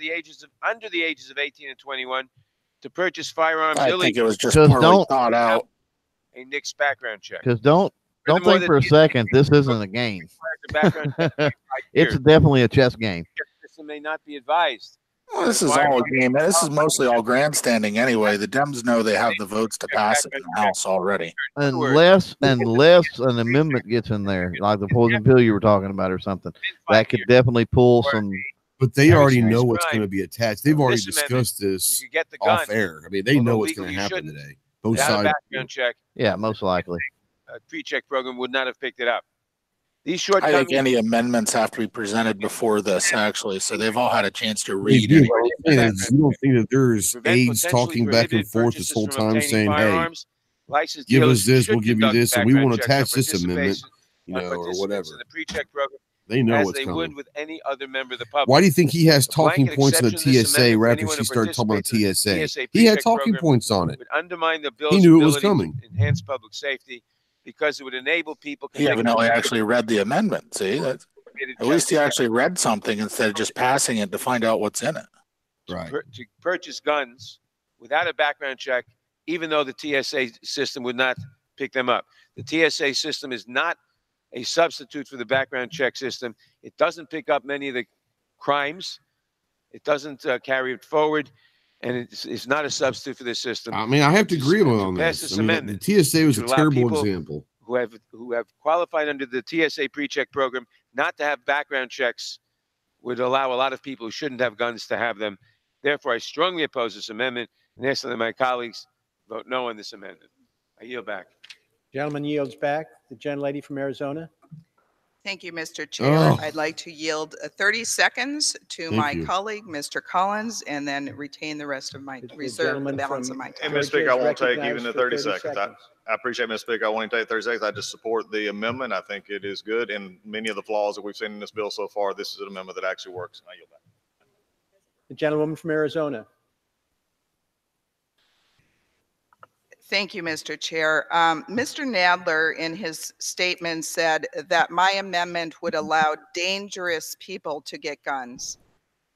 Speaker 5: the ages of 18 and 21 to purchase firearms
Speaker 19: I
Speaker 5: illegally.
Speaker 19: think it was just
Speaker 13: Just
Speaker 19: poorly
Speaker 13: don't-
Speaker 19: thought out.
Speaker 5: A NICS background check.
Speaker 13: Because don't
Speaker 5: Furthermore,
Speaker 13: think for a second this isn't a game.
Speaker 5: The background check
Speaker 13: It's definitely a chess game.
Speaker 5: system may not be advised.
Speaker 19: Well, this is all a game. This is mostly all grandstanding anyway. The Dems know they have the votes to pass it in the House already.
Speaker 13: Unless an amendment gets in there, like the poison pill you were talking about or something, that could definitely pull some.
Speaker 12: But they already know what's going to be attached. They've already
Speaker 5: This amendment,
Speaker 12: discussed this
Speaker 5: you get the gun,
Speaker 12: off air. I mean, they know what's going to happen today. Both
Speaker 5: Without a
Speaker 12: sides.
Speaker 5: background check,
Speaker 13: Yeah, most likely.
Speaker 5: a pre-check program would not have picked it up. These
Speaker 19: I
Speaker 5: shortcomings.
Speaker 19: think any amendments have to be presented before this, actually, so they've all had a chance to
Speaker 12: Hey,
Speaker 19: read
Speaker 12: dude,
Speaker 19: it.
Speaker 12: what I'm saying is, you don't think that there's
Speaker 5: Prevent
Speaker 12: aides
Speaker 5: potentially
Speaker 12: talking back and
Speaker 5: prohibited
Speaker 12: forth this
Speaker 5: purchases
Speaker 12: whole
Speaker 5: from
Speaker 12: time
Speaker 5: obtaining
Speaker 12: saying, hey,
Speaker 5: firearms. Licensed
Speaker 12: give
Speaker 5: dealers
Speaker 12: us this,
Speaker 5: should
Speaker 12: we'll give you
Speaker 5: conduct
Speaker 12: this, and we
Speaker 5: background
Speaker 12: want to
Speaker 5: checks
Speaker 12: attach
Speaker 5: on
Speaker 12: this amendment,
Speaker 5: participation-
Speaker 12: or
Speaker 5: participants
Speaker 12: whatever.
Speaker 5: in the pre-check program
Speaker 12: They know
Speaker 5: as
Speaker 12: what's
Speaker 5: they
Speaker 12: coming.
Speaker 5: would with any other member of the public.
Speaker 12: Why do you think he has
Speaker 5: A
Speaker 12: talking
Speaker 5: blanket
Speaker 12: points on the
Speaker 5: exception to this
Speaker 12: TSA
Speaker 5: amendment for
Speaker 12: right after
Speaker 5: anyone
Speaker 12: she
Speaker 5: who
Speaker 12: started talking about
Speaker 5: participates in the
Speaker 12: TSA?
Speaker 5: TSA
Speaker 12: He had
Speaker 5: pre-check
Speaker 12: talking
Speaker 5: program
Speaker 12: points on it.
Speaker 5: would undermine the bill's
Speaker 12: knew it was
Speaker 5: ability
Speaker 12: coming.
Speaker 5: to enhance public safety because it would enable people.
Speaker 19: He evidently actually read the amendment. See, at least he actually read something instead of just passing it to find out what's in it.
Speaker 12: Right.
Speaker 5: To purchase guns without a background check, even though the TSA system would not pick them up. The TSA system is not a substitute for the background check system. It doesn't pick up many of the crimes. It doesn't carry it forward, and it's not a substitute for this system.
Speaker 12: I mean, I have to agree with him on
Speaker 5: pass
Speaker 12: this.
Speaker 5: this
Speaker 12: I mean,
Speaker 5: amendment
Speaker 12: the TSA was
Speaker 5: to
Speaker 12: a
Speaker 5: allow
Speaker 12: terrible
Speaker 5: people
Speaker 12: example.
Speaker 5: who have qualified under the TSA pre-check program not to have background checks would allow a lot of people who shouldn't have guns to have them. Therefore, I strongly oppose this amendment and ask that my colleagues vote no on this amendment. I yield back.
Speaker 20: Gentleman yields back. The gentlelady from Arizona.
Speaker 22: Thank you, Mr. Chair. I'd like to yield 30 seconds to
Speaker 12: Thank
Speaker 22: my
Speaker 12: you.
Speaker 22: colleague, Mr. Collins, and then retain the rest of my, reserve the
Speaker 20: gentleman
Speaker 22: balance
Speaker 20: from
Speaker 22: of my
Speaker 3: And
Speaker 22: time.
Speaker 3: Mr. Speaker, I won't take
Speaker 20: recognized
Speaker 3: even the
Speaker 20: for
Speaker 3: 30
Speaker 20: 30
Speaker 3: seconds.
Speaker 20: seconds.
Speaker 3: I appreciate, Mr. Speaker. I won't even take 30 seconds. I just support the amendment. I think it is good. And many of the flaws that we've seen in this bill so far, this is an amendment that actually works. I yield back.
Speaker 20: The gentlewoman from Arizona.
Speaker 22: Thank you, Mr. Chair. Mr. Nadler, in his statement, said that my amendment would allow dangerous people to get guns.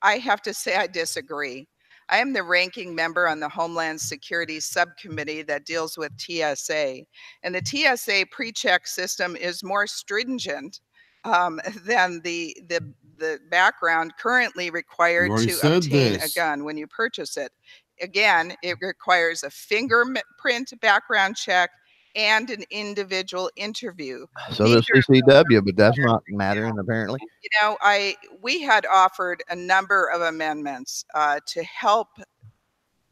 Speaker 22: I have to say I disagree. I am the ranking member on the Homeland Security Subcommittee that deals with TSA, and the TSA pre-check system is more stringent than the background currently required
Speaker 12: You already
Speaker 22: to
Speaker 12: said
Speaker 22: obtain a
Speaker 12: this.
Speaker 22: gun when you purchase it. Again, it requires a fingerprint background check and an individual interview.
Speaker 13: So does CCW, but that's not mattering apparently.
Speaker 22: You know, we had offered a number of amendments to help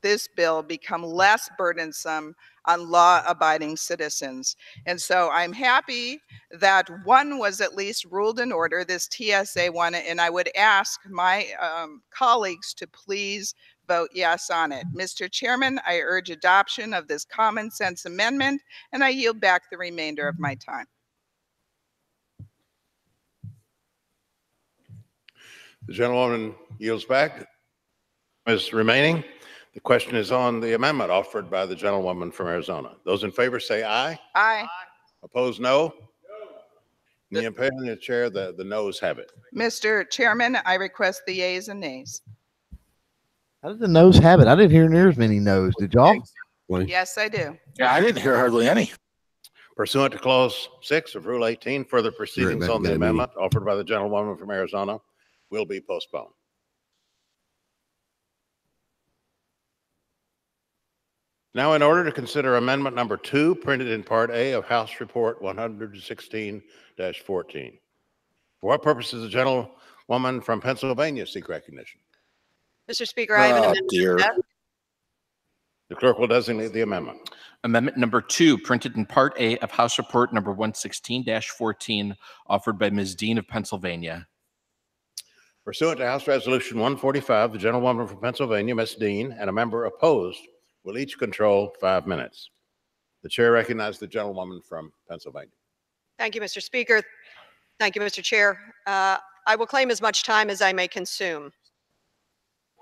Speaker 22: this bill become less burdensome on law-abiding citizens. And so I'm happy that one was at least ruled in order, this TSA one, and I would ask my colleagues to please vote yes on it. Mr. Chairman, I urge adoption of this common sense amendment, and I yield back the remainder of my time.
Speaker 6: The gentlewoman yields back. Ms. Remaining, the question is on the amendment offered by the gentlewoman from Arizona. Those in favor say aye.
Speaker 22: Aye.
Speaker 6: Opposed, no. In the opinion of the chair, the noes have it.
Speaker 22: Mr. Chairman, I request the yeas and nays.
Speaker 13: How did the no's have it? I didn't hear near as many no's. Did y'all?
Speaker 22: Yes, I do.
Speaker 19: Yeah, I didn't hear hardly any.
Speaker 6: Pursuant to Clause 6 of Rule 18, further proceedings
Speaker 12: back
Speaker 6: on the
Speaker 12: at me.
Speaker 6: amendment offered by the gentlewoman from Arizona will be postponed. Now, in order to consider amendment number 2, printed in Part A of House Report 116-14. For what purpose does the gentlewoman from Pennsylvania seek recognition?
Speaker 17: Mr. Speaker, I have an amendment.
Speaker 19: dear.
Speaker 17: to that.
Speaker 6: The clerk will designate the amendment.
Speaker 7: Amendment number 2, printed in Part A of House Report number 116-14, offered by Ms. Dean of Pennsylvania.
Speaker 6: Pursuant to House Resolution 145, the gentlewoman from Pennsylvania, Ms. Dean, and a member opposed will each control 5 minutes. The chair recognizes the gentlewoman from Pennsylvania.
Speaker 17: Thank you, Mr. Speaker. Thank you, Mr. Chair. I will claim as much time as I may consume.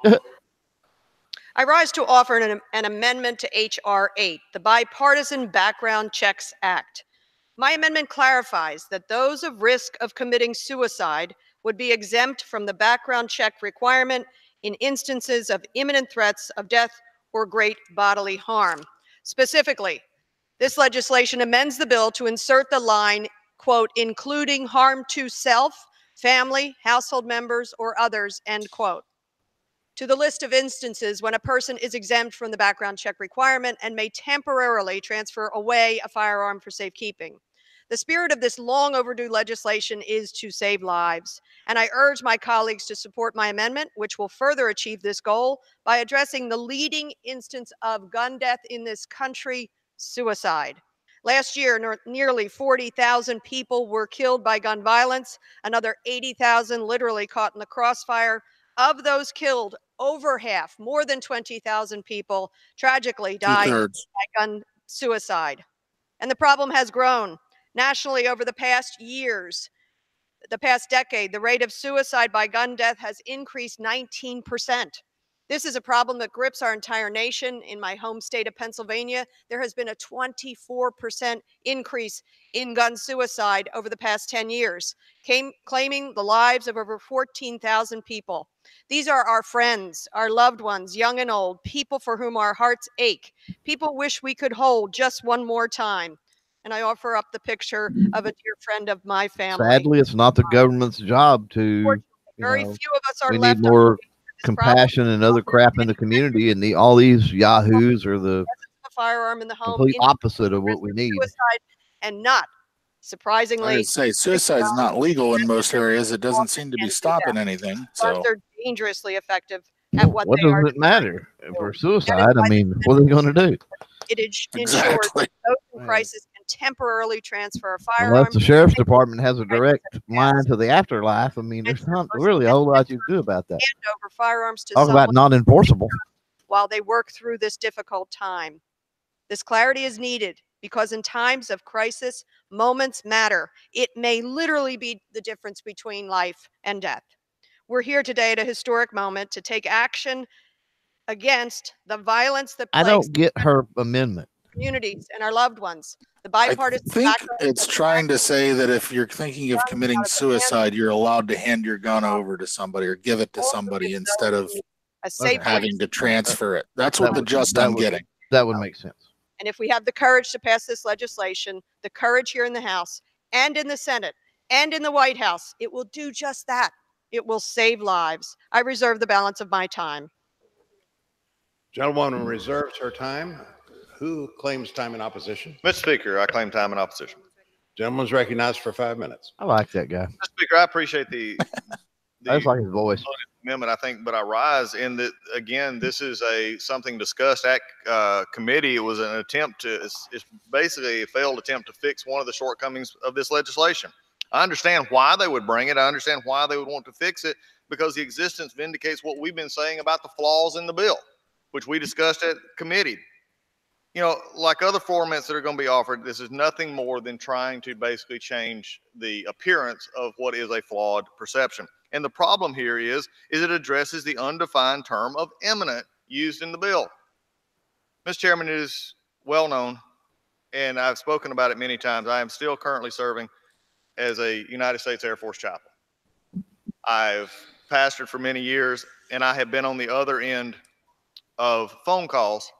Speaker 17: I rise to offer an amendment to H.R. 8, the Bipartisan Background Checks Act. My amendment clarifies that those of risk of committing suicide would be exempt from the background check requirement in instances of imminent threats of death or great bodily harm. Specifically, this legislation amends the bill to insert the line, quote, including harm to self, family, household members, or others, end quote, to the list of instances when a person is exempt from the background check requirement and may temporarily transfer away a firearm for safekeeping. The spirit of this long overdue legislation is to save lives, and I urge my colleagues to support my amendment, which will further achieve this goal by addressing the leading instance of gun death in this country, suicide. Last year, nearly 40,000 people were killed by gun violence, another 80,000 literally caught in the crossfire. Of those killed, over half, more than 20,000 people, tragically died by gun suicide. And the problem has grown. Nationally, over the past years, the past decade, the rate of suicide by gun death has increased 19%. This is a problem that grips our entire nation. In my home state of Pennsylvania, there has been a 24% increase in gun suicide over the past 10 years, claiming the lives of over 14,000 people. These are our friends, our loved ones, young and old, people for whom our hearts ache, people wish we could hold just one more time. And I offer up the picture of a dear friend of my family.
Speaker 13: Sadly, it's not the government's job to,
Speaker 17: very few of us are
Speaker 13: we
Speaker 17: left
Speaker 13: need more compassion and other crap in the community, and all these yahoos are the
Speaker 17: a firearm in the home,
Speaker 13: complete opposite of what we need.
Speaker 17: Suicide, and not surprisingly,
Speaker 19: I would say suicide's not legal in most areas. It doesn't seem to be stopping anything. So
Speaker 17: they're dangerously effective at what
Speaker 13: What
Speaker 17: they are.
Speaker 13: does it matter for suicide? I mean, what are they going to do?
Speaker 17: It ensures that those in crisis can temporarily transfer a firearm.
Speaker 13: Unless the sheriff's department has a direct line to the afterlife, I mean, there's not really a whole lot you can do about that.
Speaker 17: Hand over firearms to
Speaker 13: Talk about not enforceable.
Speaker 17: while they work through this difficult time. This clarity is needed because in times of crisis, moments matter. It may literally be the difference between life and death. We're here today at a historic moment to take action against the violence that
Speaker 13: I
Speaker 17: plagues
Speaker 13: don't get her amendment.
Speaker 17: communities and our loved ones. The
Speaker 19: I
Speaker 17: bipartisan
Speaker 19: think
Speaker 17: background
Speaker 19: it's trying to say that if you're thinking of committing suicide, you're allowed to hand your gun over to somebody or give it to somebody instead of
Speaker 17: a safe
Speaker 19: having to transfer it. That's
Speaker 13: That
Speaker 19: what the
Speaker 13: would-
Speaker 19: just
Speaker 13: that
Speaker 19: I'm
Speaker 13: would-
Speaker 19: getting.
Speaker 13: That would make sense.
Speaker 17: And if we have the courage to pass this legislation, the courage here in the House and in the Senate and in the White House, it will do just that. It will save lives. I reserve the balance of my time.
Speaker 6: Gentlewoman reserves her time. Who claims time in opposition?
Speaker 3: Mr. Speaker, I claim time in opposition.
Speaker 6: Gentleman's recognized for 5 minutes.
Speaker 13: I like that guy.
Speaker 3: Mr. Speaker, I appreciate the
Speaker 13: I just like his voice.
Speaker 3: amendment, I think, but I rise in that, again, this is something discussed at committee. It was an attempt to, it's basically a failed attempt to fix one of the shortcomings of this legislation. I understand why they would bring it. I understand why they would want to fix it, because the existence vindicates what we've been saying about the flaws in the bill, which we discussed at committee. You know, like other formats that are going to be offered, this is nothing more than trying to basically change the appearance of what is a flawed perception. And the problem here is it addresses the undefined term of imminent used in the bill. Mr. Chairman, it is well known, and I've spoken about it many times. I am still currently serving as a United States Air Force chaplain. I've pastored for many years, and I have been on the other end of phone calls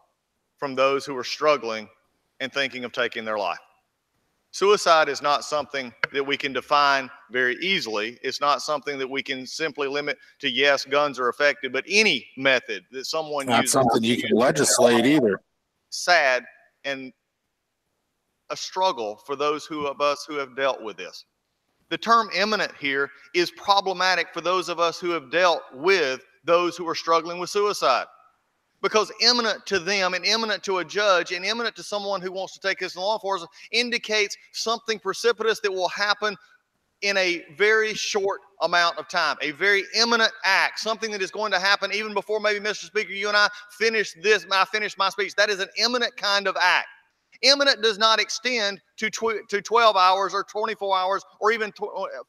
Speaker 3: from those who are struggling and thinking of taking their life. Suicide is not something that we can define very easily. It's not something that we can simply limit to, yes, guns are effective, but any method that someone
Speaker 19: Not
Speaker 3: uses.
Speaker 19: something you can legislate either.
Speaker 3: Sad and a struggle for those of us who have dealt with this. The term imminent here is problematic for those of us who have dealt with those who are struggling with suicide. Because imminent to them and imminent to a judge and imminent to someone who wants to take this in law enforcement indicates something precipitous that will happen in a very short amount of time, a very imminent act, something that is going to happen even before maybe, Mr. Speaker, you and I finish my speech. That is an imminent kind of act. Imminent does not extend to 12 hours or 24 hours or even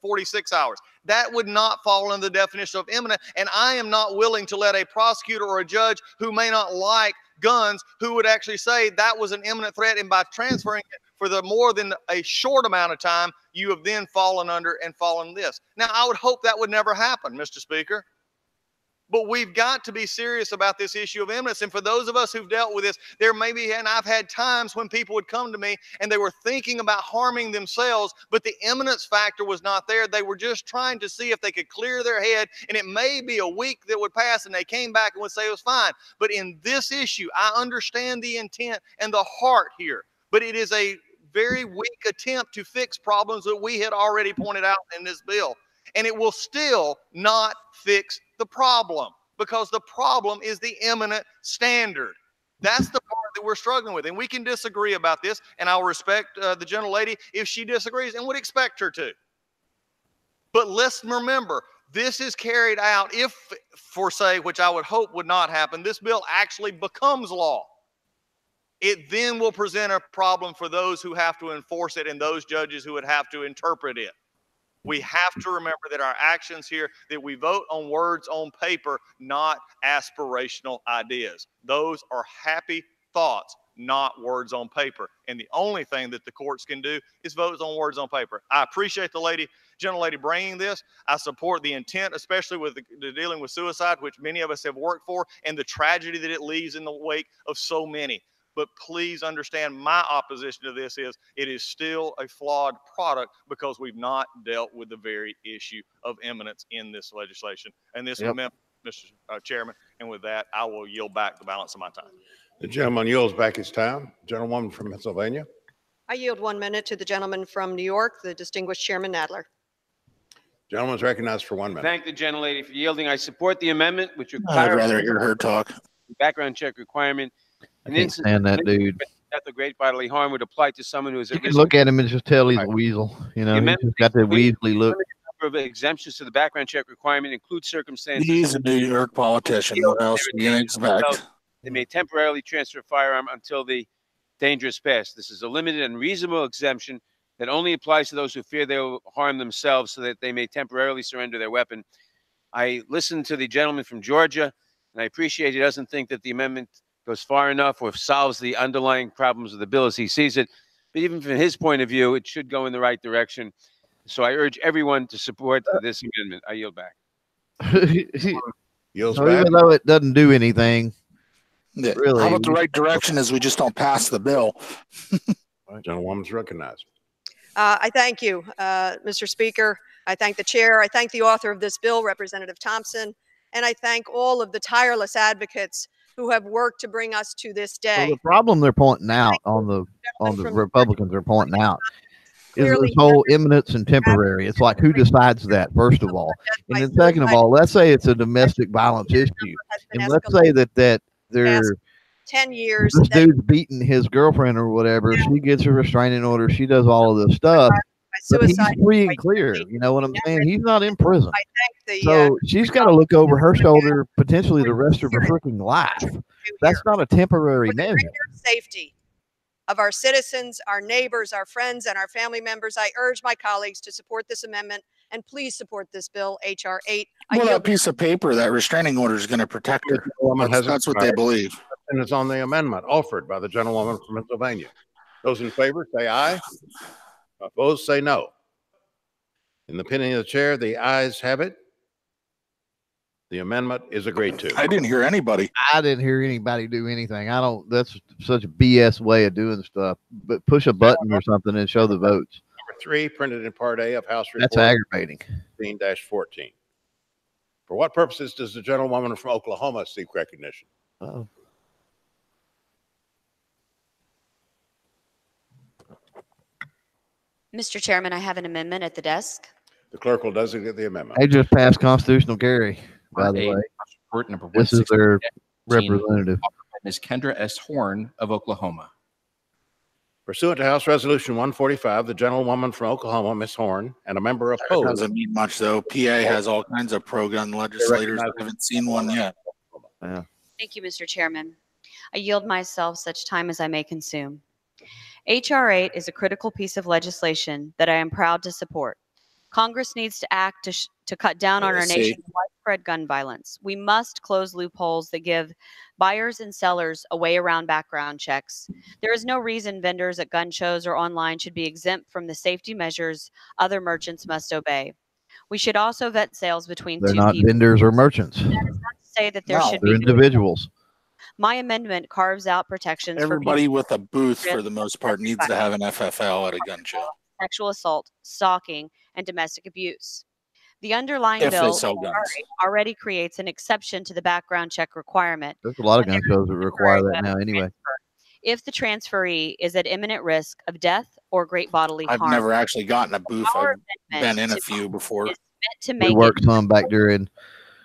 Speaker 3: 46 hours. That would not fall in the definition of imminent. And I am not willing to let a prosecutor or a judge who may not like guns, who would actually say that was an imminent threat, and by transferring it for the more than a short amount of time, you have then fallen under and fallen this. Now, I would hope that would never happen, Mr. Speaker. But we've got to be serious about this issue of imminence. And for those of us who've dealt with this, there may be, and I've had times when people would come to me and they were thinking about harming themselves, but the imminence factor was not there. They were just trying to see if they could clear their head, and it may be a week that would pass and they came back and would say it was fine. But in this issue, I understand the intent and the heart here, but it is a very weak attempt to fix problems that we had already pointed out in this bill. And it will still not fix the problem, because the problem is the imminent standard. That's the part that we're struggling with. And we can disagree about this, and I'll respect the gentlelady if she disagrees, and would expect her to. But let's remember, this is carried out if, for say, which I would hope would not happen, this bill actually becomes law. It then will present a problem for those who have to enforce it and those judges who would have to interpret it. We have to remember that our actions here, that we vote on words on paper, not aspirational ideas. Those are happy thoughts, not words on paper. And the only thing that the courts can do is vote on words on paper. I appreciate the gentlelady bringing this. I support the intent, especially with the dealing with suicide, which many of us have worked for, and the tragedy that it leaves in the wake of so many. But please understand, my opposition to this is it is still a flawed product because we've not dealt with the very issue of imminence in this legislation and this amendment, Mr. Chairman. And with that, I will yield back the balance of my time.
Speaker 6: The gentleman yields back his time. Gentlewoman from Pennsylvania.
Speaker 17: I yield 1 minute to the gentleman from New York, the distinguished Chairman Nadler.
Speaker 6: Gentleman's recognized for 1 minute.
Speaker 5: Thank the gentlelady for yielding. I support the amendment, which
Speaker 19: I'd
Speaker 5: requires
Speaker 19: rather hear her talk.
Speaker 5: background check requirement.
Speaker 13: I can't stand that dude.
Speaker 5: Death or great bodily harm would apply to someone who is
Speaker 13: You can look at him and just tell he's a weasel. You know, he's just got that weaselly look.
Speaker 5: Number of exemptions to the background check requirement include circumstances.
Speaker 19: He's a New York politician. What else do you expect?
Speaker 5: They may temporarily transfer a firearm until the danger is past. This is a limited and reasonable exemption that only applies to those who fear they will harm themselves so that they may temporarily surrender their weapon. I listened to the gentleman from Georgia, and I appreciate he doesn't think that the amendment goes far enough or solves the underlying problems of the bill as he sees it. But even from his point of view, it should go in the right direction. So I urge everyone to support this amendment. I yield back.
Speaker 13: Even though it doesn't do anything, really.
Speaker 19: How about the right direction is we just don't pass the bill?
Speaker 6: Gentlewoman's recognized.
Speaker 17: I thank you, Mr. Speaker. I thank the chair. I thank the author of this bill, Representative Thompson. And I thank all of the tireless advocates who have worked to bring us to this day.
Speaker 13: Well, the problem they're pointing out on the Republicans are pointing out is this whole imminence and temporary. It's like, who decides that, first of all? And then second of all, let's say it's a domestic violence issue. And let's say that they're
Speaker 17: 10 years.
Speaker 13: This dude's beating his girlfriend or whatever. She gets a restraining order. She does all of this stuff. But he's free and clear. You know what I'm saying? He's not in prison. So she's got to look over her shoulder potentially the rest of her freaking life. That's not a temporary measure.
Speaker 17: Safety of our citizens, our neighbors, our friends, and our family members. I urge my colleagues to support this amendment, and please support this bill, H.R. 8.
Speaker 19: Well, that piece of paper, that restraining order is going to protect her. That's what they believe.
Speaker 6: And it's on the amendment offered by the gentlewoman from Pennsylvania. Those in favor say aye. Opposed say no. In the opinion of the chair, the ayes have it. The amendment is agreed to.
Speaker 19: I didn't hear anybody.
Speaker 13: I didn't hear anybody do anything. That's such a BS way of doing stuff. But push a button or something and show the votes.
Speaker 6: Number 3, printed in Part A of House Report.
Speaker 13: That's aggravating.
Speaker 6: 15-14. For what purposes does the gentlewoman from Oklahoma seek recognition?
Speaker 13: Uh-oh.
Speaker 8: Mr. Chairman, I have an amendment at the desk.
Speaker 6: The clerk will designate the amendment.
Speaker 13: They just passed constitutional carry, by the way.
Speaker 7: Report number
Speaker 13: This is their representative.
Speaker 7: Ms. Kendra S. Horn of Oklahoma.
Speaker 6: Pursuant to House Resolution 145, the gentlewoman from Oklahoma, Ms. Horn, and a member
Speaker 19: It
Speaker 6: opposed.
Speaker 19: doesn't mean much, though. PA has all kinds of pro-gun legislators. I haven't seen one yet.
Speaker 13: Yeah.
Speaker 8: Thank you, Mr. Chairman. I yield myself such time as I may consume. H.R. 8 is a critical piece of legislation that I am proud to support. Congress needs to act to cut down on our nation's widespread gun violence. We must close loopholes that give buyers and sellers a way around background checks. There is no reason vendors at gun shows or online should be exempt from the safety measures other merchants must obey. We should also vet sales between
Speaker 13: They're
Speaker 8: two
Speaker 13: not
Speaker 8: people.
Speaker 13: vendors or merchants.
Speaker 8: That is not to say that there should
Speaker 13: They're
Speaker 8: be
Speaker 13: individuals.
Speaker 8: My amendment carves out protections
Speaker 19: Everybody
Speaker 8: for
Speaker 19: with a booth,
Speaker 8: people
Speaker 19: for the most part, needs to have an FFL at a gun show.
Speaker 8: sexual assault, stalking, and domestic abuse. The underlying
Speaker 19: If they
Speaker 8: bill
Speaker 19: sell guns.
Speaker 8: already creates an exception to the background check requirement
Speaker 13: There's a lot of gun shows that require that now anyway.
Speaker 8: if the transferee is at imminent risk of death or great bodily
Speaker 19: I've
Speaker 8: harm.
Speaker 19: never actually gotten a booth.
Speaker 8: Our
Speaker 19: I've been in a
Speaker 8: amendment
Speaker 19: few before.
Speaker 8: meant to
Speaker 13: We
Speaker 8: make
Speaker 13: worked some back during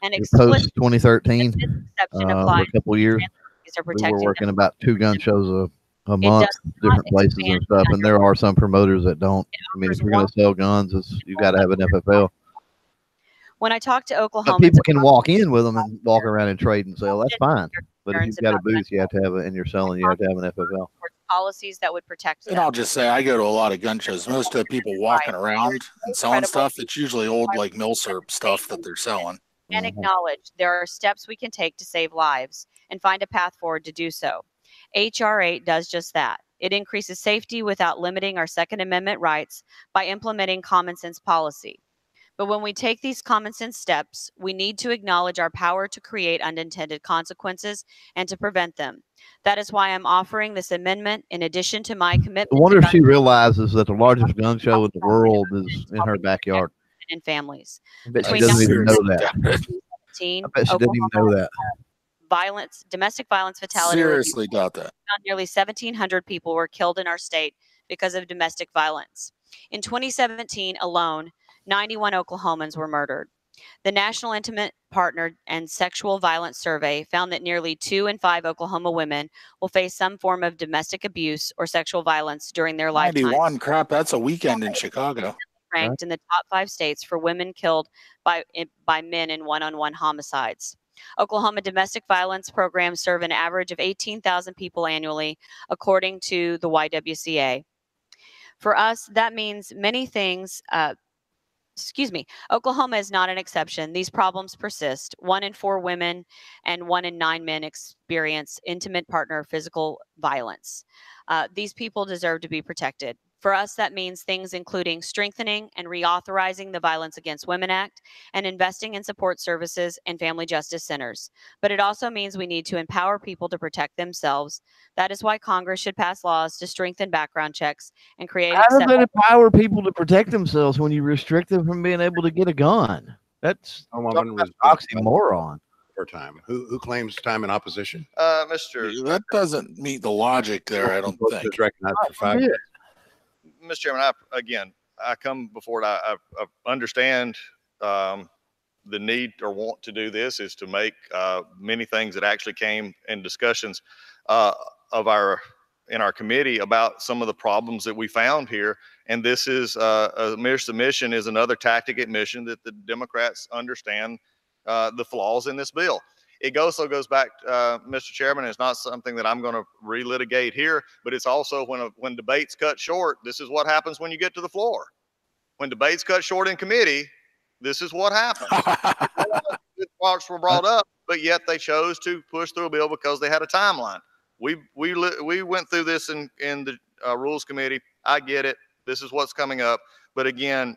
Speaker 8: an
Speaker 13: post 2013
Speaker 8: exception
Speaker 13: for
Speaker 8: apply
Speaker 13: a couple of years.
Speaker 8: these are
Speaker 13: We were
Speaker 8: protecting
Speaker 13: working about 2 gun shows a month,
Speaker 8: does
Speaker 13: different places and stuff. And there are some promoters that don't. I mean, if you're going to sell guns, you got to have an FFL.
Speaker 8: When I talk to
Speaker 13: But
Speaker 8: Oklahomans,
Speaker 13: people can walk in with them and walk around and trade and sell. That's fine. But if you've got a booth, you have to have it, and you're selling, you have to have an FFL.
Speaker 8: policies that would protect
Speaker 19: And I'll just say, I go to a lot of gun shows. Most of the people walking around and selling stuff, it's usually old, like milsurp stuff that they're selling.
Speaker 8: and acknowledge there are steps we can take to save lives and find a path forward to do so. H.R. 8 does just that. It increases safety without limiting our Second Amendment rights by implementing common sense policy. But when we take these common sense steps, we need to acknowledge our power to create unintended consequences and to prevent them. That is why I'm offering this amendment in addition to my commitment
Speaker 13: I wonder
Speaker 8: to
Speaker 13: if she realizes that the largest gun show in the world is in her backyard.
Speaker 8: and families.
Speaker 13: I bet she
Speaker 8: Between
Speaker 13: doesn't even know that.
Speaker 8: 2017,
Speaker 13: I bet she didn't even know that.
Speaker 8: domestic violence fatality.
Speaker 19: Seriously doubt that.
Speaker 8: Nearly 1,700 people were killed in our state because of domestic violence. In 2017 alone, 91 Oklahomans were murdered. The National Intimate Partner and Sexual Violence Survey found that nearly 2 in 5 Oklahoma women will face some form of domestic abuse or sexual violence during their lifetime.
Speaker 19: 91, crap, that's a weekend in Chicago.
Speaker 8: Ranked in the top 5 states for women killed by men in one-on-one homicides. Oklahoma domestic violence programs serve an average of 18,000 people annually, according to the YWCA. For us, that means many things. Oklahoma is not an exception. These problems persist. 1 in 4 women and 1 in 9 men experience intimate partner physical violence. These people deserve to be protected. For us, that means things including strengthening and reauthorizing the Violence Against Women Act and investing in support services and family justice centers. But it also means we need to empower people to protect themselves. That is why Congress should pass laws to strengthen background checks and create
Speaker 13: How does that empower people to protect themselves when you restrict them from being able to get a gun? That's an oxymoron.
Speaker 6: For time. Who claims time in opposition?
Speaker 19: That doesn't meet the logic there, I don't think.
Speaker 6: Is recognized for 5 minutes.
Speaker 3: Mr. Chairman, I come before it. I understand the need or want to do this is to make many things that actually came in discussions in our committee about some of the problems that we found here. And this is a mere submission is another tactic admission that the Democrats understand the flaws in this bill. It also goes back, Mr. Chairman, it's not something that I'm going to relitigate here, but it's also when debates cut short, this is what happens when you get to the floor. When debates cut short in committee, this is what happens. Good parts were brought up, but yet they chose to push through a bill because they had a timeline. We went through this in the Rules Committee. I get it. This is what's coming up. But again,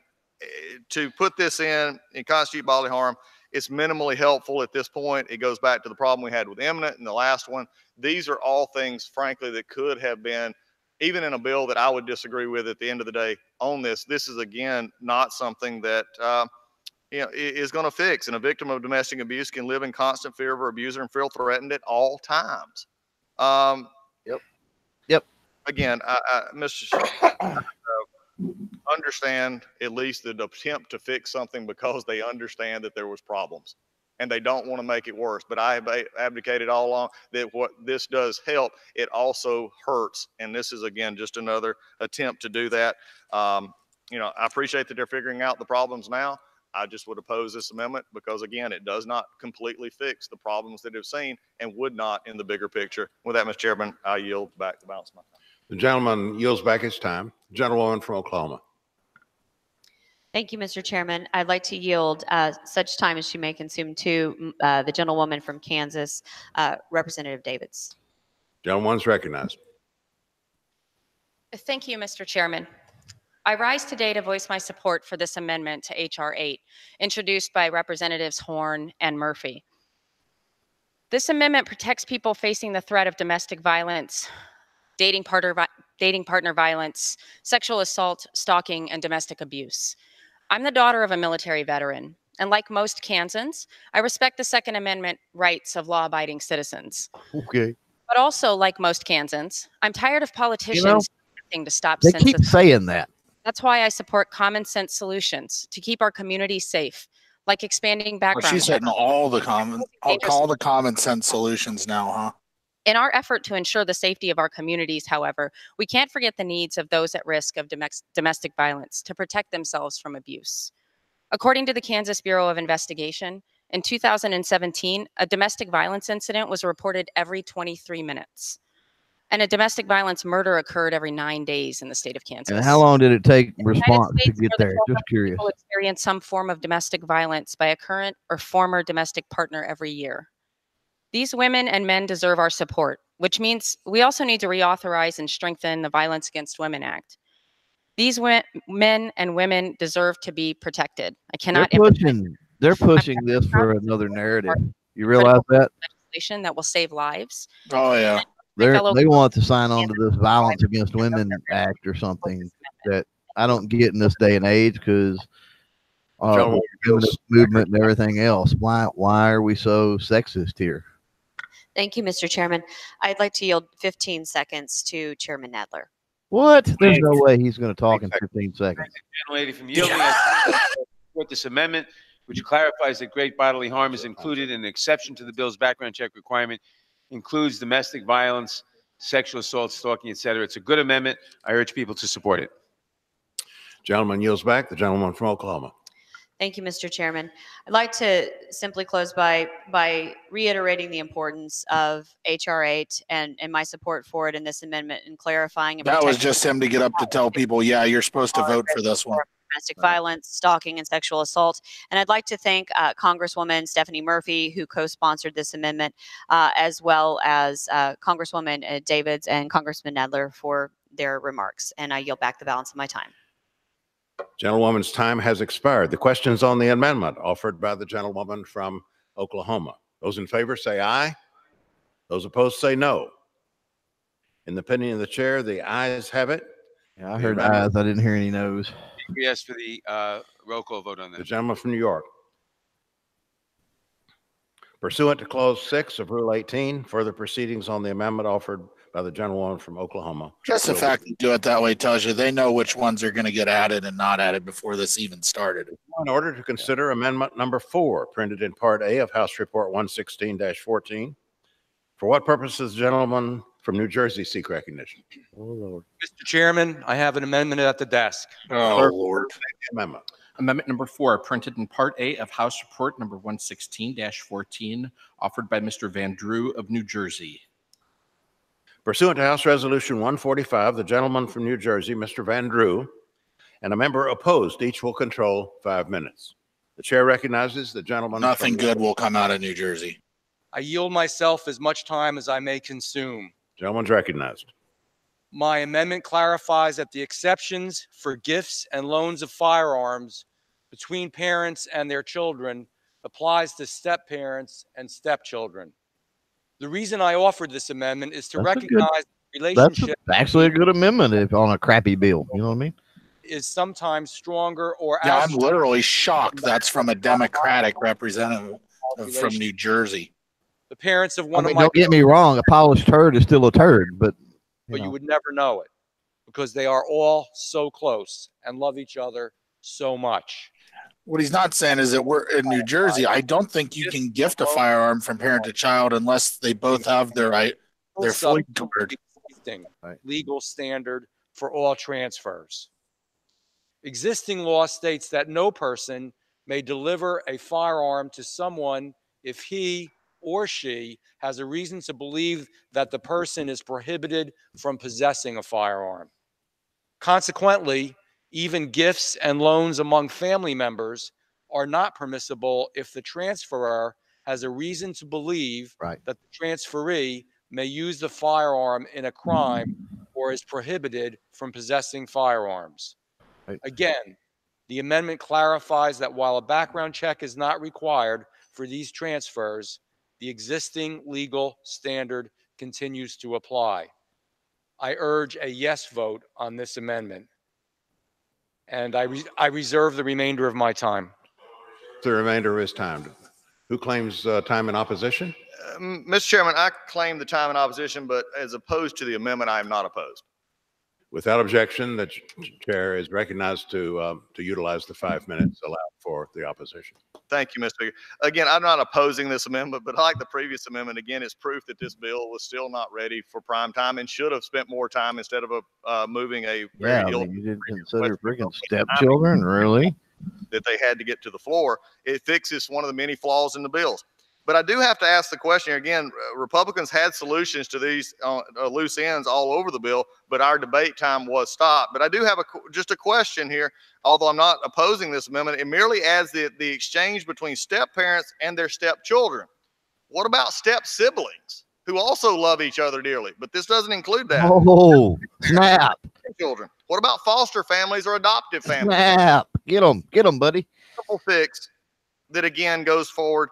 Speaker 3: to put this in constitute bodily harm, it's minimally helpful at this point. It goes back to the problem we had with imminent and the last one. These are all things, frankly, that could have been, even in a bill that I would disagree with at the end of the day on this. This is, again, not something that is going to fix. And a victim of domestic abuse can live in constant fear of her abuser and feel threatened at all times.
Speaker 13: Yep.
Speaker 3: Again, Mr. understand at least the attempt to fix something because they understand that there was problems and they don't want to make it worse. But I have advocated all along that what this does help, it also hurts. And this is, again, just another attempt to do that. I appreciate that they're figuring out the problems now. I just would oppose this amendment because, again, it does not completely fix the problems that we've seen and would not in the bigger picture. With that, Mr. Chairman, I yield back the balance of my time.
Speaker 6: The gentleman yields back his time. Gentlewoman from Oklahoma.
Speaker 8: Thank you, Mr. Chairman. I'd like to yield such time as she may consume to the gentlewoman from Kansas, Representative Davids.
Speaker 6: Gentlewoman's recognized.
Speaker 9: Thank you, Mr. Chairman. I rise today to voice my support for this amendment to H.R. 8, introduced by Representatives Horn and Murphy. This amendment protects people facing the threat of domestic violence, dating partner violence, sexual assault, stalking, and domestic abuse. I'm the daughter of a military veteran, and like most Kansans, I respect the Second Amendment rights of law-abiding citizens.
Speaker 13: Okay.
Speaker 9: But also, like most Kansans, I'm tired of politicians doing nothing to stop
Speaker 13: They
Speaker 9: senseless.
Speaker 13: keep saying that.
Speaker 9: That's why I support common sense solutions to keep our community safe, like expanding background
Speaker 19: She's
Speaker 9: checks.
Speaker 19: hitting all the common sense solutions now, huh?
Speaker 9: In our effort to ensure the safety of our communities, however, we can't forget the needs of those at risk of domestic violence to protect themselves from abuse. According to the Kansas Bureau of Investigation, in 2017, a domestic violence incident was reported every 23 minutes. And a domestic violence murder occurred every 9 days in the state of Kansas.
Speaker 13: And how long did it take
Speaker 9: In the United
Speaker 13: response to
Speaker 9: States,
Speaker 13: get
Speaker 9: more than
Speaker 13: there?
Speaker 9: 1,200
Speaker 13: Just curious.
Speaker 9: people experience some form of domestic violence by a current or former domestic partner every year. These women and men deserve our support, which means we also need to reauthorize and strengthen the Violence Against Women Act. These men and women deserve to be protected. I cannot
Speaker 13: They're pushing this for another narrative. You realize that?
Speaker 9: legislation that will save lives.
Speaker 19: Oh yeah.
Speaker 13: They want to sign on to this Violence Against Women Act or something that I don't get in this day and age because the feminist movement and everything else. Why are we so sexist here?
Speaker 8: Thank you, Mr. Chairman. I'd like to yield 15 seconds to Chairman Nadler.
Speaker 13: What? There's no way he's going to talk in 15 seconds.
Speaker 5: Lady from yielding, I support this amendment, which clarifies that great bodily harm is included and an exception to the bill's background check requirement includes domestic violence, sexual assault, stalking, etc. It's a good amendment. I urge people to support it.
Speaker 6: Gentleman yields back. The gentleman from Oklahoma.
Speaker 8: Thank you, Mr. Chairman. I'd like to simply close by reiterating the importance of H.R. 8 and my support for it in this amendment and clarifying and
Speaker 19: That was
Speaker 8: protecting
Speaker 19: just him to get up to tell people, yeah, you're supposed to vote for this one.
Speaker 8: domestic violence, stalking, and sexual assault. And I'd like to thank Congresswoman Stephanie Murphy, who co-sponsored this amendment, as well as Congresswoman Davids and Congressman Nadler for their remarks. And I yield back the balance of my time.
Speaker 6: Gentlewoman's time has expired. The questions on the amendment offered by the gentlewoman from Oklahoma. Those in favor say aye. Those opposed say no. In the opinion of the chair, the ayes have it.
Speaker 13: Yeah, I heard ayes. I didn't hear any no's.
Speaker 5: Yes, for the roll call vote on that.
Speaker 6: The gentleman from New York. Pursuant to Clause 6 of Rule 18, further proceedings on the amendment offered by the gentlewoman from Oklahoma.
Speaker 19: Just the fact that do it that way tells you they know which ones are going to get added and not added before this even started.
Speaker 6: In order to consider amendment number 4, printed in Part A of House Report 116-14. For what purposes, gentleman from New Jersey, seek recognition?
Speaker 13: Oh, Lord.
Speaker 10: Mr. Chairman, I have an amendment at the desk.
Speaker 19: Oh, Lord.
Speaker 6: Amendment.
Speaker 7: Amendment number 4, printed in Part A of House Report number 116-14, offered by Mr. Van Drew of New Jersey.
Speaker 6: Pursuant to House Resolution 145, the gentleman from New Jersey, Mr. Van Drew, and a member opposed, each will control 5 minutes. The chair recognizes the gentleman.
Speaker 19: Nothing good will come out of New Jersey.
Speaker 10: I yield myself as much time as I may consume.
Speaker 6: Gentleman's recognized.
Speaker 10: My amendment clarifies that the exceptions for gifts and loans of firearms between parents and their children applies to step-parents and stepchildren. The reason I offered this amendment is to recognize the relationship.
Speaker 13: That's actually a good amendment if on a crappy bill. You know what I mean?
Speaker 10: Is sometimes stronger or
Speaker 19: Yeah, I'm literally shocked that's from a Democratic representative from New Jersey.
Speaker 10: The parents of one of my
Speaker 13: don't get me wrong, a polished turd is still a turd, but
Speaker 10: you would never know it because they are all so close and love each other so much.
Speaker 19: What he's not saying is that we're in New Jersey. I don't think you can gift a firearm from parent to child unless they both have their they're fully covered.
Speaker 10: Legal standard for all transfers. Existing law states that no person may deliver a firearm to someone if he or she has a reason to believe that the person is prohibited from possessing a firearm. Consequently, even gifts and loans among family members are not permissible if the transferor has a reason to believe that the transferee may use the firearm in a crime or is prohibited from possessing firearms. Again, the amendment clarifies that while a background check is not required for these transfers, the existing legal standard continues to apply. I urge a yes vote on this amendment, and I reserve the remainder of my time.
Speaker 6: The remainder of his time. Who claims time in opposition?
Speaker 3: Mr. Chairman, I claim the time in opposition, but as opposed to the amendment, I am not opposed.
Speaker 6: Without objection, the chair is recognized to utilize the 5 minutes allowed for the opposition.
Speaker 3: Thank you, Mr. Speaker. Again, I'm not opposing this amendment, but like the previous amendment, again, it's proof that this bill was still not ready for prime time and should have spent more time instead of moving a very
Speaker 13: Yeah, I mean, you didn't consider freaking stepchildren, really?
Speaker 3: That they had to get to the floor. It fixes one of the many flaws in the bills. But I do have to ask the question again. Republicans had solutions to these loose ends all over the bill, but our debate time was stopped. But I do have just a question here. Although I'm not opposing this amendment, it merely adds the exchange between step parents and their stepchildren. What about step siblings who also love each other dearly? But this doesn't include that.
Speaker 13: Oh, snap!
Speaker 3: Children. What about foster families or adoptive families?
Speaker 13: Snap! Get them, buddy.
Speaker 3: Simple fix that again goes forward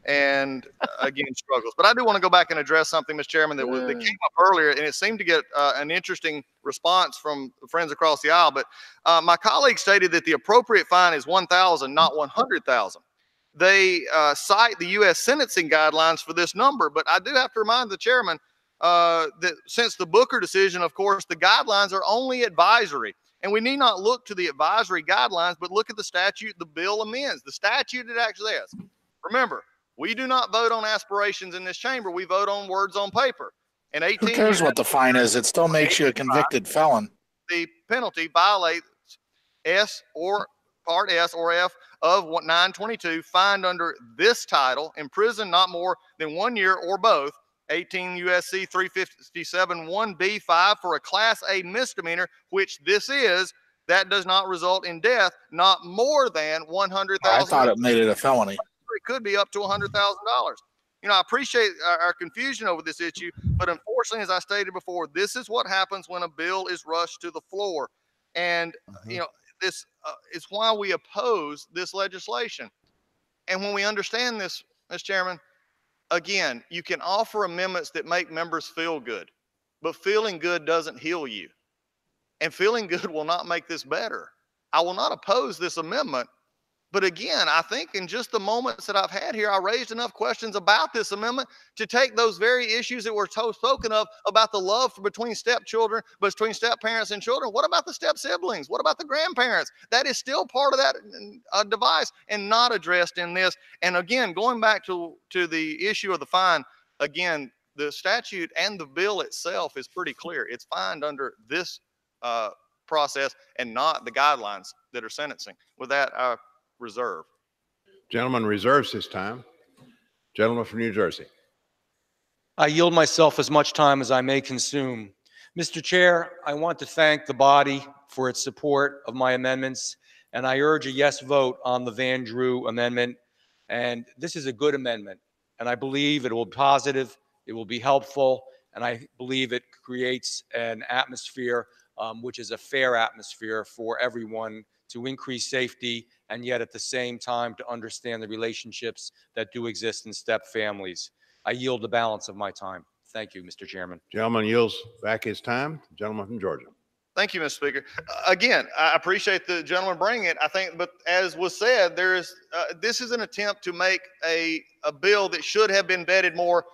Speaker 3: and again struggles. But I do want to go back and address something, Mr. Chairman, that came up earlier, and it seemed to get an interesting response from friends across the aisle. But my colleague stated that the appropriate fine is $1,000, not $100,000. They cite the U.S. sentencing guidelines for this number, but I do have to remind the chairman that since the Booker decision, of course, the guidelines are only advisory. And we need not look to the advisory guidelines, but look at the statute the bill amends, the statute it actually has. Remember, we do not vote on aspirations in this chamber. We vote on words on paper. And 18
Speaker 19: Who cares what the fine is? It still makes you a convicted felon.
Speaker 3: The penalty violates Part S or F of 922, fined under this title, imprisoned not more than 1 year or both, 18 U.S.C. 357 1B5 for a Class A misdemeanor, which this is, that does not result in death, not more than $100,000.
Speaker 19: I thought it made it a felony.
Speaker 3: It could be up to $100,000. You know, I appreciate our confusion over this issue, but unfortunately, as I stated before, this is what happens when a bill is rushed to the floor. And, you know, this is why we oppose this legislation. And when we understand this, Mr. Chairman, again, you can offer amendments that make members feel good, but feeling good doesn't heal you. And feeling good will not make this better. I will not oppose this amendment. But again, I think in just the moments that I've had here, I raised enough questions about this amendment to take those very issues that were spoken of about the love between stepchildren, between step parents and children. What about the step siblings? What about the grandparents? That is still part of that device and not addressed in this. And again, going back to the issue of the fine, again, the statute and the bill itself is pretty clear. It's fined under this process and not the guidelines that are sentencing. With that, I reserve.
Speaker 6: Gentleman reserves his time. Gentleman from New Jersey.
Speaker 10: I yield myself as much time as I may consume. Mr. Chair, I want to thank the body for its support of my amendments, and I urge a yes vote on the Van Drew amendment. And this is a good amendment, and I believe it will be positive, it will be helpful, and I believe it creates an atmosphere which is a fair atmosphere for everyone to increase safety and yet at the same time to understand the relationships that do exist in step families. I yield the balance of my time. Thank you, Mr. Chairman.
Speaker 6: Gentleman yields back his time. Gentleman from Georgia.
Speaker 3: Thank you, Mr. Speaker. Again, I appreciate the gentleman bringing it. I think, but as was said, there is this is an attempt to make a bill that should have been vetted more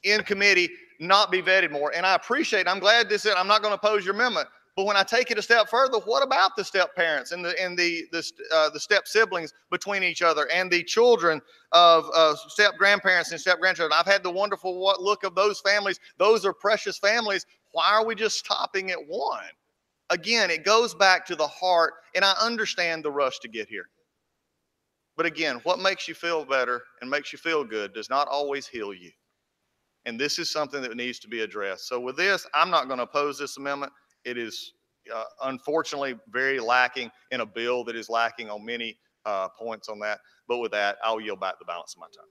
Speaker 3: in committee not be vetted more. And I appreciate. I'm glad this. I'm not going to oppose your amendment. But when I take it a step further, what about the step parents and the step siblings between each other and the children of step grandparents and step grandchildren? I've had the wonderful look of those families. Those are precious families. Why are we just stopping at one? Again, it goes back to the heart, and I understand the rush to get here. But again, what makes you feel better and makes you feel good does not always heal you. And this is something that needs to be addressed. So with this, I'm not going to oppose this amendment. It is unfortunately very lacking in a bill that is lacking on many points on that. But with that, I'll yield back the balance of my time.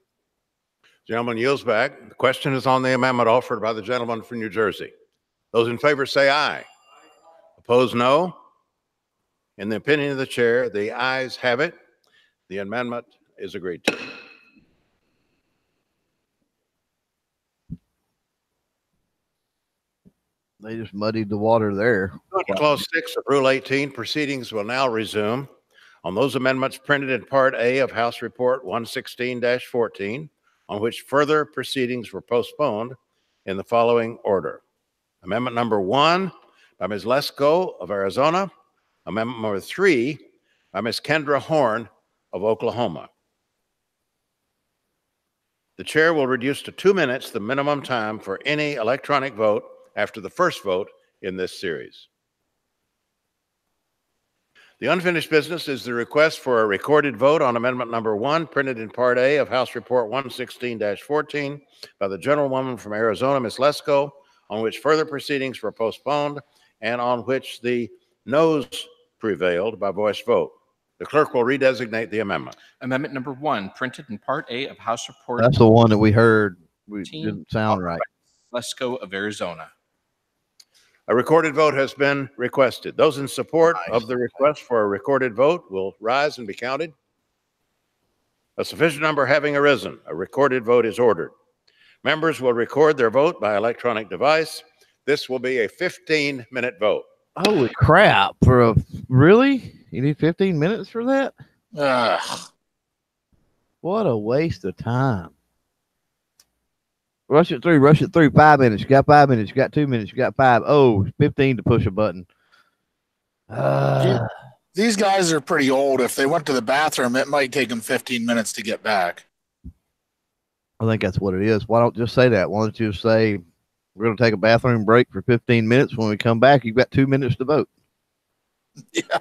Speaker 6: Gentleman yields back. The question is on the amendment offered by the gentleman from New Jersey. Those in favor say aye. Opposed, no. In the opinion of the chair, the ayes have it. The amendment is agreed to.
Speaker 13: They just muddied the water there.
Speaker 6: Clause 6 of Rule 18, proceedings will now resume on those amendments printed in Part A of House Report 116-14, on which further proceedings were postponed in the following order. Amendment number 1 by Ms. Lesko of Arizona. Amendment number 3 by Ms. Kendra Horn of Oklahoma. The chair will reduce to 2 minutes the minimum time for any electronic vote after the first vote in this series. The unfinished business is the request for a recorded vote on amendment number 1, printed in Part A of House Report 116-14 by the gentlewoman from Arizona, Ms. Lesko, on which further proceedings were postponed and on which the noes prevailed by voice vote. The clerk will redesignate the amendment.
Speaker 7: Amendment number 1, printed in Part A of House Report.
Speaker 13: That's the one that we heard. We didn't sound right.
Speaker 7: Lesko of Arizona.
Speaker 6: A recorded vote has been requested. Those in support of the request for a recorded vote will rise and be counted. A sufficient number having arisen, a recorded vote is ordered. Members will record their vote by electronic device. This will be a 15-minute vote.
Speaker 13: Holy crap. Really? You need 15 minutes for that? What a waste of time. Rush it through. 5 minutes. You got 5 minutes. You got 2 minutes. You got 5. Oh, 15 to push a button.
Speaker 19: These guys are pretty old. If they went to the bathroom, it might take them 15 minutes to get back.
Speaker 13: I think that's what it is. Why don't just say that? Why don't you say we're going to take a bathroom break for 15 minutes. When we come back, you've got 2 minutes to vote.
Speaker 19: Yeah.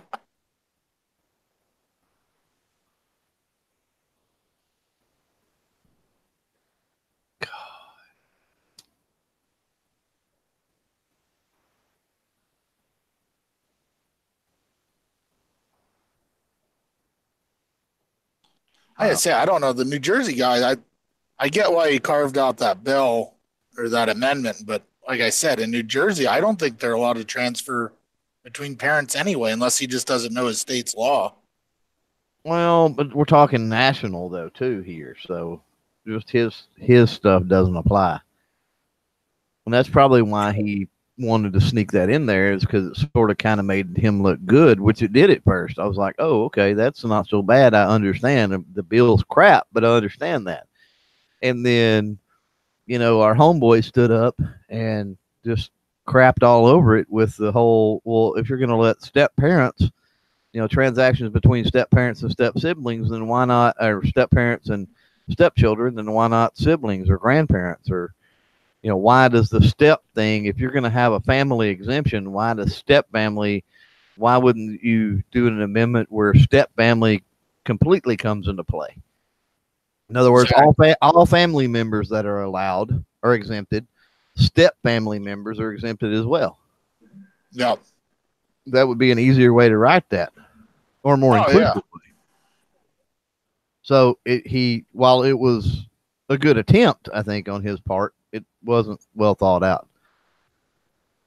Speaker 19: I say, I don't know. The New Jersey guy, I get why he carved out that bill or that amendment, but like I said, in New Jersey, I don't think they're allowed to transfer between parents anyway, unless he just doesn't know his state's law.
Speaker 13: Well, but we're talking national though too here, so just his stuff doesn't apply, and that's probably why he wanted to sneak that in there, is because it sort of kind of made him look good, which it did at first. I was like, oh, okay, that's not so bad. I understand the bill's crap, but I understand that. And then, you know, our homeboy stood up and just crapped all over it with the whole, well, if you're going to let step parents, you know, transactions between step parents and step siblings, then why not, or step parents and stepchildren, then why not siblings or grandparents? Or, you know, why does the step thing, if you're going to have a family exemption, why does step family, why wouldn't you do an amendment where step family completely comes into play? In other words, all family members that are allowed are exempted. Step family members are exempted as well.
Speaker 19: Yep.
Speaker 13: That would be an easier way to write that, or more inclusive way. So while it was a good attempt, I think, on his part, it wasn't well thought out.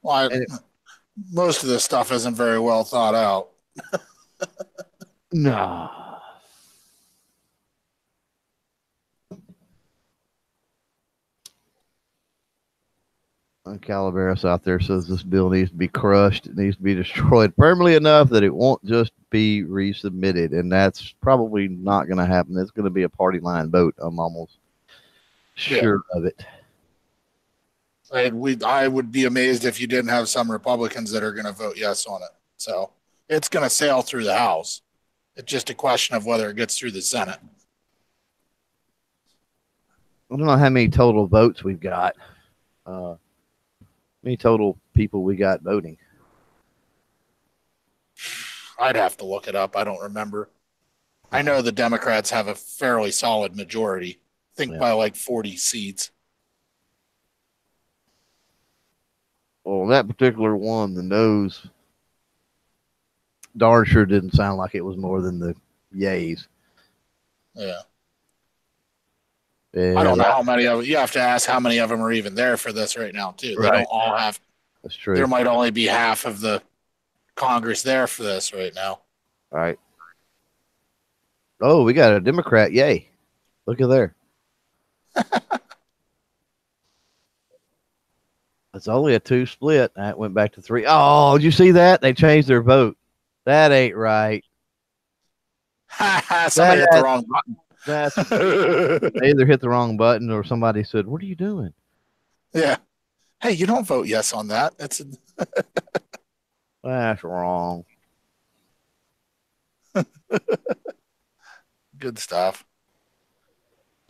Speaker 19: Well, most of this stuff isn't very well thought out.
Speaker 13: No. Calaveras out there says this bill needs to be crushed. It needs to be destroyed firmly enough that it won't just be resubmitted. And that's probably not going to happen. It's going to be a party line vote. I'm almost sure of it.
Speaker 19: I would be amazed if you didn't have some Republicans that are going to vote yes on it. So it's going to sail through the House. It's just a question of whether it gets through the Senate.
Speaker 13: I don't know how many total votes we've got. Many total people we got voting.
Speaker 19: I'd have to look it up. I don't remember. I know the Democrats have a fairly solid majority. I think by like 40 seats.
Speaker 13: Well, that particular one, the no's, darn sure didn't sound like it was more than the yays.
Speaker 19: Yeah.
Speaker 13: Yeah,
Speaker 19: I don't know how many of them. You have to ask how many of them are even there for this right now, too. They don't all have.
Speaker 13: That's true.
Speaker 19: There might only be half of the Congress there for this right now.
Speaker 13: All right. Oh, we got a Democrat. Yay. Look at there. It's only a 2 split. That went back to 3. Oh, did you see that? They changed their vote. That ain't right.
Speaker 19: Somebody hit the wrong button.
Speaker 13: They either hit the wrong button or somebody said, "What are you doing?"
Speaker 19: Yeah. Hey, you don't vote yes on that. That's
Speaker 13: That's wrong.
Speaker 19: Good stuff.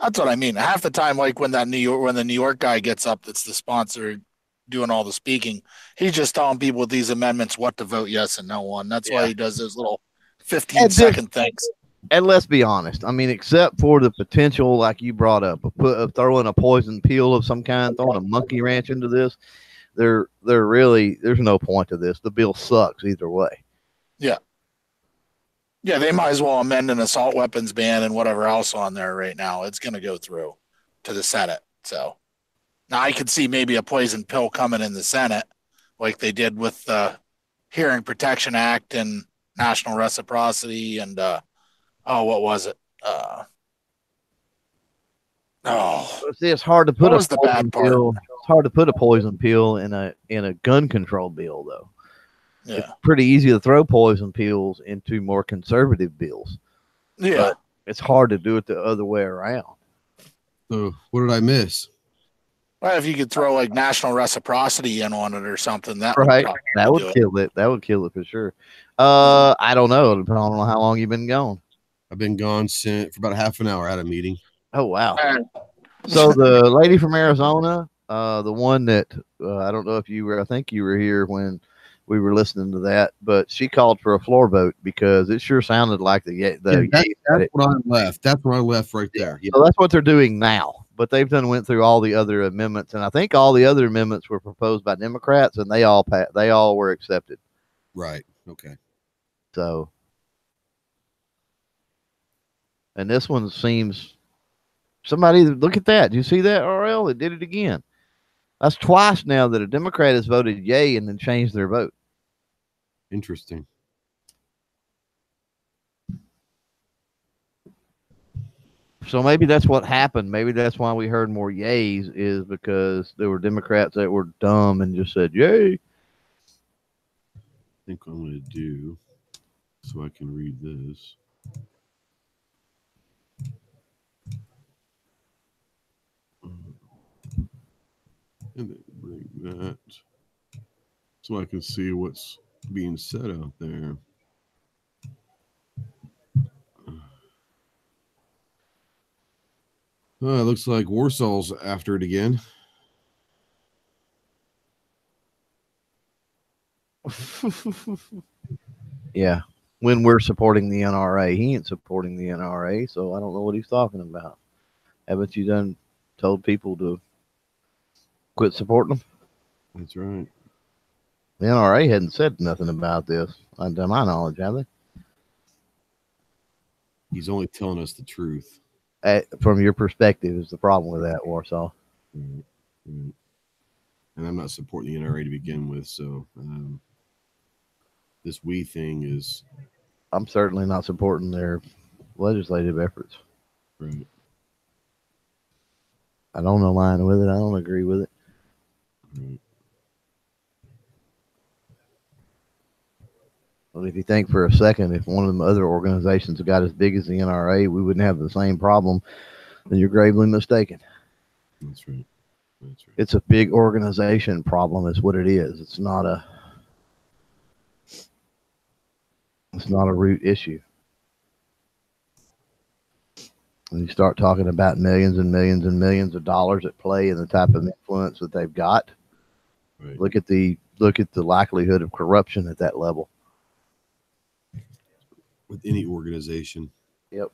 Speaker 19: That's what I mean. Half the time, like when the New York guy gets up, that's the sponsor doing all the speaking. He's just telling people with these amendments what to vote yes and no on. That's why he does those little 15-second things.
Speaker 13: And let's be honest. I mean, except for the potential, like you brought up, of throwing a poison pill of some kind, throwing a monkey wrench into this, there's no point to this. The bill sucks either way.
Speaker 19: Yeah. Yeah, they might as well amend an assault weapons ban and whatever else on there right now. It's going to go through to the Senate. So now I could see maybe a poison pill coming in the Senate, like they did with the Hearing Protection Act and national reciprocity and what was it?
Speaker 13: See, it's hard to put
Speaker 19: What was the bad part?
Speaker 13: It's hard to put a poison pill in a gun control bill, though.
Speaker 19: Yeah.
Speaker 13: It's pretty easy to throw poison pills into more conservative bills.
Speaker 19: Yeah.
Speaker 13: But it's hard to do it the other way around.
Speaker 12: So what did I miss?
Speaker 19: Well, if you could throw like national reciprocity in on it or something, that
Speaker 13: Right.
Speaker 19: would
Speaker 13: That would kill it. That would kill it for sure. I don't know. Depending on how long you've been gone.
Speaker 12: I've been gone for about half an hour. I had a meeting.
Speaker 13: Oh, wow. So the lady from Arizona, the one that I don't know if you were, I think you were here when we were listening to that, but she called for a floor vote because it sure sounded like that's
Speaker 12: what I left. That's what I left right there. Yeah.
Speaker 13: So that's what they're doing now. But they've went through all the other amendments, and I think all the other amendments were proposed by Democrats, and they all were accepted.
Speaker 12: Right. Okay.
Speaker 13: So, and this one seems. Somebody look at that. Do you see that, RL? It did it again. That's twice now that a Democrat has voted yay and then changed their vote.
Speaker 12: Interesting.
Speaker 13: So maybe that's what happened. Maybe that's why we heard more yays, is because there were Democrats that were dumb and just said yay.
Speaker 12: I think what I'm going to do so I can read this. And then bring that so I can see what's being said out there. It looks like Warsaw's after it again.
Speaker 13: Yeah. When we're supporting the NRA, he ain't supporting the NRA, so I don't know what he's talking about. Haven't you told people to quit supporting them?
Speaker 12: That's right.
Speaker 13: The NRA hadn't said nothing about this, to my knowledge, have they?
Speaker 12: He's only telling us the truth.
Speaker 13: From your perspective, is the problem with that, Warsaw?
Speaker 12: Right. And I'm not supporting the NRA to begin with, so this we thing is.
Speaker 13: I'm certainly not supporting their legislative efforts.
Speaker 12: Right.
Speaker 13: I don't align with it. I don't agree with it.
Speaker 12: Right.
Speaker 13: Well, if you think for a second, if one of the other organizations got as big as the NRA, we wouldn't have the same problem, then you're gravely mistaken.
Speaker 12: That's right. That's right.
Speaker 13: It's a big organization problem is what it is. It's not a root issue. When you start talking about millions and millions and millions of dollars at play and the type of influence that they've got,
Speaker 12: right.
Speaker 13: Look at the likelihood of corruption at that level.
Speaker 12: With any organization.
Speaker 13: Yep.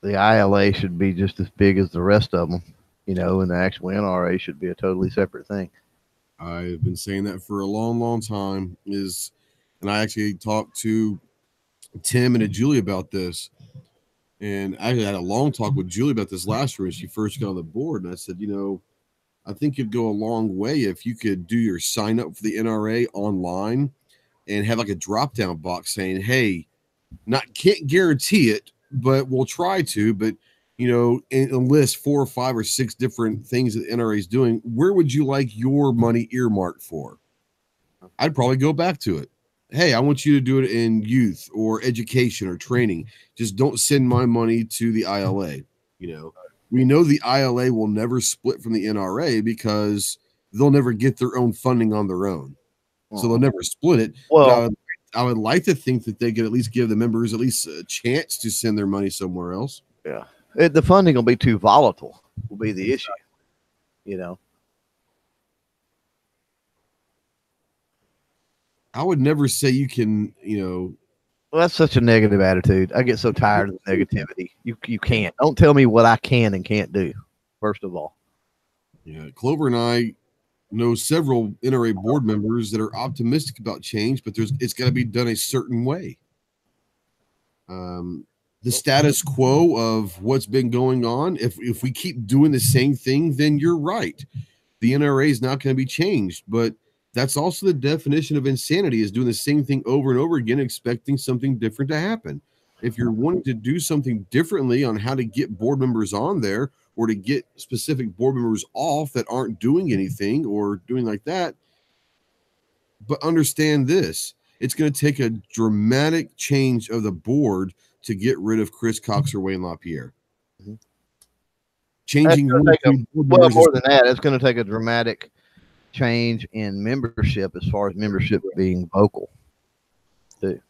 Speaker 13: The ILA should be just as big as the rest of them, and the actual NRA should be a totally separate thing.
Speaker 12: I've been saying that for a long, long time. And I actually talked to Tim and Julie about this. And I had a long talk with Julie about this last year when she first got on the board. And I said, I think it'd go a long way if you could do your sign up for the NRA online and have like a drop down box saying, hey, can't guarantee it, but we'll try to. But, enlist 4 or 5 or 6 different things that the NRA is doing. Where would you like your money earmarked for? I'd probably go back to it. Hey, I want you to do it in youth or education or training. Just don't send my money to the ILA. We know the ILA will never split from the NRA because they'll never get their own funding on their own. So they'll never split it.
Speaker 13: Well,
Speaker 12: I would like to think that they could at least give the members at least a chance to send their money somewhere else.
Speaker 13: Yeah. The funding will be too volatile, will be the issue,
Speaker 12: I would never say you can,
Speaker 13: Well, that's such a negative attitude. I get so tired of the negativity. You can't. Don't tell me what I can and can't do, first of all.
Speaker 12: Yeah, Clover and I know several NRA board members that are optimistic about change, but it's got to be done a certain way. The status quo of what's been going on, if we keep doing the same thing, then you're right. The NRA is not going to be changed, but that's also the definition of insanity, is doing the same thing over and over again, expecting something different to happen. If you're wanting to do something differently on how to get board members on there or to get specific board members off that aren't doing anything or doing like that, but understand this, it's going to take a dramatic change of the board to get rid of Chris Cox or Wayne LaPierre. Changing
Speaker 13: more than that, it's going to take a dramatic change in membership as far as membership being vocal too.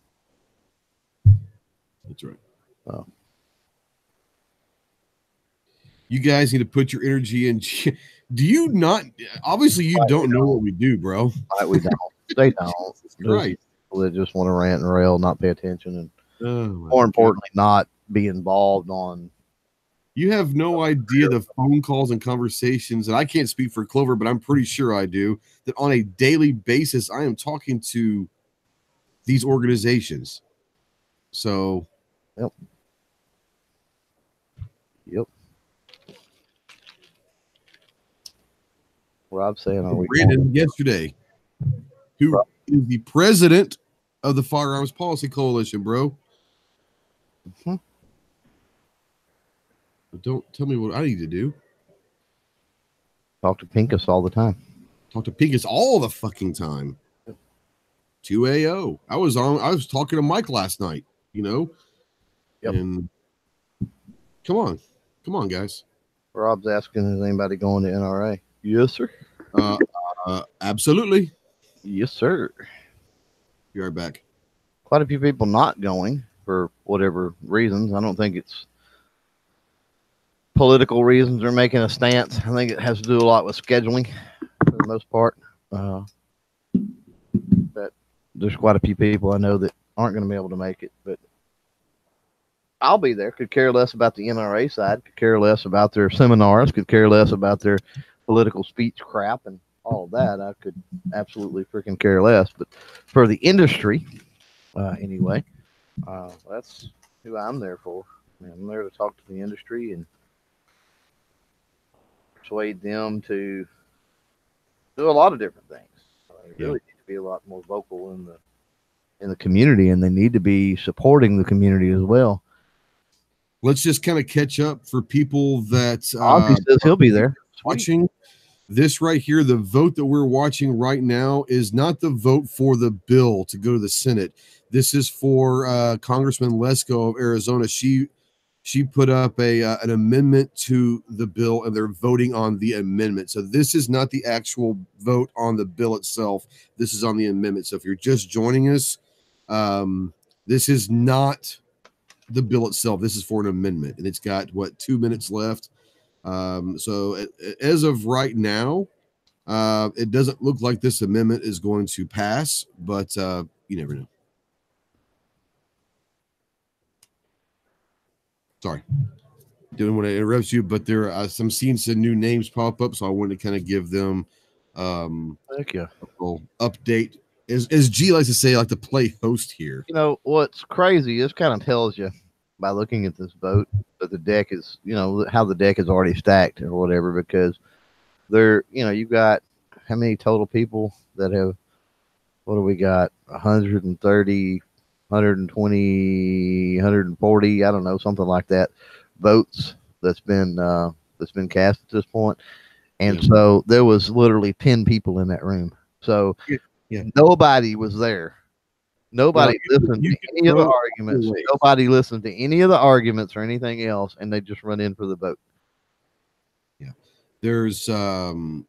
Speaker 12: That's right. You guys need to put your energy in. Do you not? Obviously, you don't know what we do, bro.
Speaker 13: We don't. They don't.
Speaker 12: Right.
Speaker 13: People that just want to rant and rail, not pay attention, and more importantly, not be involved on.
Speaker 12: You have no idea the phone calls and conversations, and I can't speak for Clover, but I'm pretty sure I do, that on a daily basis, I am talking to these organizations. So,
Speaker 13: Yep. Rob's saying, are we
Speaker 12: Brandon yesterday, who is the president of the Firearms Policy Coalition, bro. But don't tell me what I need to do.
Speaker 13: Talk to Pincus all the time.
Speaker 12: Talk to Pincus all the fucking time. 2AO. I was talking to Mike last night, Yep. And come on, guys.
Speaker 13: Rob's asking, is anybody going to NRA? Yes, sir.
Speaker 12: Absolutely.
Speaker 13: Yes, sir.
Speaker 12: Be right back.
Speaker 13: Quite a few people not going for whatever reasons. I don't think it's political reasons or making a stance. I think it has to do a lot with scheduling for the most part. But there's quite a few people I know that aren't going to be able to make it, but I'll be there. Could care less about the NRA side, could care less about their seminars, could care less about their political speech crap and all of that. I could absolutely freaking care less. But for the industry, anyway, that's who I'm there for. I'm there to talk to the industry and persuade them to do a lot of different things. They really need to be a lot more vocal in the community, and they need to be supporting the community as well.
Speaker 12: Let's just kind of catch up for people that
Speaker 13: Ozzy says he'll be there.
Speaker 12: Watching this right here. The vote that we're watching right now is not the vote for the bill to go to the Senate. This is for Congressman Lesko of Arizona. She put up an amendment to the bill, and they're voting on the amendment. So this is not the actual vote on the bill itself. This is on the amendment. So if you're just joining us, this is not the bill itself. This is for an amendment, and it's got 2 minutes left. So as of right now, It doesn't look like this amendment is going to pass, but you never know. Sorry, didn't want to interrupt you, but there are some seeing some new names pop up, so I wanted to kind of give them
Speaker 13: Thank you.
Speaker 12: a little update. As G likes to say, I like to play host here.
Speaker 13: You know what's crazy? This kind of tells you by looking at this vote that the deck is, you know, how the deck is already stacked or whatever, because there, you know, you've got how many total people that have, what do we got? 130, 120, 140, I don't know, something like that, votes that's been cast at this point. And so there was literally 10 people in that room. So nobody was there. Nobody listened to any of the arguments. Nobody listened to any of the arguments or anything else, and they just run in for the vote.
Speaker 12: Yeah, there's and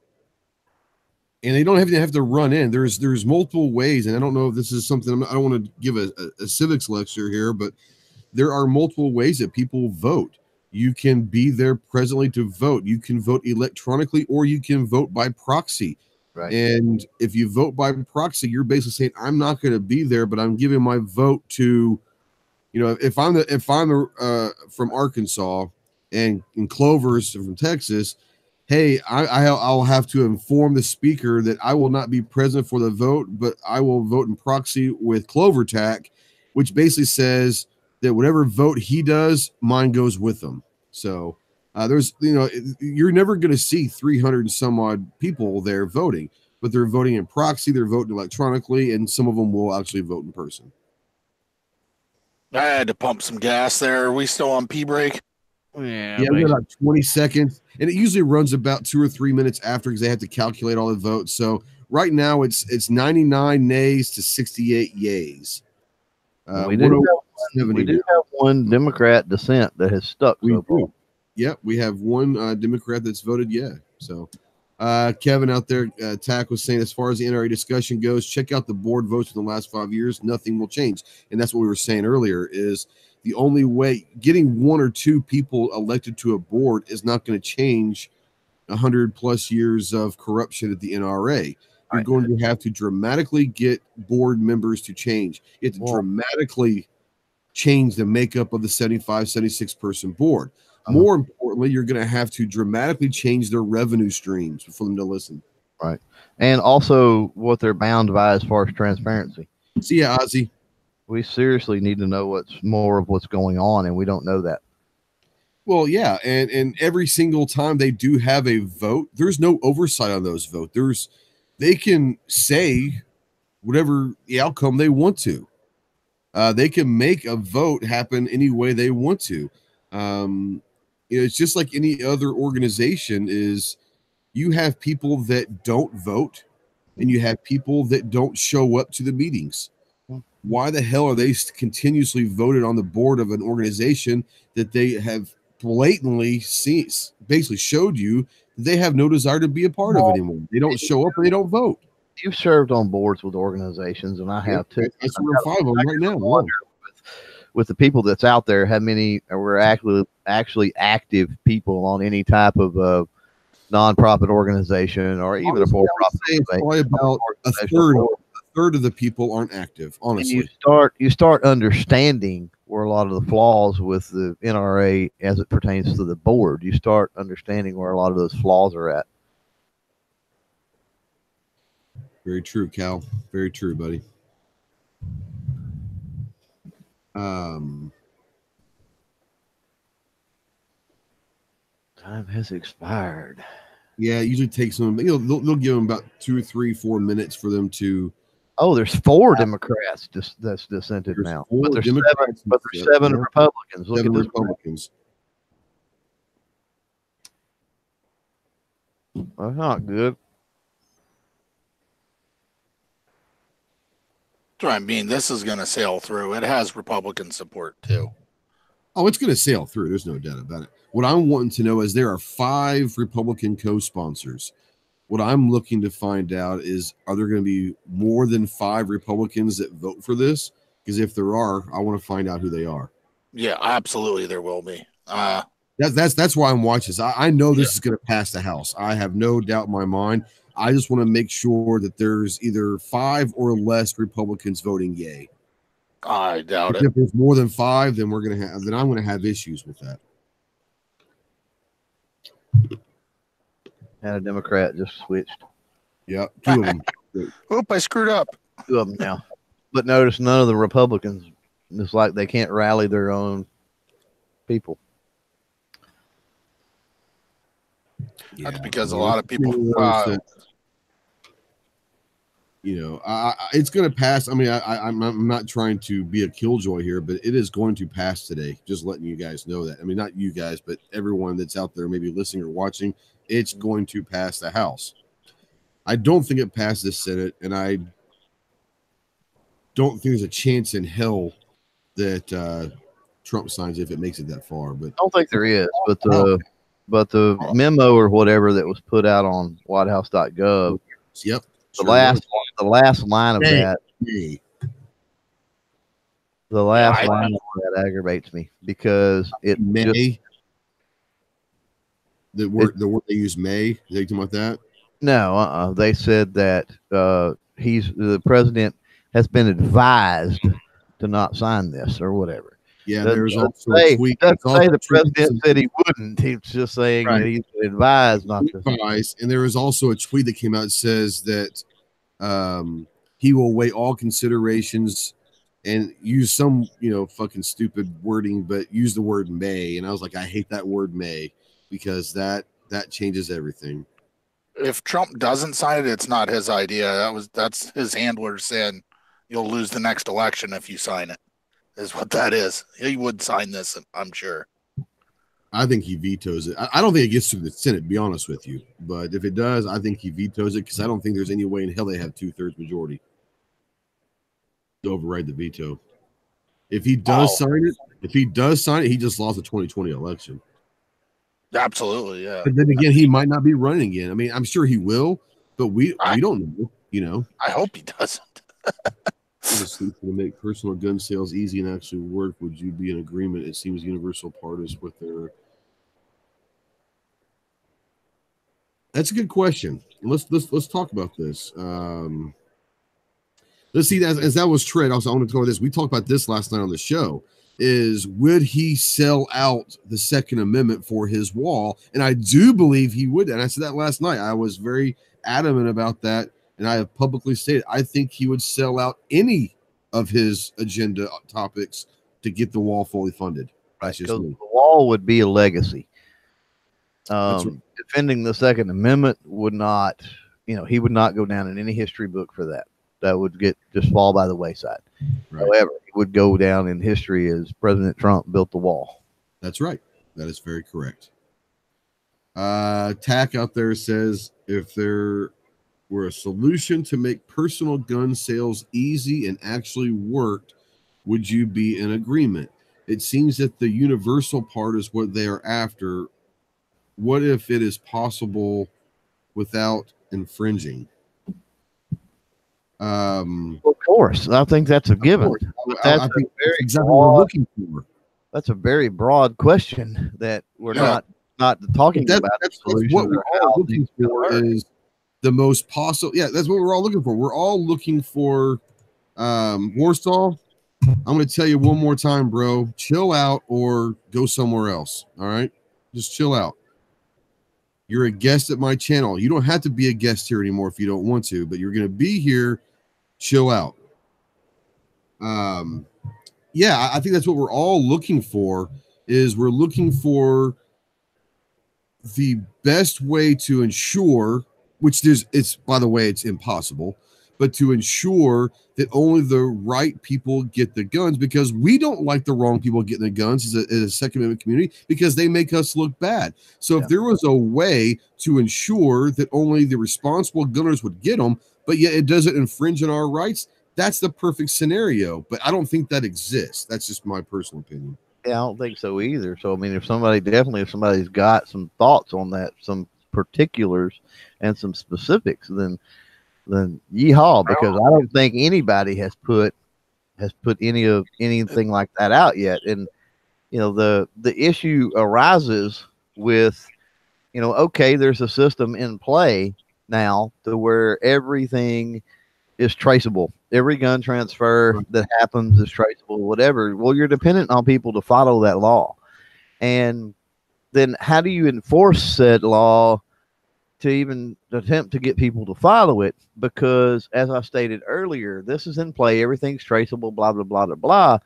Speaker 12: they don't have to run in. There's multiple ways, and I don't know if this is something. I don't want to give a civics lecture here, but there are multiple ways that people vote. You can be there presently to vote. You can vote electronically, or you can vote by proxy.
Speaker 13: Right.
Speaker 12: And if you vote by proxy, you're basically saying, I'm not going to be there, but I'm giving my vote to, you know, if I'm from Arkansas and Clover's from Texas, hey, I'll have to inform the speaker that I will not be present for the vote, but I will vote in proxy with CloverTac, which basically says that whatever vote he does, mine goes with them. So there's, you know, you're never going to see 300 and some odd people there voting, but they're voting in proxy, they're voting electronically, and some of them will actually vote in person.
Speaker 19: I had to pump some gas there. Are we still on P break?
Speaker 12: Yeah, we got about 20 seconds, and it usually runs about 2 or 3 minutes after because they have to calculate all the votes. So right now it's 99 nays to 68 yays.
Speaker 13: We do have one Democrat dissent that has stuck so far.
Speaker 12: Yep, we have one Democrat that's voted yeah. So Kevin out there, TAC was saying, as far as the NRA discussion goes, check out the board votes in the last 5 years. Nothing will change. And that's what we were saying earlier, is the only way getting 1 or 2 people elected to a board is not going to change 100+ years of corruption at the NRA. You're going to have to dramatically get board members to change. You have to dramatically change the makeup of the 75, 76 person board. More importantly, you're going to have to dramatically change their revenue streams for them to listen.
Speaker 13: Right. And also what they're bound by as far as transparency.
Speaker 12: See ya, Ozzy.
Speaker 13: We seriously need to know what's going on, and we don't know that.
Speaker 12: Well, yeah, and every single time they do have a vote, there's no oversight on those votes. They can say whatever the outcome they want to. They can make a vote happen any way they want to. It's just like any other organization. Is you have people that don't vote, and you have people that don't show up to the meetings. Why the hell are they continuously voted on the board of an organization that they have blatantly basically showed you that they have no desire to be a part of anymore? They don't show up, or they don't vote.
Speaker 13: You've served on boards with organizations, and I have too.
Speaker 12: That's 5 of them right now.
Speaker 13: With the people that's out there, how many were actually active people on any type of nonprofit organization or even a for-profit?
Speaker 12: Probably about a third of the people aren't active. Honestly,
Speaker 13: and you start understanding where a lot of the flaws with the NRA as it pertains to the board. You start understanding where a lot of those flaws are at.
Speaker 12: Very true, Cal. Very true, buddy.
Speaker 13: Time has expired.
Speaker 12: Yeah, it usually takes them. They'll give them about 2, 3, 4 minutes for them to.
Speaker 13: Oh, there's 4 Democrats that's dissented now, but there's 7 Republicans. Look at this.
Speaker 12: Republicans.
Speaker 13: That's not good.
Speaker 19: I mean, this is going to sail through. It has Republican support too.
Speaker 12: Oh, it's going to sail through. There's no doubt about it. What I'm wanting to know is there are 5 Republican co-sponsors. What I'm looking to find out is, are there going to be more than 5 Republicans that vote for this? Because if there are, I want to find out who they are.
Speaker 19: Yeah, absolutely, there will be.
Speaker 12: That's why I'm watching this. I know this is going to pass the House. I have no doubt in my mind. I just want to make sure that there's either 5 or less Republicans voting yay.
Speaker 19: I doubt it.
Speaker 12: If there's more than 5, then I'm gonna have issues with that.
Speaker 13: And a Democrat just switched.
Speaker 12: Yep, 2 of them.
Speaker 19: Oop, I screwed up.
Speaker 13: 2 of them now. But notice none of the Republicans. It's like they can't rally their own people.
Speaker 19: That's because a lot of people.
Speaker 12: It's going to pass. I mean, I'm not trying to be a killjoy here, but it is going to pass today. Just letting you guys know that. I mean, not you guys, but everyone that's out there maybe listening or watching. It's going to pass the House. I don't think it passed the Senate, and I don't think there's a chance in hell that Trump signs if it makes it that far. But
Speaker 13: I don't think there is. But the memo or whatever that was put out on WhiteHouse.gov.
Speaker 12: Yep.
Speaker 13: The last line of that. The last line of that aggravates me because it
Speaker 12: may. The word they use may. They talking about that?
Speaker 13: No, they said that the president has been advised to not sign this or whatever.
Speaker 12: Yeah, there's also a tweet.
Speaker 13: Doesn't say the president said he wouldn't. He's just saying that he's advised not to.
Speaker 12: And there was also a tweet that came out that says that he will weigh all considerations and use some, fucking stupid wording, but use the word may. And I was like, I hate that word may because that changes everything.
Speaker 19: If Trump doesn't sign it, it's not his idea. That's his handler saying you'll lose the next election if you sign it. Is what that is. He would sign this, I'm sure.
Speaker 12: I think he vetoes it. I don't think it gets to the Senate, to be honest with you. But if it does, I think he vetoes it because I don't think there's any way in hell they have 2/3 majority to override the veto. If he does sign it, he just lost the 2020 election.
Speaker 19: Absolutely, yeah.
Speaker 12: But then again, he might not be running again. I mean, I'm sure he will, but we don't know.
Speaker 19: I hope he doesn't.
Speaker 12: To make personal gun sales easy and actually work, would you be in agreement? It seems universal part is what they're. That's a good question. Let's talk about this. Let's see. As that was Trey. Also, I want to cover this. We talked about this last night on the show. Is would he sell out the Second Amendment for his wall? And I do believe he would. And I said that last night. I was very adamant about that. And I have publicly stated, I think he would sell out any of his agenda topics to get the wall fully funded. That's just me.
Speaker 13: The wall would be a legacy.
Speaker 12: Right.
Speaker 13: Defending the Second Amendment would not, he would not go down in any history book for that. That would just fall by the wayside. Right. However, he would go down in history as President Trump built the wall.
Speaker 12: That's right. That is very correct. Tack out there says if there were a solution to make personal gun sales easy and actually worked, would you be in agreement? It seems that the universal part is what they are after. What if it is possible without infringing?
Speaker 13: Of course, I think that's a given.
Speaker 12: I think that's exactly what we're looking for.
Speaker 13: That's a very broad question that we're not talking about.
Speaker 12: That's what we're all looking for is the most possible. Yeah, that's what we're all looking for. We're all looking for Warsaw. I'm going to tell you one more time, bro. Chill out or go somewhere else. All right? Just chill out. You're a guest at my channel. You don't have to be a guest here anymore if you don't want to, but you're going to be here. Chill out. Yeah, I think that's what we're all looking for is we're looking for the best way to ensure, which it's by the way, it's impossible, but to ensure that only the right people get the guns because we don't like the wrong people getting the guns as a Second Amendment community because they make us look bad. So if there was a way to ensure that only the responsible gunners would get them, but yet it doesn't infringe on our rights, that's the perfect scenario. But I don't think that exists. That's just my personal opinion.
Speaker 13: Yeah, I don't think so either. So, I mean, if somebody's got some thoughts on that, some particulars and some specifics, then yeehaw, because I don't think anybody has put anything like that out yet. And, the issue arises with, okay, there's a system in play, now to where everything is traceable. Every gun transfer that happens is traceable, whatever. Well, you're dependent on people to follow that law. And then how do you enforce said law to even attempt to get people to follow it? Because as I stated earlier, this is in play. Everything's traceable, blah, blah, blah, blah, blah.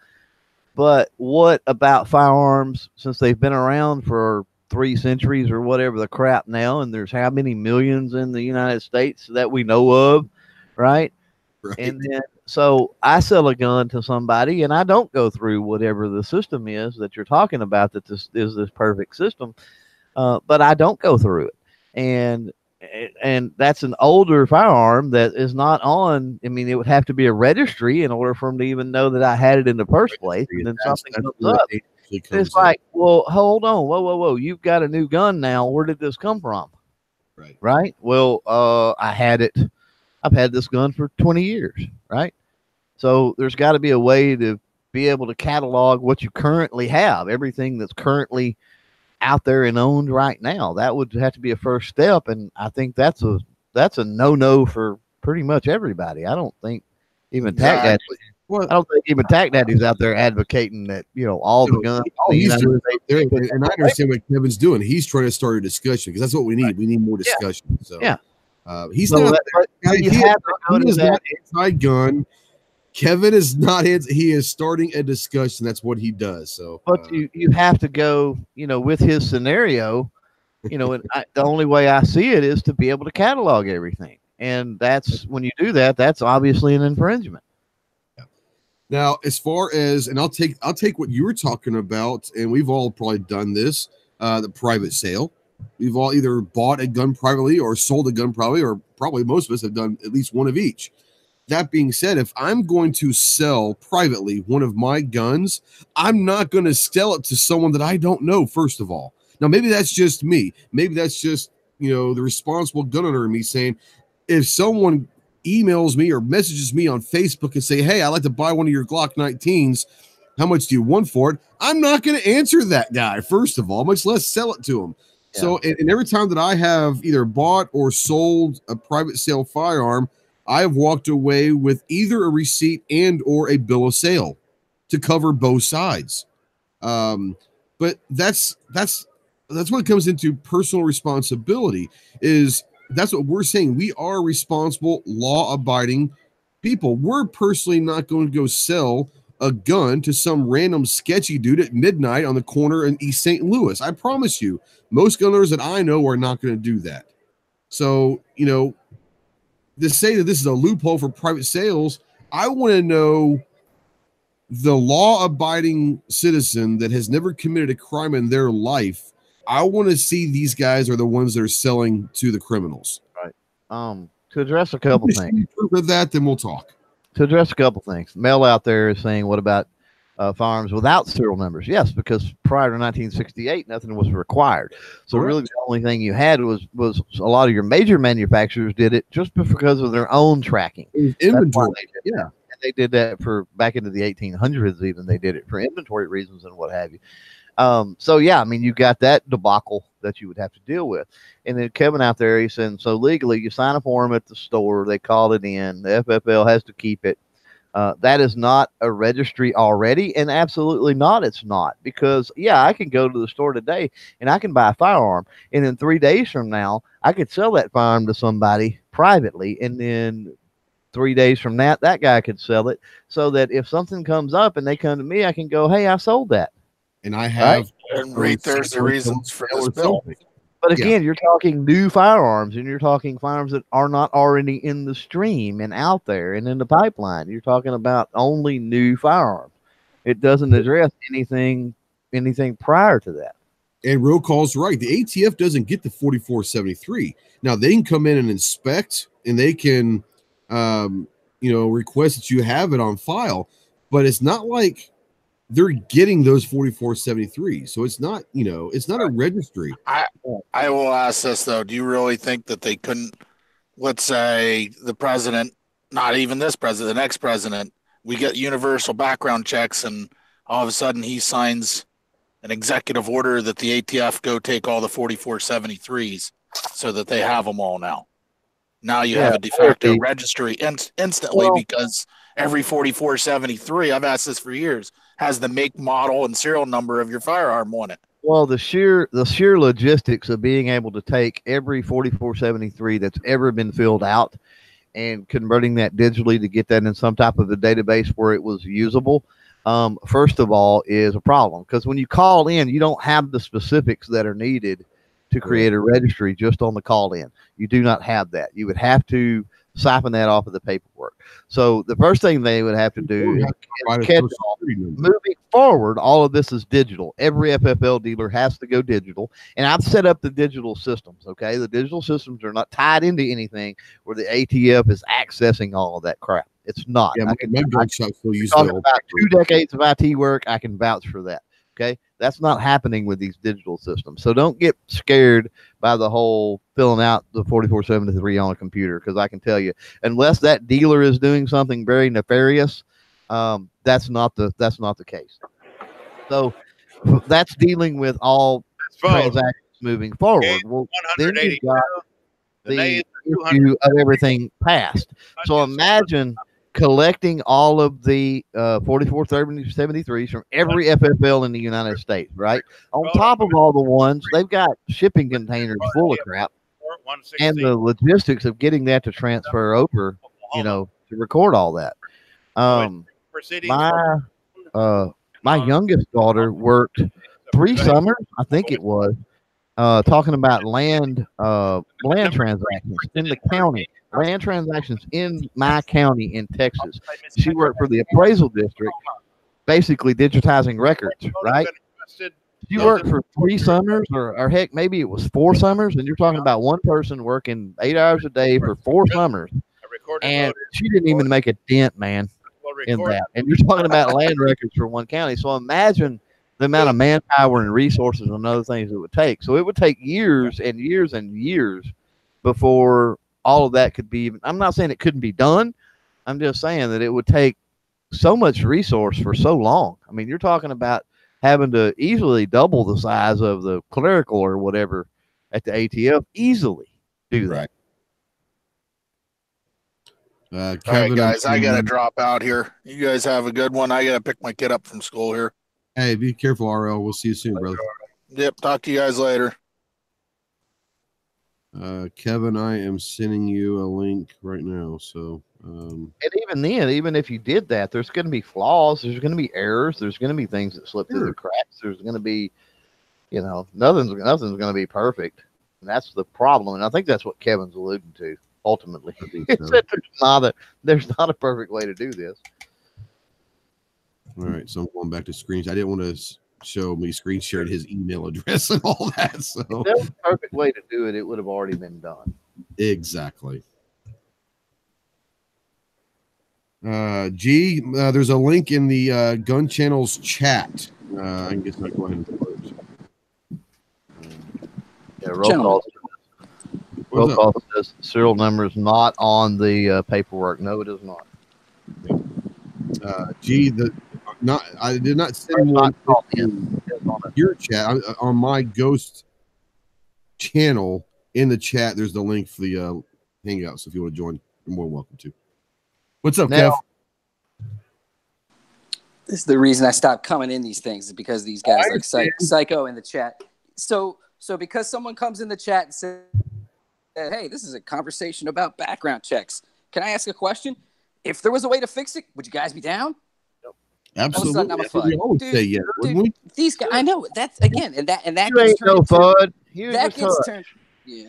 Speaker 13: But what about firearms, since they've been around for 3 centuries or whatever the crap now, and there's how many millions in the United States that we know of, right? And then, so I sell a gun to somebody and I don't go through whatever the system is that you're talking about, that this is this perfect system, but I don't go through it. And that's an older firearm that is not on. I mean, it would have to be a registry in order for them to even know that I had it in the first place. And then something comes up. It's like, well, hold on. Whoa, whoa, whoa. You've got a new gun now. Where did this come from?
Speaker 12: Right.
Speaker 13: Right. Well, I had it. I've had this gun for 20 years. Right. So there's got to be a way to be able to catalog what you currently have, everything that's currently out there and owned right now. That would have to be a first step. And I think that's a no-no for pretty much everybody. I don't think even I don't think even Tac Daddy's out there advocating that, you know, all the guns.
Speaker 12: He's doing there, and I understand what Kevin's doing. He's trying to start a discussion because that's what we need. Right. We need more discussion. So
Speaker 13: yeah,
Speaker 12: he's not. He is not anti-gun. Kevin is not. He is starting a discussion. That's what he does. So,
Speaker 13: but you have to go, you know, with his scenario, you know, and the only way I see it is to be able to catalog everything, and that's when you do that. That's obviously an infringement.
Speaker 12: Now, as far as, and I'll take what you were talking about, and we've all probably done this, the private sale. We've all either bought a gun privately or sold a gun privately, or probably most of us have done at least one of each. That being said, if I'm going to sell privately one of my guns, I'm not going to sell it to someone that I don't know, first of all. Now, maybe that's just me. Maybe that's just, you know, the responsible gun owner in me saying, if someone emails me or messages me on Facebook and say, hey, I'd like to buy one of your Glock 19s. How much do you want for it? I'm not going to answer that guy, first of all, much less sell it to him. Yeah. So, and every time that I have either bought or sold a private sale firearm, I have walked away with either a receipt and or a bill of sale to cover both sides. But that's what it comes into personal responsibility is. That's what we're saying. We are responsible, law-abiding people. We're personally not going to go sell a gun to some random sketchy dude at midnight on the corner in East St. Louis. I promise you, most gun owners that I know are not going to do that. So, you know, to say that this is a loophole for private sales, I want to know the law-abiding citizen that has never committed a crime in their life. I want to see these guys are the ones that are selling to the criminals.
Speaker 13: Right. To address a couple things.
Speaker 12: Prove that, then we'll talk.
Speaker 13: To address a couple things. Mel out there is saying, what about firearms without serial numbers? Yes, because prior to 1968, nothing was required. So really the only thing you had was a lot of your major manufacturers did it just because of their own tracking.
Speaker 12: Inventory. Yeah.
Speaker 13: And they did that for back into the 1800s even. They did it for inventory reasons and what have you. So yeah, I mean, you got that debacle that you would have to deal with. And then Kevin out there, he's saying, so legally you sign a form at the store, they call it in, the FFL has to keep it. That is not a registry already. And absolutely not. It's not, because yeah, I can go to the store today and I can buy a firearm. And then 3 days from now, I could sell that firearm to somebody privately. And then 3 days from that guy could sell it, so that if something comes up and they come to me, I can go, hey, I sold that.
Speaker 12: And I have
Speaker 19: there's the reasons for this bill.
Speaker 13: But again, you're talking new firearms, and you're talking firearms that are not already in the stream and out there and in the pipeline. You're talking about only new firearms. It doesn't address anything prior to that.
Speaker 12: And Roll Call's right. The ATF doesn't get the 4473. Now they can come in and inspect, and they can, request that you have it on file, but it's not like they're getting those 4473. So it's not, it's not a registry.
Speaker 19: I will ask this though. Do you really think that they couldn't, let's say the president, not even this president, the next president, we get universal background checks and all of a sudden he signs an executive order that the ATF go take all the 4473s so that they have them all now? Now you have a de facto registry instantly because every 4473, I've asked this for years, has the make, model, and serial number of your firearm on it.
Speaker 13: Well, the sheer logistics of being able to take every 4473 that's ever been filled out and converting that digitally to get that in some type of a database where it was usable, first of all, is a problem. Because when you call in, you don't have the specifics that are needed to create a registry just on the call in. You do not have that. You would have to siphon that off of the paperwork. So the first thing they would have to do is catch all. Moving forward, all of this is digital. Every FFL dealer has to go digital. And I've set up the digital systems, okay? The digital systems are not tied into anything where the ATF is accessing all of that crap. It's not.
Speaker 12: Yeah, my gun shop still uses
Speaker 13: talking about 2 decades of IT work. I can vouch for that. Okay, that's not happening with these digital systems. So don't get scared by the whole filling out the 4473 on a computer, because I can tell you, unless that dealer is doing something very nefarious, that's not the case. So that's dealing with all transactions moving forward. Well, then you've got the issue of everything passed. So imagine collecting all of the 4473s from every FFL in the United States, right? On top of all the ones, they've got shipping containers full of crap, and the logistics of getting that to transfer over, to record all that. My youngest daughter worked 3 summers, I think it was, talking about land transactions in the county. Land transactions in my county in Texas. She worked for the appraisal district, basically digitizing records, right? She worked for 3 summers, or heck, maybe it was 4 summers, and you're talking about one person working 8 hours a day for 4 summers, and she didn't even make a dent, man, in that. And you're talking about land records for one county. So imagine the amount of manpower and resources and other things it would take. So it would take years and years and years before all of that could be. I'm not saying it couldn't be done. I'm just saying that it would take so much resource for so long. I mean, you're talking about having to easily double the size of the clerical or whatever at the ATF, easily do that.
Speaker 19: All right, guys, I got to drop out here. You guys have a good one. I got to pick my kid up from school here.
Speaker 12: Hey, be careful, RL. We'll see you soon, brother.
Speaker 19: Yep, talk to you guys later.
Speaker 12: Kevin, I am sending you a link right now. So,
Speaker 13: and even then, even if you did that, there's going to be flaws. There's going to be errors. There's going to be things that slip through the cracks. There's going to be, nothing's going to be perfect. And that's the problem. And I think that's what Kevin's alluding to ultimately. It's that there's not a perfect way to do this.
Speaker 12: All right. So I'm going back to screens. I didn't want to show me screen shared his email address and all that. So
Speaker 13: if that was the perfect way to do it, it would have already been done.
Speaker 12: Exactly. There's a link in the GunChannels chat. I can get that. Go ahead and close.
Speaker 13: Yeah, roll call says serial number is not on the paperwork. No, it is not.
Speaker 12: I did not send one in your chat. On my Ghost channel in the chat, there's the link for the Hangouts. If you want to join, you're more than welcome to. What's up, Kev?
Speaker 11: This is the reason I stopped coming in these things, is because these guys like psycho in the chat. So because someone comes in the chat and says, hey, this is a conversation about background checks. Can I ask a question? If there was a way to fix it, would you guys be down?
Speaker 12: Absolutely.
Speaker 11: All of a sudden, I'm a FUD.
Speaker 12: Say yes, wouldn't we?
Speaker 11: These guys, I know that's again, and that
Speaker 13: you gets turned into, FUD.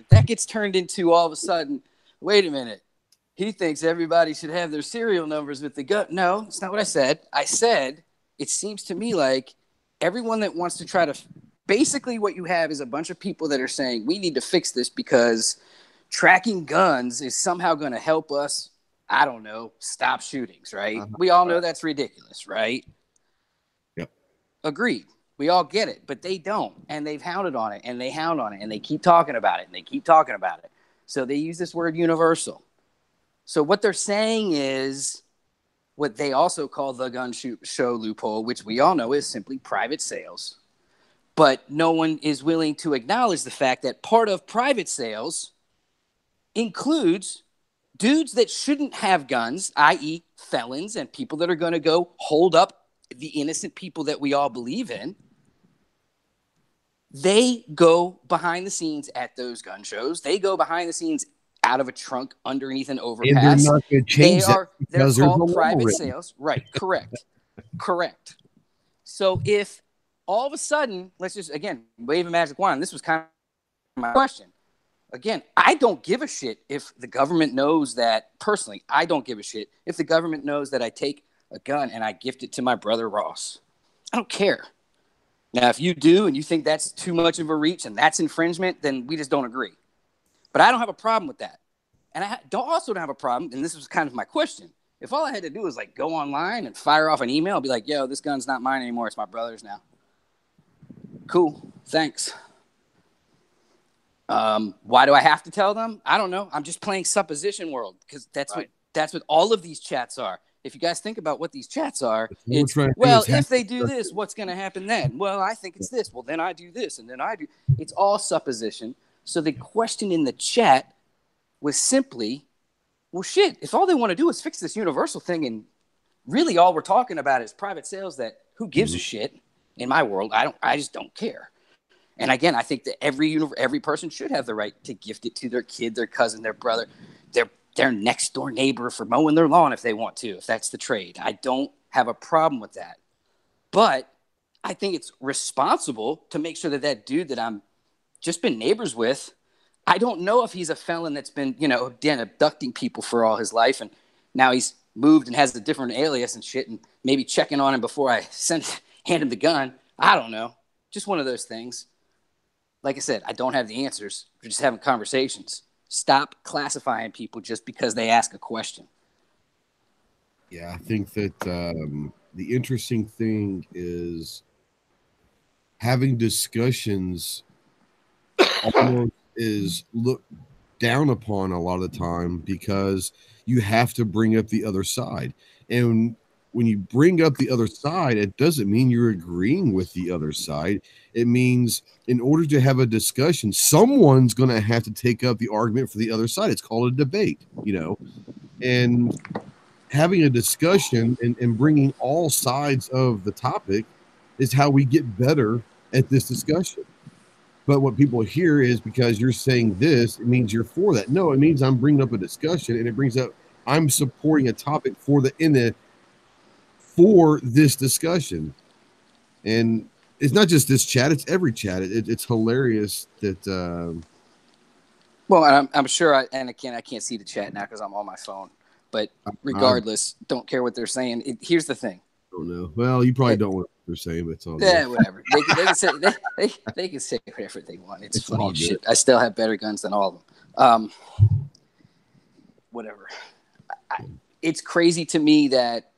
Speaker 11: That gets turned into all of a sudden. Wait a minute, he thinks everybody should have their serial numbers with the gun. No, that's not what I said. I said it seems to me like everyone that wants to try to, basically what you have is a bunch of people that are saying we need to fix this because tracking guns is somehow going to help us. I don't know, stop shootings, right? We all know that's ridiculous, right?
Speaker 12: Yep.
Speaker 11: Agreed. We all get it, but they don't. And they've hounded on it, and they hound on it, and they keep talking about it, and they keep talking about it. So they use this word universal. So what they're saying is what they also call the gun show loophole, which we all know is simply private sales. But no one is willing to acknowledge the fact that part of private sales includes dudes that shouldn't have guns, i.e. felons and people that are going to go hold up the innocent people that we all believe in, they go behind the scenes at those gun shows. They go behind the scenes out of a trunk underneath an overpass.
Speaker 12: And they're not going to change
Speaker 11: they're
Speaker 12: because there's
Speaker 11: called
Speaker 12: a
Speaker 11: private
Speaker 12: law
Speaker 11: sales. Right, correct. Correct. So if all of a sudden, let's just, again, wave a magic wand. This was kind of my question. Again, I don't give a shit if the government knows that, personally, I don't give a shit if the government knows that I take a gun and I gift it to my brother Ross. I don't care. Now, if you do and you think that's too much of a reach and that's infringement, then we just don't agree. But I don't have a problem with that. And I also don't have a problem, and this was kind of my question. If all I had to do was like go online and fire off an email, be like, yo, this gun's not mine anymore. It's my brother's now. Cool. Thanks. Why do I have to tell them? I don't know. I'm just playing supposition world because that's what all of these chats are. If you guys think about what these chats are, it's, well, if they do this, what's going to happen then? Well, I think it's this. Well, then I do this, and then I do. It's all supposition. So the question in the chat was simply, well, shit, if all they want to do is fix this universal thing and really all we're talking about is private sales, that who gives a shit in my world? I just don't care. And again, I think that every person should have the right to gift it to their kid, their cousin, their brother, their next door neighbor for mowing their lawn if they want to, if that's the trade. I don't have a problem with that. But I think it's responsible to make sure that that dude that I'm just been neighbors with, I don't know if he's a felon that's been, again, abducting people for all his life. And now he's moved and has a different alias and shit, and maybe checking on him before I hand him the gun. I don't know. Just one of those things. Like I said, I don't have the answers. We're just having conversations. Stop classifying people just because they ask a question.
Speaker 12: Yeah, I think that the interesting thing is having discussions almost is looked down upon a lot of the time because you have to bring up the other side. And when you bring up the other side, it doesn't mean you're agreeing with the other side. It means in order to have a discussion, someone's going to have to take up the argument for the other side. It's called a debate, and having a discussion and bringing all sides of the topic is how we get better at this discussion. But what people hear is because you're saying this, it means you're for that. No, it means I'm bringing up a discussion, and it brings up I'm supporting a topic for this discussion. And it's not just this chat, it's every chat. It's hilarious that
Speaker 11: well, I'm sure and I can't see the chat now because I'm on my phone, but regardless, don't care what they're saying. Here's the thing.
Speaker 12: I don't know. Well, you probably don't want what they're saying, but it's all
Speaker 11: good.
Speaker 12: Whatever.
Speaker 11: They can say whatever they want. It's funny as shit. I still have better guns than all of them. Whatever. It's crazy to me that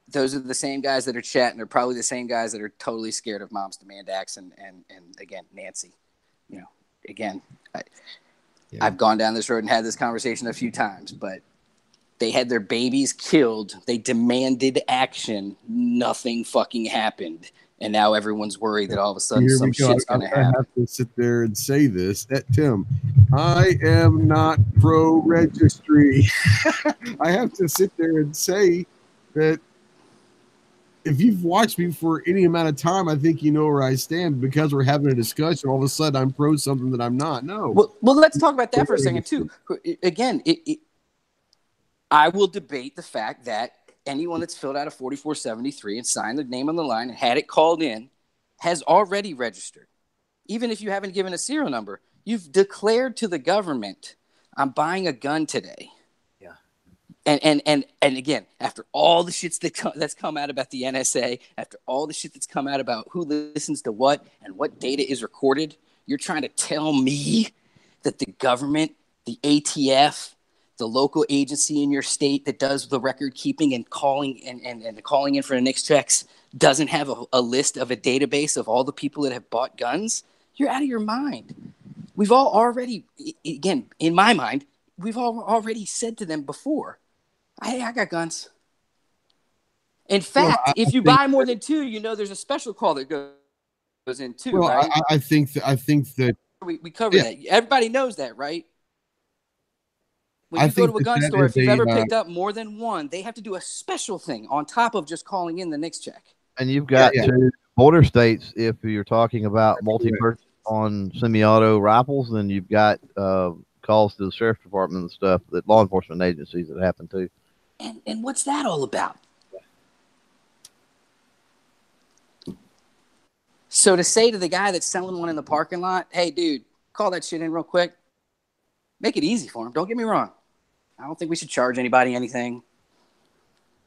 Speaker 11: those are the same guys that are chatting. They're probably the same guys that are totally scared of Moms Demand Acts and again, Nancy. Again, I've gone down this road and had this conversation a few times, but they had their babies killed. They demanded action. Nothing fucking happened. And now everyone's worried that all of a sudden some shit's going to happen.
Speaker 12: I have to sit there and say this. Tim, I am not pro-registry. I have to sit there and say that if you've watched me for any amount of time, I think you know where I stand. Because we're having a discussion, all of a sudden I'm pro something that I'm not. No.
Speaker 11: Well, let's talk about that for a second too. Again, I will debate the fact that anyone that's filled out a 4473 and signed their name on the line and had it called in has already registered. Even if you haven't given a serial number, you've declared to the government, I'm buying a gun today. And again, after all the shits that's come out about the NSA, after all the shit that's come out about who listens to what and what data is recorded, you're trying to tell me that the government, the ATF, the local agency in your state that does the record keeping and calling and calling in for the next checks doesn't have a list of a database of all the people that have bought guns? You're out of your mind. We've all already, again, in my mind, we've all already said to them before, hey, I got guns. In fact, if you buy more than two, there's a special call that goes in too, right?
Speaker 12: I think that
Speaker 11: we covered that. Everybody knows that, right? When you go to a gun store, if you've ever picked up more than one, they have to do a special thing on top of just calling in the NICS check.
Speaker 13: And you've got two border states. If you're talking about multi-purchase on semi-auto rifles, then you've got calls to the sheriff's department and stuff, that law enforcement agencies that happen too.
Speaker 11: And what's that all about? So to say to the guy that's selling one in the parking lot, hey, dude, call that shit in real quick. Make it easy for him. Don't get me wrong. I don't think we should charge anybody anything.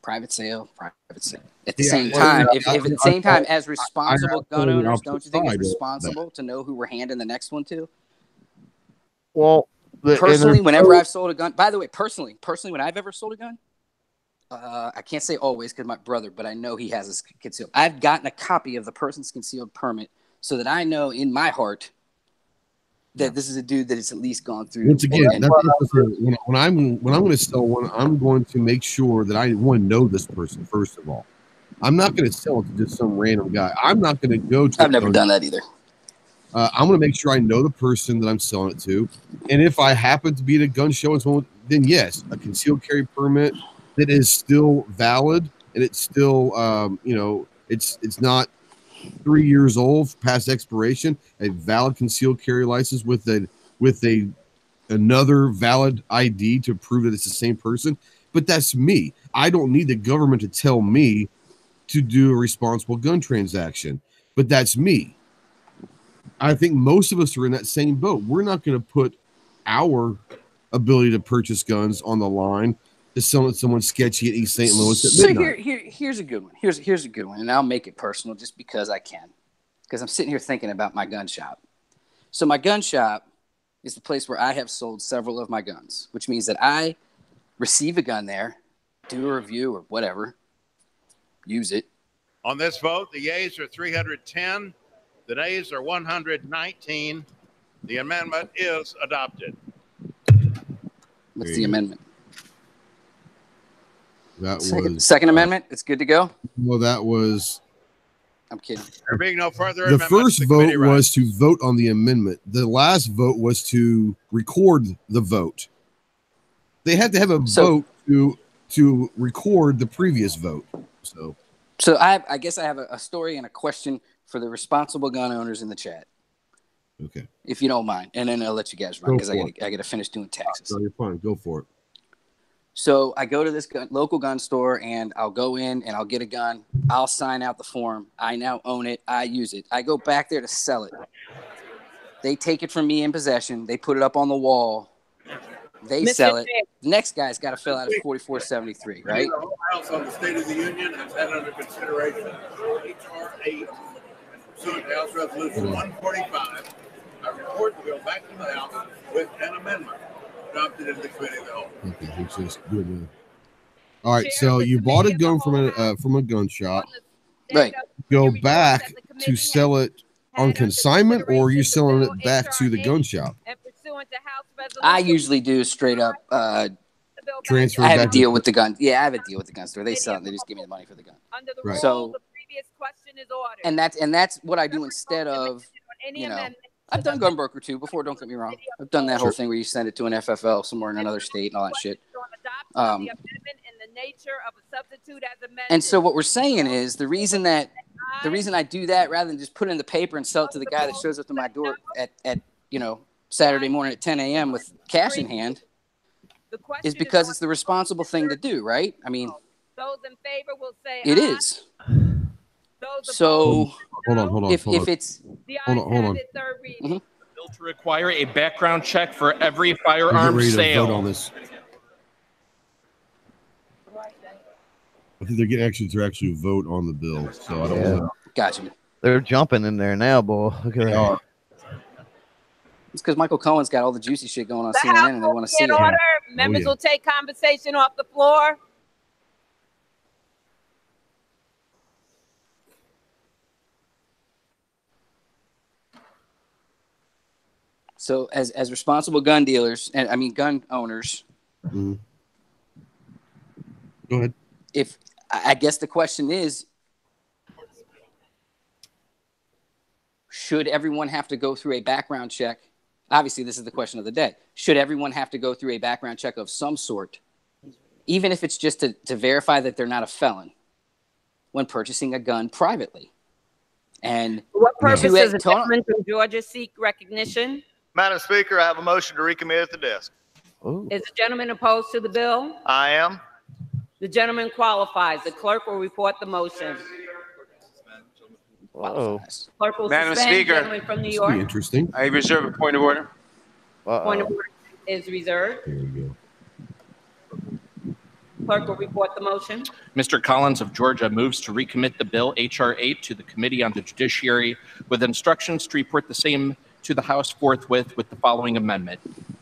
Speaker 11: Private sale. At the same time, if at the same time, as responsible gun owners, don't you think it's responsible to know who we're handing the next one to?
Speaker 13: Well,
Speaker 11: personally, whenever I've sold a gun, by the way, personally, when I've ever sold a gun, I can't say always because my brother, but I know he has his concealed. I've gotten a copy of the person's concealed permit so that I know in my heart that this is a dude that has at least gone through.
Speaker 12: Once again, when I'm going to sell one, I'm going to make sure that I know this person first of all. I'm not going to sell it to just some random guy. I'm not going to go to.
Speaker 11: I've never done that either.
Speaker 12: I'm going to make sure I know the person that I'm selling it to, and if I happen to be at a gun show and someone, then yes, a concealed carry permit that is still valid and it's still, it's not 3 years old past expiration. A valid concealed carry license with another valid ID to prove that it's the same person. But that's me. I don't need the government to tell me to do a responsible gun transaction. But that's me. I think most of us are in that same boat. We're not going to put our ability to purchase guns on the line to sell it to someone sketchy at East St. Louis at midnight.
Speaker 11: So here's a good one. Here's a good one, and I'll make it personal just because I can, because I'm sitting here thinking about my gun shop. So my gun shop is the place where I have sold several of my guns, which means that I receive a gun there, do a review or whatever, use it.
Speaker 6: On this vote, the yeas are 310, the nays are 119. The amendment is adopted.
Speaker 11: What's the amendment?
Speaker 12: That
Speaker 11: second amendment. It's good to go.
Speaker 12: Well, that was.
Speaker 11: I'm kidding.
Speaker 6: There being no further
Speaker 12: The
Speaker 6: amendments,
Speaker 12: first vote was to vote on the amendment. The last vote was to record the vote. They had to have a vote to record the previous vote.
Speaker 11: So I guess I have a story and a question for the responsible gun owners in the chat.
Speaker 12: Okay.
Speaker 11: If you don't mind, and then I'll let you guys run because I got to finish doing taxes.
Speaker 12: No, you're fine. Go for it.
Speaker 11: So I go to this local gun store and I'll go in and I'll get a gun. I'll sign out the form. I now own it. I use it. I go back there to sell it. They take it from me in possession. They put it up on the wall. They sell it. The next guy's got to fill out a 4473, right?
Speaker 6: The House on the State of the Union has had under consideration H.R. 8, pursuant to House Resolution 145. I report the bill back to the House with an amendment adopted in the committee of the whole.
Speaker 12: Okay, it's just good. All right, so you bought a gun from a gun shop.
Speaker 11: Right.
Speaker 12: Go back to sell it on consignment, or are you selling it back to the gun shop?
Speaker 11: I usually do straight up
Speaker 12: transfer.
Speaker 11: I have a deal with the gun. Yeah, I have a deal with the gun store. They sell it. They just give me the money for the gun.
Speaker 12: Right.
Speaker 11: So, and that's what I do instead of, I've done gun broker too before. Don't get me wrong. I've done that whole thing where you send it to an FFL somewhere in another state and all that shit. And so what we're saying is the reason I do that rather than just put it in the paper and sell it to the guy that shows up to my door at Saturday morning at 10 a.m. with cash in hand is because it's the responsible thing to do, right? I mean,
Speaker 14: those in favor will say
Speaker 11: it is. So
Speaker 12: hold on.
Speaker 11: If it's
Speaker 12: hold on.
Speaker 11: Mm-hmm.
Speaker 7: Bill to require a background check for every firearm sale.
Speaker 12: Vote on this. I think they're getting to actually vote on the bill, so I don't know.
Speaker 11: Gotcha.
Speaker 13: They're jumping in there now, boy. Look at that.
Speaker 11: It's because Michael Cohen's got all the juicy shit going on CNN, and they want to see it.
Speaker 14: Order. Members will take conversation off the floor.
Speaker 11: So, as responsible gun dealers, and I mean gun owners,
Speaker 12: Go ahead.
Speaker 11: If I guess the question is, should everyone have to go through a background check Obviously, this is the question of the day. Should everyone have to go through a background check of some sort, even if it's just to verify that they're not a felon when purchasing a gun privately? And
Speaker 14: For what purpose
Speaker 11: to
Speaker 14: does the gentleman from Georgia seek recognition?
Speaker 3: Madam Speaker, I have a motion to recommit at the desk.
Speaker 14: Is the gentleman opposed to the bill?
Speaker 3: I am.
Speaker 14: The gentleman qualifies. The clerk will report the motion.
Speaker 13: Whoa.
Speaker 14: Clerk will
Speaker 5: Madam
Speaker 14: suspend
Speaker 5: Speaker.
Speaker 14: gentleman from New
Speaker 12: This will be
Speaker 14: York.
Speaker 12: interesting.
Speaker 5: I reserve a point of order.
Speaker 14: Point of order is reserved.
Speaker 12: There you go.
Speaker 14: Clerk will report the motion.
Speaker 7: Mr. Collins of Georgia moves to recommit the bill H.R. 8 to the Committee on the Judiciary with instructions to report the same to the House forthwith with the following amendment.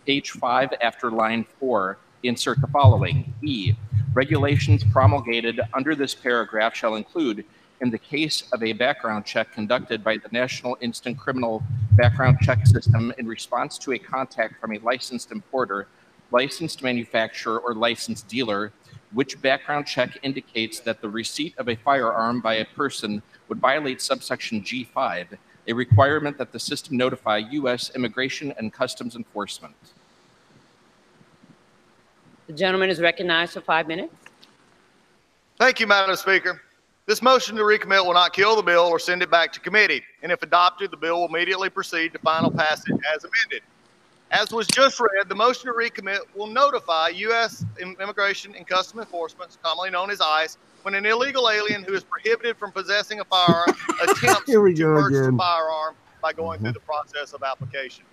Speaker 7: Page 5, after line 4, insert the following. E. Regulations promulgated under this paragraph shall include, in the case of a background check conducted by the National Instant Criminal Background Check System in response to a contact from a licensed importer, licensed manufacturer, or licensed dealer, which background check indicates that the receipt of a firearm by a person would violate subsection G5, a requirement that the system notify U.S. Immigration and Customs Enforcement.
Speaker 14: The gentleman is recognized for 5 minutes.
Speaker 3: Thank you, Madam Speaker. This motion to recommit will not kill the bill or send it back to committee, and if adopted, the bill will immediately proceed to final passage as amended. As was just read, the motion to recommit will notify U.S. Immigration and Customs Enforcement, commonly known as ICE, when an illegal alien who is prohibited from possessing a firearm attempts to purchase a firearm by going through the process of application.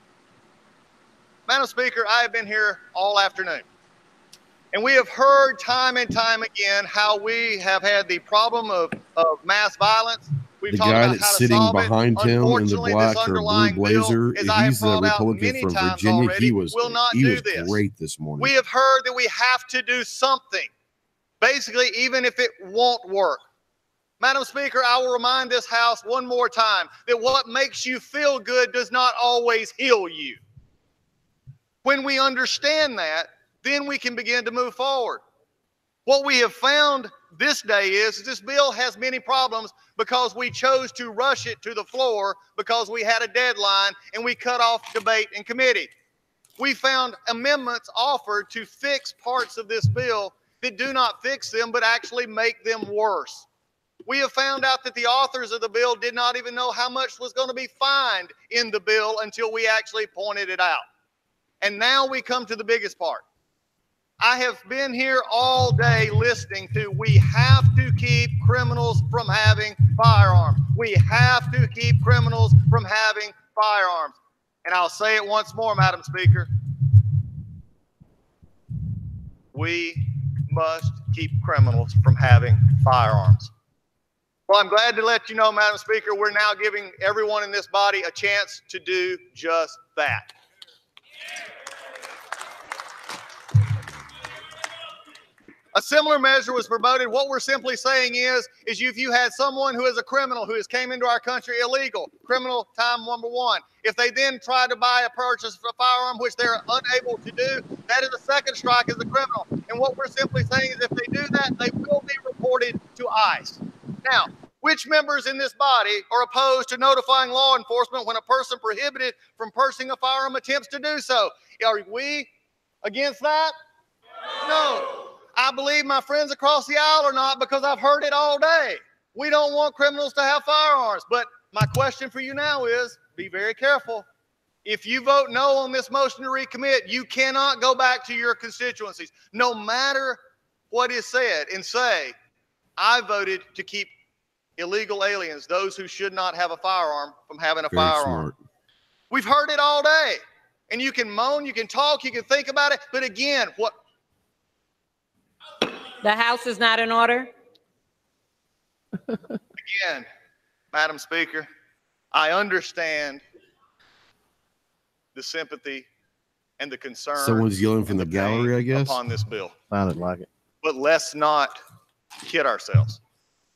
Speaker 3: Madam Speaker, I have been here all afternoon, and we have heard time and time again how we have had the problem of mass violence. We've
Speaker 12: The
Speaker 3: talked
Speaker 12: guy
Speaker 3: about
Speaker 12: that's
Speaker 3: how to
Speaker 12: sitting
Speaker 3: solve it.
Speaker 12: behind him in the
Speaker 3: Unfortunately,
Speaker 12: black
Speaker 3: this
Speaker 12: or blue
Speaker 3: underlying
Speaker 12: blazer,
Speaker 3: bill, as I have
Speaker 12: he's the
Speaker 3: brought out
Speaker 12: Republican
Speaker 3: many
Speaker 12: from
Speaker 3: times
Speaker 12: Virginia.
Speaker 3: already,
Speaker 12: He was
Speaker 3: will not
Speaker 12: he
Speaker 3: do
Speaker 12: was
Speaker 3: this.
Speaker 12: great this morning.
Speaker 3: We have heard that we have to do something, basically, even if it won't work. Madam Speaker, I will remind this House one more time that what makes you feel good does not always heal you. When we understand that, then we can begin to move forward. What we have found this day is this bill has many problems because we chose to rush it to the floor because we had a deadline and we cut off debate in committee. We found amendments offered to fix parts of this bill that do not fix them but actually make them worse. We have found out that the authors of the bill did not even know how much was going to be fined in the bill until we actually pointed it out. And now we come to the biggest part. I have been here all day listening to we have to keep criminals from having firearms. We have to keep criminals from having firearms. And I'll say it once more, Madam Speaker. We must keep criminals from having firearms. Well, I'm glad to let you know, Madam Speaker, we're now giving everyone in this body a chance to do just that. A similar measure was promoted. What we're simply saying is if you had someone who is a criminal who has came into our country illegal, criminal time number one, if they then try to purchase a firearm, which they're unable to do, that is a second strike as a criminal. And what we're simply saying is if they do that, they will be reported to ICE. Now, which members in this body are opposed to notifying law enforcement when a person prohibited from purchasing a firearm attempts to do so? Are we against that? No. I believe my friends across the aisle are not because I've heard it all day. We don't want criminals to have firearms. But my question for you now is, be very careful. If you vote no on this motion to recommit, you cannot go back to your constituencies, no matter what is said, and say, I voted to keep illegal aliens, those who should not have a firearm, from having a firearm.
Speaker 12: Smart.
Speaker 3: We've heard it all day. And you can moan, you can talk, you can think about it. But again, what?
Speaker 14: The House is not in order.
Speaker 3: Again, Madam Speaker, I understand the sympathy and the concern.
Speaker 12: Someone's yelling from the gallery, I guess.
Speaker 3: Upon this bill.
Speaker 13: Sounded like it.
Speaker 3: But let's not kid ourselves.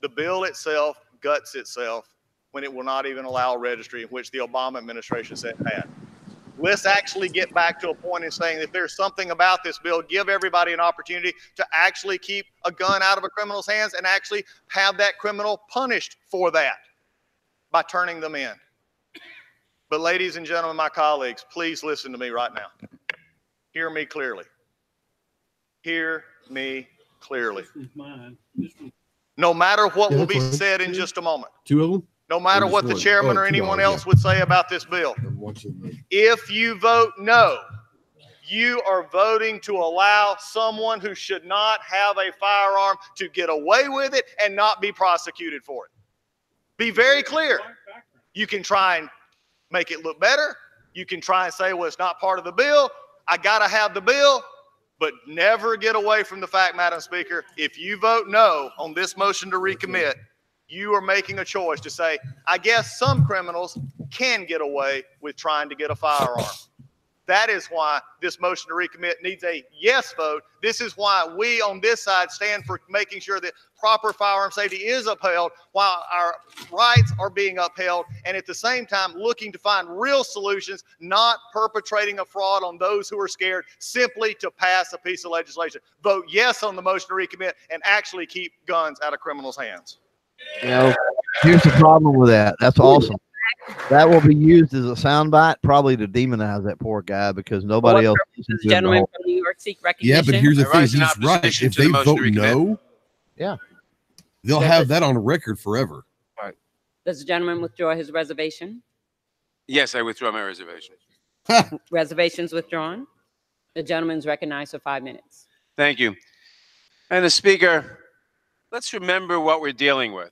Speaker 3: The bill itself guts itself when it will not even allow registry, which the Obama administration said it had. Let's actually get back to a point in saying if there's something about this bill, give everybody an opportunity to actually keep a gun out of a criminal's hands and actually have that criminal punished for that by turning them in. But ladies and gentlemen, my colleagues, please listen to me right now. Hear me clearly. Hear me clearly. No matter what will be said in just a moment,
Speaker 12: Two of them?
Speaker 3: no matter what the chairman or anyone else would say about this bill, if you vote no, you are voting to allow someone who should not have a firearm to get away with it and not be prosecuted for it. Be very clear. You can try and make it look better. You can try and say, well, it's not part of the bill. I got to have the bill. But never get away from the fact, Madam Speaker, if you vote no on this motion to recommit, you are making a choice to say, I guess some criminals can get away with trying to get a firearm. That is why this motion to recommit needs a yes vote. This is why we on this side stand for making sure that proper firearm safety is upheld while our rights are being upheld, and at the same time looking to find real solutions, not perpetrating a fraud on those who are scared simply to pass a piece of legislation. Vote yes on the motion to recommit and actually keep guns out of criminals' hands.
Speaker 13: You know, here's the problem with that. That's awesome. That will be used as a soundbite, probably to demonize that poor guy because nobody else.
Speaker 14: The gentleman from New York seek recognition.
Speaker 12: Yeah, but here's the thing: he's right. If they vote no,
Speaker 13: yeah,
Speaker 12: they'll have that on record forever.
Speaker 14: Right. Does the gentleman withdraw his reservation?
Speaker 5: Yes, I withdraw my reservation.
Speaker 14: Reservations withdrawn. The gentleman's recognized for 5 minutes.
Speaker 5: Thank you. And the Speaker, let's remember what we're dealing with.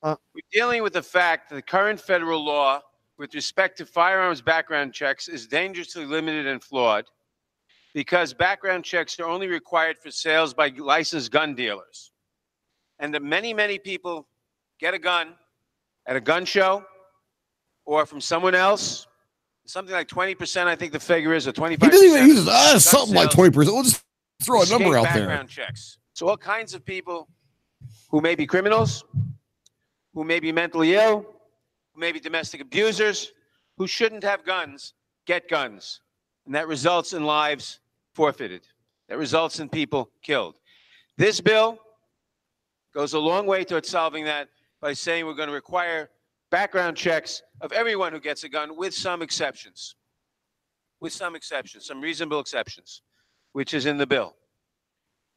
Speaker 5: We're dealing with the fact that the current federal law with respect to firearms background checks is dangerously limited and flawed because background checks are only required for sales by licensed gun dealers. And that many, many people get a gun at a gun show or from someone else. Something like 20%, I think the figure is, or 25%.
Speaker 12: He doesn't even use something like 20%. We'll just throw a number out there.
Speaker 5: Background checks. So all kinds of people who may be criminals, who may be mentally ill, who may be domestic abusers, who shouldn't have guns, get guns. And that results in lives forfeited. That results in people killed. This bill goes a long way towards solving that by saying we're going to require background checks of everyone who gets a gun with some exceptions. With some exceptions, some reasonable exceptions, which is in the bill.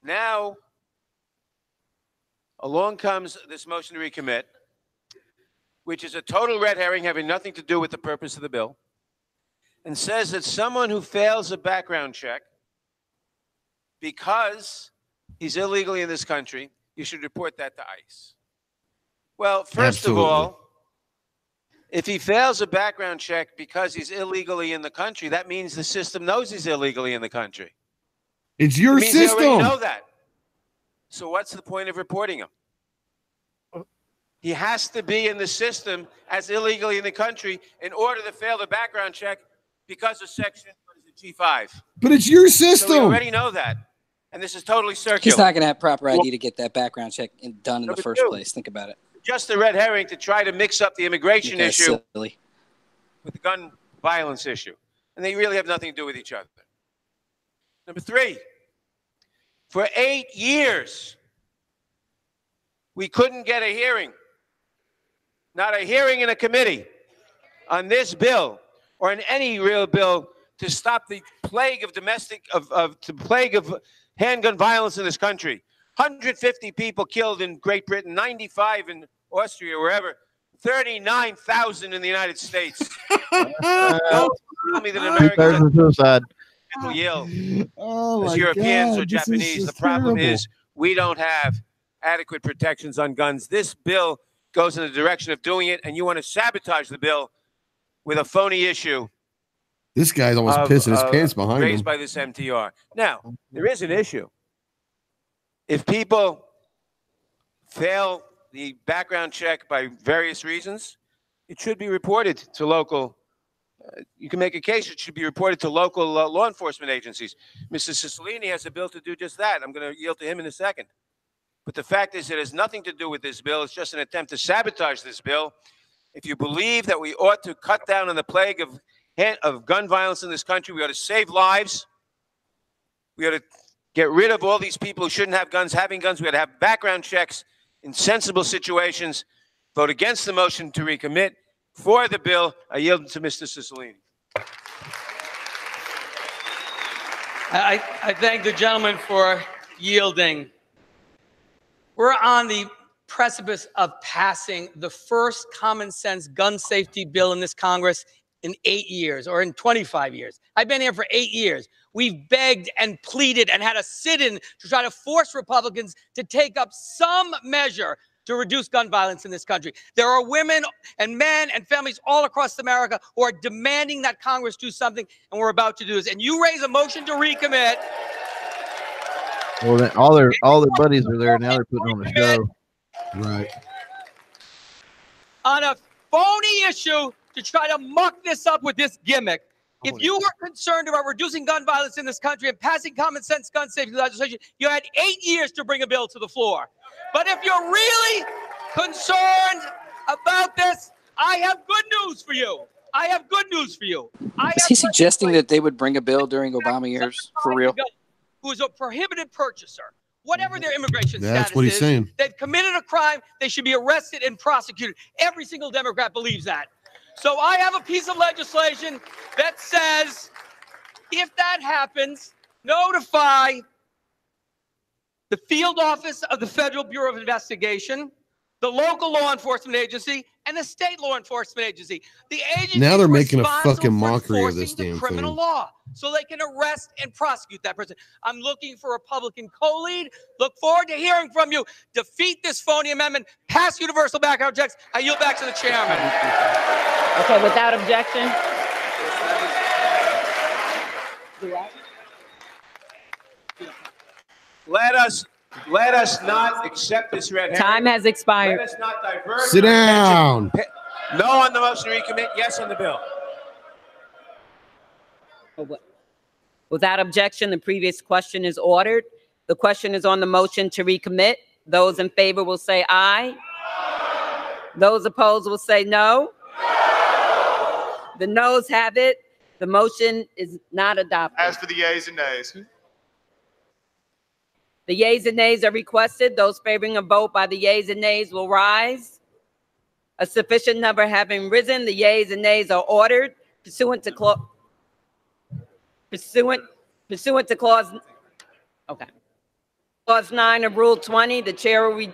Speaker 5: Now, along comes this motion to recommit, which is a total red herring having nothing to do with the purpose of the bill, and says that someone who fails a background check because he's illegally in this country, you should report that to ICE. Well, first of all, if he fails a background check because he's illegally in the country, that means the system knows he's illegally in the country.
Speaker 12: It's your system.
Speaker 5: They already know that. So what's the point of reporting him? He has to be in the system as illegally in the country in order to fail the background check because of section, what is it, G5.
Speaker 12: But it's your system.
Speaker 5: So we already know that. And this is totally circular.
Speaker 11: He's not going to have proper ID to get that background check done in the first place. Think about it.
Speaker 5: Just a red herring to try to mix up the immigration issue
Speaker 11: silly.
Speaker 5: with the gun violence issue. And they really have nothing to do with each other. Number three, for 8 years, we couldn't get a hearing. Not a hearing in a committee on this bill or in any real bill to stop the plague of handgun violence in this country. 150 people killed in Great Britain, 95 in Austria, wherever, 39,000 in the United States. Don't tell me that Americans
Speaker 13: suicide.
Speaker 5: mentally ill as Europeans or Japanese. The problem is we don't have adequate protections on guns. This bill goes in the direction of doing it, and you want to sabotage the bill with a phony issue.
Speaker 12: This guy's almost pissing his pants behind him.
Speaker 5: Raised by this MTR. Now, there is an issue. If people fail the background check by various reasons, it should be reported to local. You can make a case it should be reported to local law enforcement agencies. Mr. Cicilline has a bill to do just that. I'm going to yield to him in a second. But the fact is it has nothing to do with this bill. It's just an attempt to sabotage this bill. If you believe that we ought to cut down on the plague of gun violence in this country, we ought to save lives. We ought to get rid of all these people who shouldn't have guns having guns. We ought to have background checks in sensible situations. Vote against the motion to recommit. For the bill, I yield to Mr. Cicilline.
Speaker 15: I thank the gentleman for yielding. We're on the precipice of passing the first common sense gun safety bill in this Congress in 8 years or in 25 years. I've been here for 8 years. We've begged and pleaded and had a sit-in to try to force Republicans to take up some measure to reduce gun violence in this country. There are women and men and families all across America who are demanding that Congress do something, and we're about to do this. And you raise a motion to recommit.
Speaker 13: Well, then all their buddies are there now. They're putting on a show.
Speaker 12: Right.
Speaker 15: On a phony issue to try to muck this up with this gimmick. If you were concerned about reducing gun violence in this country and passing common sense gun safety legislation, you had 8 years to bring a bill to the floor. But if you're really concerned about this, I have good news for you. I have good news for you.
Speaker 11: Is he suggesting that they would bring a bill during Obama years? For real?
Speaker 15: Who is a prohibited purchaser, whatever their immigration
Speaker 12: That's
Speaker 15: status
Speaker 12: what he's
Speaker 15: is,
Speaker 12: saying.
Speaker 15: they've committed a crime, they should be arrested and prosecuted. Every single Democrat believes that. So I have a piece of legislation that says if that happens, notify the field office of the Federal Bureau of Investigation, the local law enforcement agency, and the state law enforcement agency. The agency
Speaker 12: Now they're making a
Speaker 15: responsible
Speaker 12: fucking
Speaker 15: for
Speaker 12: mockery of
Speaker 15: enforcing
Speaker 12: this
Speaker 15: the
Speaker 12: damn
Speaker 15: criminal
Speaker 12: thing.
Speaker 15: law, so they can arrest and prosecute that person. I'm looking for a Republican co-lead. Look forward to hearing from you. Defeat this phony amendment. Pass universal background checks. I yield back to the chairman.
Speaker 14: Okay, without objection.
Speaker 5: Let us not accept this red herring.
Speaker 14: Time has expired.
Speaker 5: Let us not divert.
Speaker 12: Sit down.
Speaker 5: No on the motion to recommit. Yes on the bill.
Speaker 14: Without objection, the previous question is ordered. The question is on the motion to recommit. Those in favor will say aye. Those opposed will say no. The noes have it. The motion is not adopted.
Speaker 3: As for the yeas and nays.
Speaker 14: The yeas and nays are requested. Those favoring a vote by the yeas and nays will rise. A sufficient number having risen, the yeas and nays are ordered pursuant to clause 9 of Rule 20. The chair will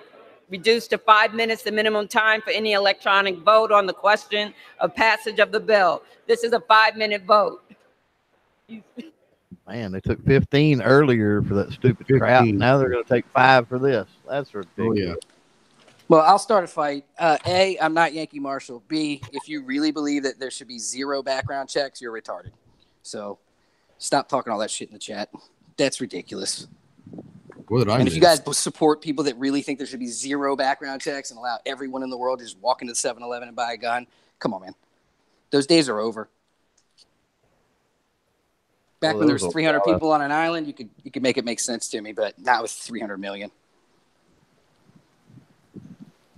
Speaker 14: reduce to 5 minutes the minimum time for any electronic vote on the question of passage of the bill. This is a 5-minute vote.
Speaker 13: Man, they took 15 earlier for that stupid crap. Now they're going to take 5 for this. That's ridiculous.
Speaker 12: Oh, yeah.
Speaker 11: Well, I'll start a fight. A, I'm not Yankee Marshall. B, if you really believe that there should be 0 background checks, you're retarded. So stop talking all that shit in the chat. That's ridiculous.
Speaker 12: What did I
Speaker 11: And
Speaker 12: miss?
Speaker 11: if you guys support people that really think there should be 0 background checks and allow everyone in the world to just walk into 7-Eleven and buy a gun, come on, man. Those days are over. Back when there was 300 people on an island, you could make it make sense to me, but not with 300 million.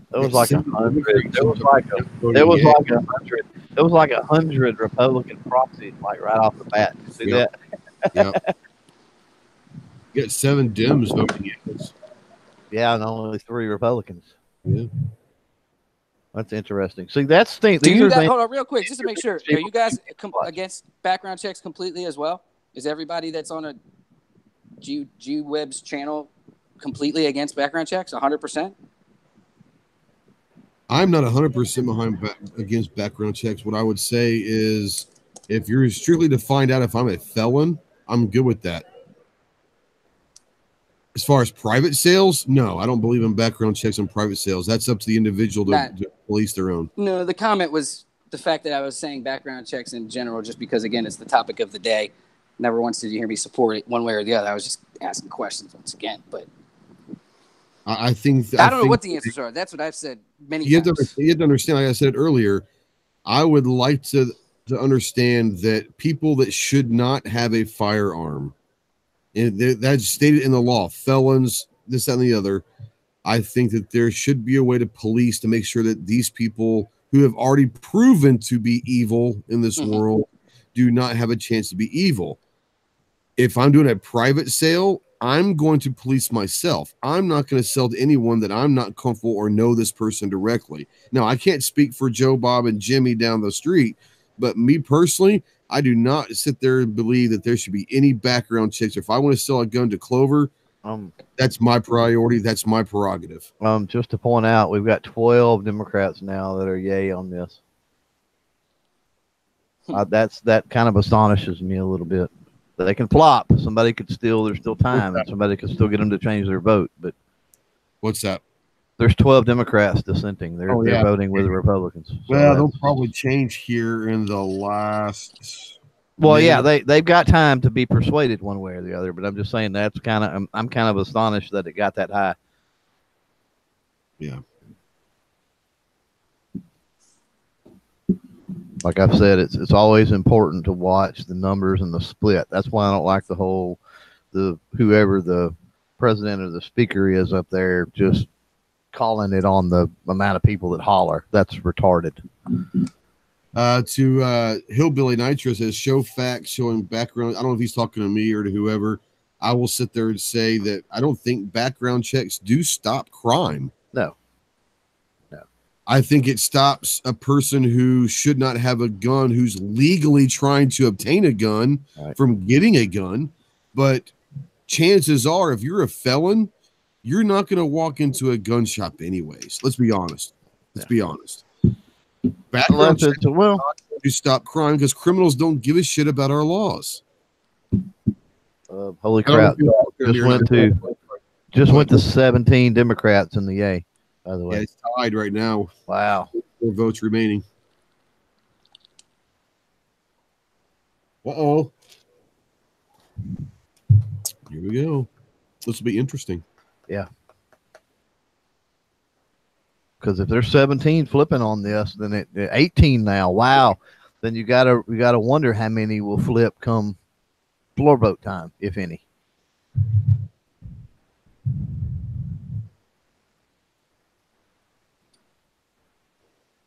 Speaker 13: There was like 100. There was like 100. There was like 100 Republican proxies, like right off the bat. You see that?
Speaker 12: Yep. You got 7 Dems voting yes.
Speaker 13: Yeah, and only 3 Republicans.
Speaker 12: Yeah.
Speaker 13: That's interesting. See, that's the thing.
Speaker 11: Do you guys, hold on real quick, just to make sure. Are you guys against background checks completely as well? Is everybody that's on a G-Web's channel completely against background checks, 100%?
Speaker 12: I'm not 100% against background checks. What I would say is if you're strictly to find out if I'm a felon, I'm good with that. As far as private sales, no, I don't believe in background checks on private sales. That's up to the individual to police their own.
Speaker 11: No, the comment was the fact that I was saying background checks in general, just because, again, it's the topic of the day. Never once did you hear me support it one way or the other. I was just asking questions once again. But
Speaker 12: I think
Speaker 11: I don't know what the answers are. That's what I've said many times.
Speaker 12: You have to understand, like I said earlier, I would like to understand that people that should not have a firearm, and that's stated in the law, felons, this, that, and the other. I think that there should be a way to police to make sure that these people who have already proven to be evil in this world do not have a chance to be evil. If I'm doing a private sale I'm going to police myself. I'm not going to sell to anyone that I'm not comfortable or know this person directly. Now, I can't speak for Joe, Bob, and Jimmy down the street, but me personally, I do not sit there and believe that there should be any background checks. If I want to sell a gun to Clover, that's my priority. That's my prerogative.
Speaker 13: Just to point out, we've got 12 Democrats now that are yay on this. That kind of astonishes me a little bit. They can flop. Somebody could still. There's still time, and somebody could still get them to change their vote. But
Speaker 12: what's that?
Speaker 13: There's 12 Democrats dissenting. They're voting with the Republicans. So
Speaker 12: well, they'll probably change here in the last.
Speaker 13: Well, yeah, they've got time to be persuaded one way or the other. But I'm just saying that's kind of. I'm kind of astonished that it got that high.
Speaker 12: Yeah.
Speaker 13: Like I've said, it's always important to watch the numbers and the split. That's why I don't like whoever the president or the speaker is up there just calling it on the amount of people that holler. That's retarded.
Speaker 12: To Hillbilly Nitro says, show facts showing background. I don't know if he's talking to me or to whoever. I will sit there and say that I don't think background checks do stop crime.
Speaker 13: No.
Speaker 12: I think it stops a person who should not have a gun, who's legally trying to obtain a gun, from getting a gun. But chances are, if you're a felon, you're not going to walk into a gun shop anyways. Let's be honest. Let's be honest. Background checks to stop crime because criminals don't give a shit about our laws.
Speaker 13: Holy crap. Just went to 17 Democrats in the yay. By the way,
Speaker 12: it's tied right now.
Speaker 13: Wow.
Speaker 12: 4 votes remaining. Uh-oh. Here we go. This will be interesting.
Speaker 13: Yeah. Because if there's 17 flipping on this, then 18 now. Wow. Then you gotta wonder how many will flip come floor vote time, if any.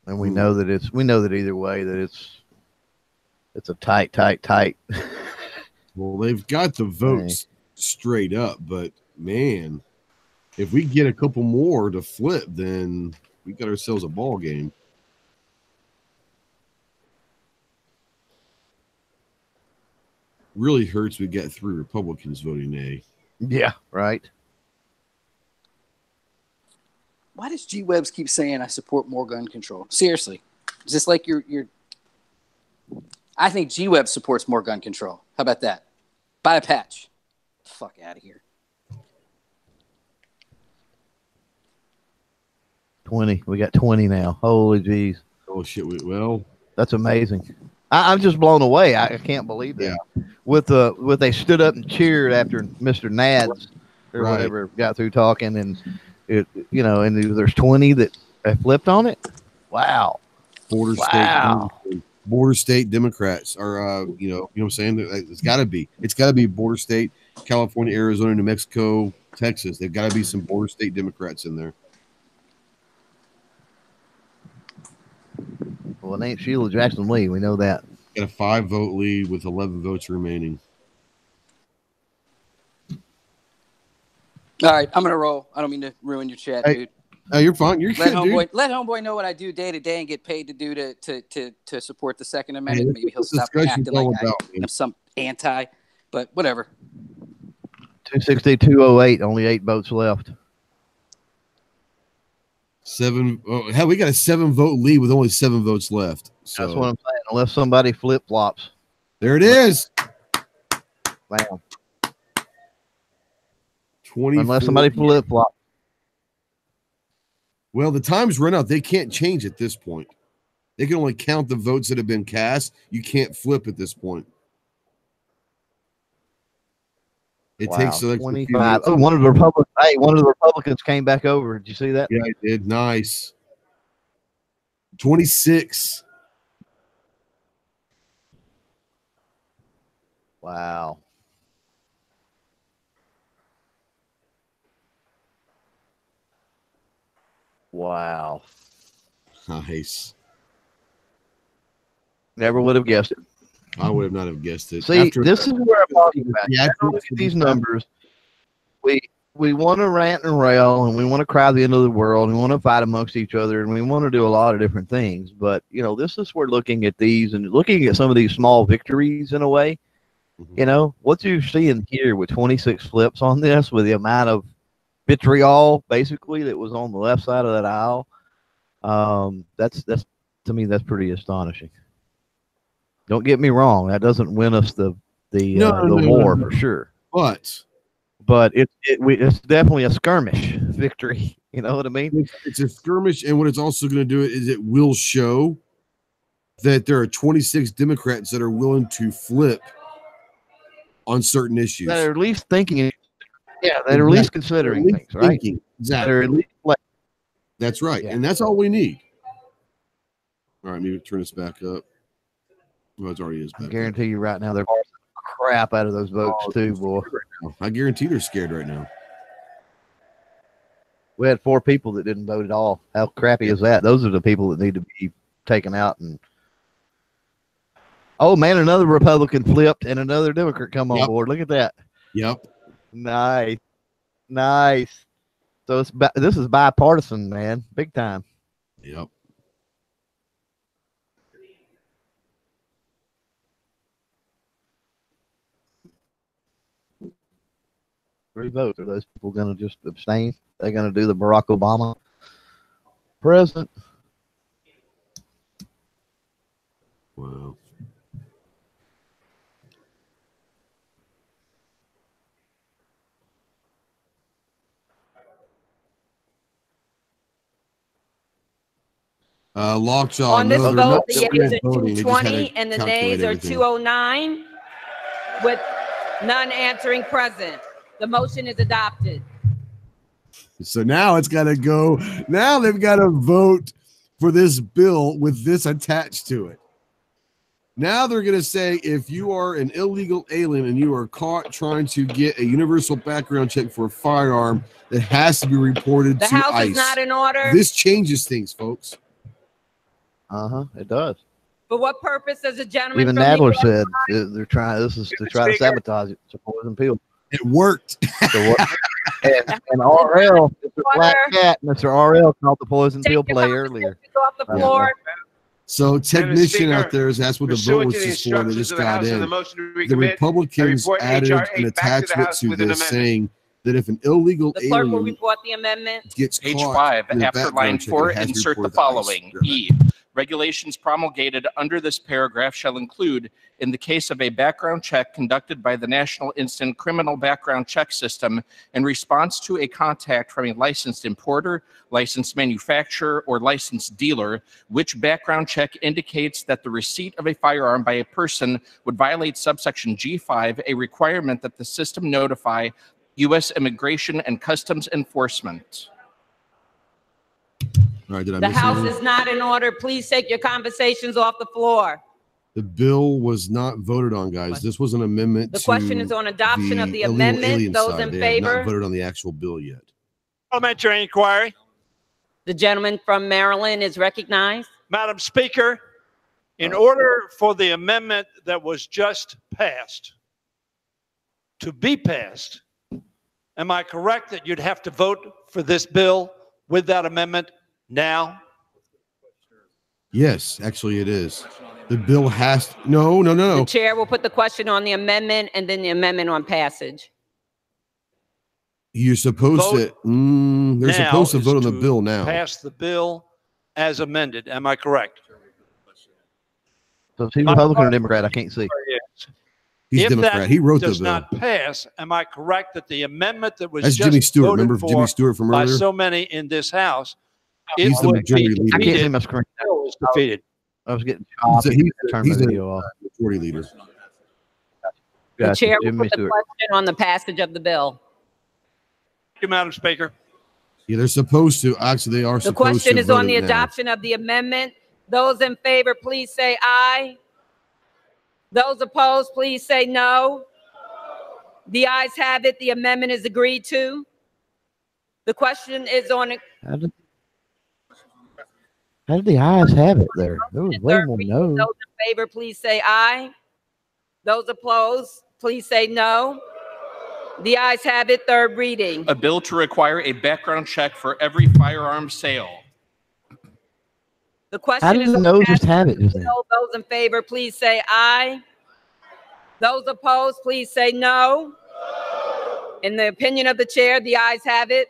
Speaker 13: And we know that either way that it's a tight.
Speaker 12: Well, they've got the votes straight up, but man, if we get a couple more to flip, then we got ourselves a ball game. Really hurts we got 3 Republicans voting nay.
Speaker 13: Yeah, right.
Speaker 11: Why does G-Webs keep saying I support more gun control? Seriously. Is this like you're I think G-Web supports more gun control. How about that? Buy a patch. Fuck out of here.
Speaker 13: 20. We got 20 now. Holy jeez.
Speaker 12: Oh shit. Well,
Speaker 13: that's amazing. I'm just blown away. I can't believe that. Yeah. With they stood up and cheered after Mr. Nads or whatever got through talking, and and there's 20 that flipped on it. Wow.
Speaker 12: Border state Democrats are, you know what I'm saying? It's got to be border state, California, Arizona, New Mexico, Texas. They've got to be some border state Democrats in there.
Speaker 13: Well, it ain't Sheila Jackson Lee. We know that.
Speaker 12: Got a 5-vote lead with 11 votes remaining.
Speaker 11: All right, I'm gonna roll. I don't mean to ruin your chat, dude.
Speaker 12: You're fine. You're good, dude.
Speaker 11: Let homeboy know what I do day to day and get paid to do to support the Second Amendment. Maybe he'll stop acting like I'm some anti. But whatever.
Speaker 13: 260-208. Only 8 votes left.
Speaker 12: 7. Oh, hell, we got a 7-vote lead with only 7 votes left. So.
Speaker 13: That's what I'm saying. Unless somebody flip flops.
Speaker 12: There it is.
Speaker 13: Wow.
Speaker 12: 24.
Speaker 13: Unless somebody flip flops.
Speaker 12: Well, the time's run out. They can't change at this point. They can only count the votes that have been cast. You can't flip at this point. It takes
Speaker 13: 25. Oh, one of the Republicans came back over. Did you see that?
Speaker 12: Yeah, I did. Nice. 26.
Speaker 13: Wow. Wow.
Speaker 12: Nice.
Speaker 13: Never would have guessed it.
Speaker 12: I would have not have guessed it.
Speaker 13: See, this is where I'm talking about. You look at these numbers, we want to rant and rail, and we want to cry the end of the world, and we want to fight amongst each other, and we want to do a lot of different things. But you know, this is where looking at these and looking at some of these small victories in a way. You know, what you're seeing here with 26 flips on this, with the amount of vitriol basically that was on the left side of that aisle, that's to me, that's pretty astonishing. Don't get me wrong, that doesn't win us the war for sure. But it's definitely a skirmish victory. You know what I mean?
Speaker 12: It's a skirmish, and what it's also going to do is it will show that there are 26 Democrats that are willing to flip on certain issues.
Speaker 13: That are at least thinking. Yeah, they're at least considering things, right?
Speaker 12: Exactly.
Speaker 13: They're at least
Speaker 12: that's right, and that's all we need. All right, maybe turn this back up. Well, it already is back
Speaker 13: I guarantee you right now they're crap out of those votes too, boy.
Speaker 12: I guarantee they're scared right now.
Speaker 13: We had 4 people that didn't vote at all. How crappy is that? Those are the people that need to be taken out. And oh man, another Republican flipped and another Democrat come on board. Look at that.
Speaker 12: Yep.
Speaker 13: Nice. So this is bipartisan, man, big time.
Speaker 12: Yep.
Speaker 13: Three votes. Are those people going to just abstain? They're going to do the Barack Obama president.
Speaker 12: Wow. Lockjaw.
Speaker 14: On this
Speaker 12: no,
Speaker 14: vote, the
Speaker 12: not
Speaker 14: yeas are
Speaker 12: voting. They just had to
Speaker 14: 220 and the
Speaker 12: calculate
Speaker 14: nays are
Speaker 12: everything.
Speaker 14: 209, with none answering present. The motion is adopted.
Speaker 12: So now it's got to go. Now they've got to vote for this bill with this attached to it. Now they're going to say if you are an illegal alien and you are caught trying to get a universal background check for a firearm, that has to be reported
Speaker 14: The
Speaker 12: to
Speaker 14: House
Speaker 12: ICE.
Speaker 14: is not in order.
Speaker 12: This changes things, folks.
Speaker 13: It does.
Speaker 14: For what purpose does a gentleman
Speaker 13: Even
Speaker 14: from New
Speaker 13: Nadler
Speaker 14: York
Speaker 13: said they're trying. This is to try to sabotage it. It's a poison pill.
Speaker 12: It worked.
Speaker 13: And RL, Mr. Black Cat, Mr. RL called the poison pill play earlier.
Speaker 14: off the floor?
Speaker 12: So technician out there is that's what the vote
Speaker 5: Pursuant
Speaker 12: was
Speaker 5: to the
Speaker 12: just for. They
Speaker 5: instructions
Speaker 12: just
Speaker 5: of the
Speaker 12: got
Speaker 5: House and
Speaker 12: in.
Speaker 5: the motion to
Speaker 12: The
Speaker 5: recommit,
Speaker 12: Republicans
Speaker 5: I report
Speaker 12: added
Speaker 5: HR 8
Speaker 12: an
Speaker 5: back to the
Speaker 12: attachment
Speaker 5: House
Speaker 12: to
Speaker 5: with an
Speaker 12: this
Speaker 5: amendment.
Speaker 12: saying that if an illegal
Speaker 14: The clerk will
Speaker 12: alien
Speaker 14: report the amendment.
Speaker 12: gets
Speaker 7: Page
Speaker 12: caught
Speaker 7: 5,
Speaker 12: in a
Speaker 7: after line
Speaker 12: background check,
Speaker 7: 4,
Speaker 12: it has to be
Speaker 7: insert the
Speaker 12: reported to ICE.
Speaker 7: following. E. Regulations promulgated under this paragraph shall include, in the case of a background check conducted by the National Instant Criminal Background Check System in response to a contact from a licensed importer, licensed manufacturer, or licensed dealer, which background check indicates that the receipt of a firearm by a person would violate subsection G5, a requirement that the system notify U.S. Immigration and Customs Enforcement.
Speaker 12: All right, did I
Speaker 14: The
Speaker 12: miss
Speaker 14: House
Speaker 12: anything?
Speaker 14: is not in order. Please take your conversations off the floor.
Speaker 12: The bill was not voted on, guys. This was an amendment.
Speaker 14: The question is on adoption of the
Speaker 12: illegal
Speaker 14: amendment.
Speaker 12: alien
Speaker 14: Those
Speaker 12: side.
Speaker 14: in
Speaker 12: They have
Speaker 14: favor?
Speaker 12: not voted on the actual bill yet.
Speaker 16: Parliamentary inquiry.
Speaker 14: The gentleman from Maryland is recognized.
Speaker 16: Madam Speaker, in order for the amendment that was just passed to be passed, am I correct that you'd have to vote for this bill with that amendment now?
Speaker 12: Yes, actually, it is. The bill has no.
Speaker 14: The chair will put the question on the amendment and then the amendment on passage.
Speaker 12: You're supposed
Speaker 16: Vote
Speaker 12: to. They're
Speaker 16: now
Speaker 12: supposed to
Speaker 16: is
Speaker 12: vote on the
Speaker 16: to
Speaker 12: bill now.
Speaker 16: Pass the bill as amended. Am I correct?
Speaker 13: So is he Republican or Democrat? I can't see.
Speaker 16: Yes.
Speaker 12: He's
Speaker 16: If
Speaker 12: Democrat.
Speaker 16: that
Speaker 12: He wrote the
Speaker 16: does
Speaker 12: bill.
Speaker 16: not pass, am I correct that the amendment that was
Speaker 12: That's
Speaker 16: just
Speaker 12: Jimmy Stewart.
Speaker 16: voted
Speaker 12: Remember
Speaker 16: for
Speaker 12: Jimmy Stewart from
Speaker 16: by
Speaker 12: earlier?
Speaker 16: so many in this House,
Speaker 12: He's
Speaker 16: it
Speaker 12: the
Speaker 16: would
Speaker 12: majority
Speaker 16: be
Speaker 12: leader.
Speaker 13: I can't see
Speaker 16: defeated.
Speaker 13: my screen.
Speaker 16: The bill is defeated.
Speaker 13: I was getting
Speaker 12: He's a- he's a-
Speaker 13: turn
Speaker 12: he's
Speaker 13: the
Speaker 12: a
Speaker 13: video off.
Speaker 12: majority leader.
Speaker 14: The
Speaker 13: Gotcha,
Speaker 14: chair will
Speaker 13: Jimmy
Speaker 14: put the
Speaker 13: Stewart.
Speaker 14: question on the passage of the bill.
Speaker 16: Thank you, Madam Speaker.
Speaker 12: Yeah, they're supposed to. Actually, they are
Speaker 14: The
Speaker 12: supposed
Speaker 14: question
Speaker 12: to
Speaker 14: is
Speaker 12: vote
Speaker 14: on the
Speaker 12: it now.
Speaker 14: adoption of the amendment. Those in favor, please say aye. Those opposed, please say no. The ayes have it. The amendment is agreed to. The question is on.
Speaker 13: How did the eyes have it there? There was way more no.
Speaker 14: Those in favor, please say aye. Those opposed, please say no. The ayes have it. Third reading.
Speaker 7: A bill to require a background check for every firearm sale.
Speaker 14: The
Speaker 13: How
Speaker 14: question
Speaker 13: did
Speaker 14: is
Speaker 13: the
Speaker 14: on
Speaker 13: no
Speaker 14: passage
Speaker 13: just have
Speaker 14: of
Speaker 13: it
Speaker 14: the
Speaker 13: just then?
Speaker 14: bill. Those in favor, please say aye. Those opposed, please say no. In the opinion of the chair, the ayes have it.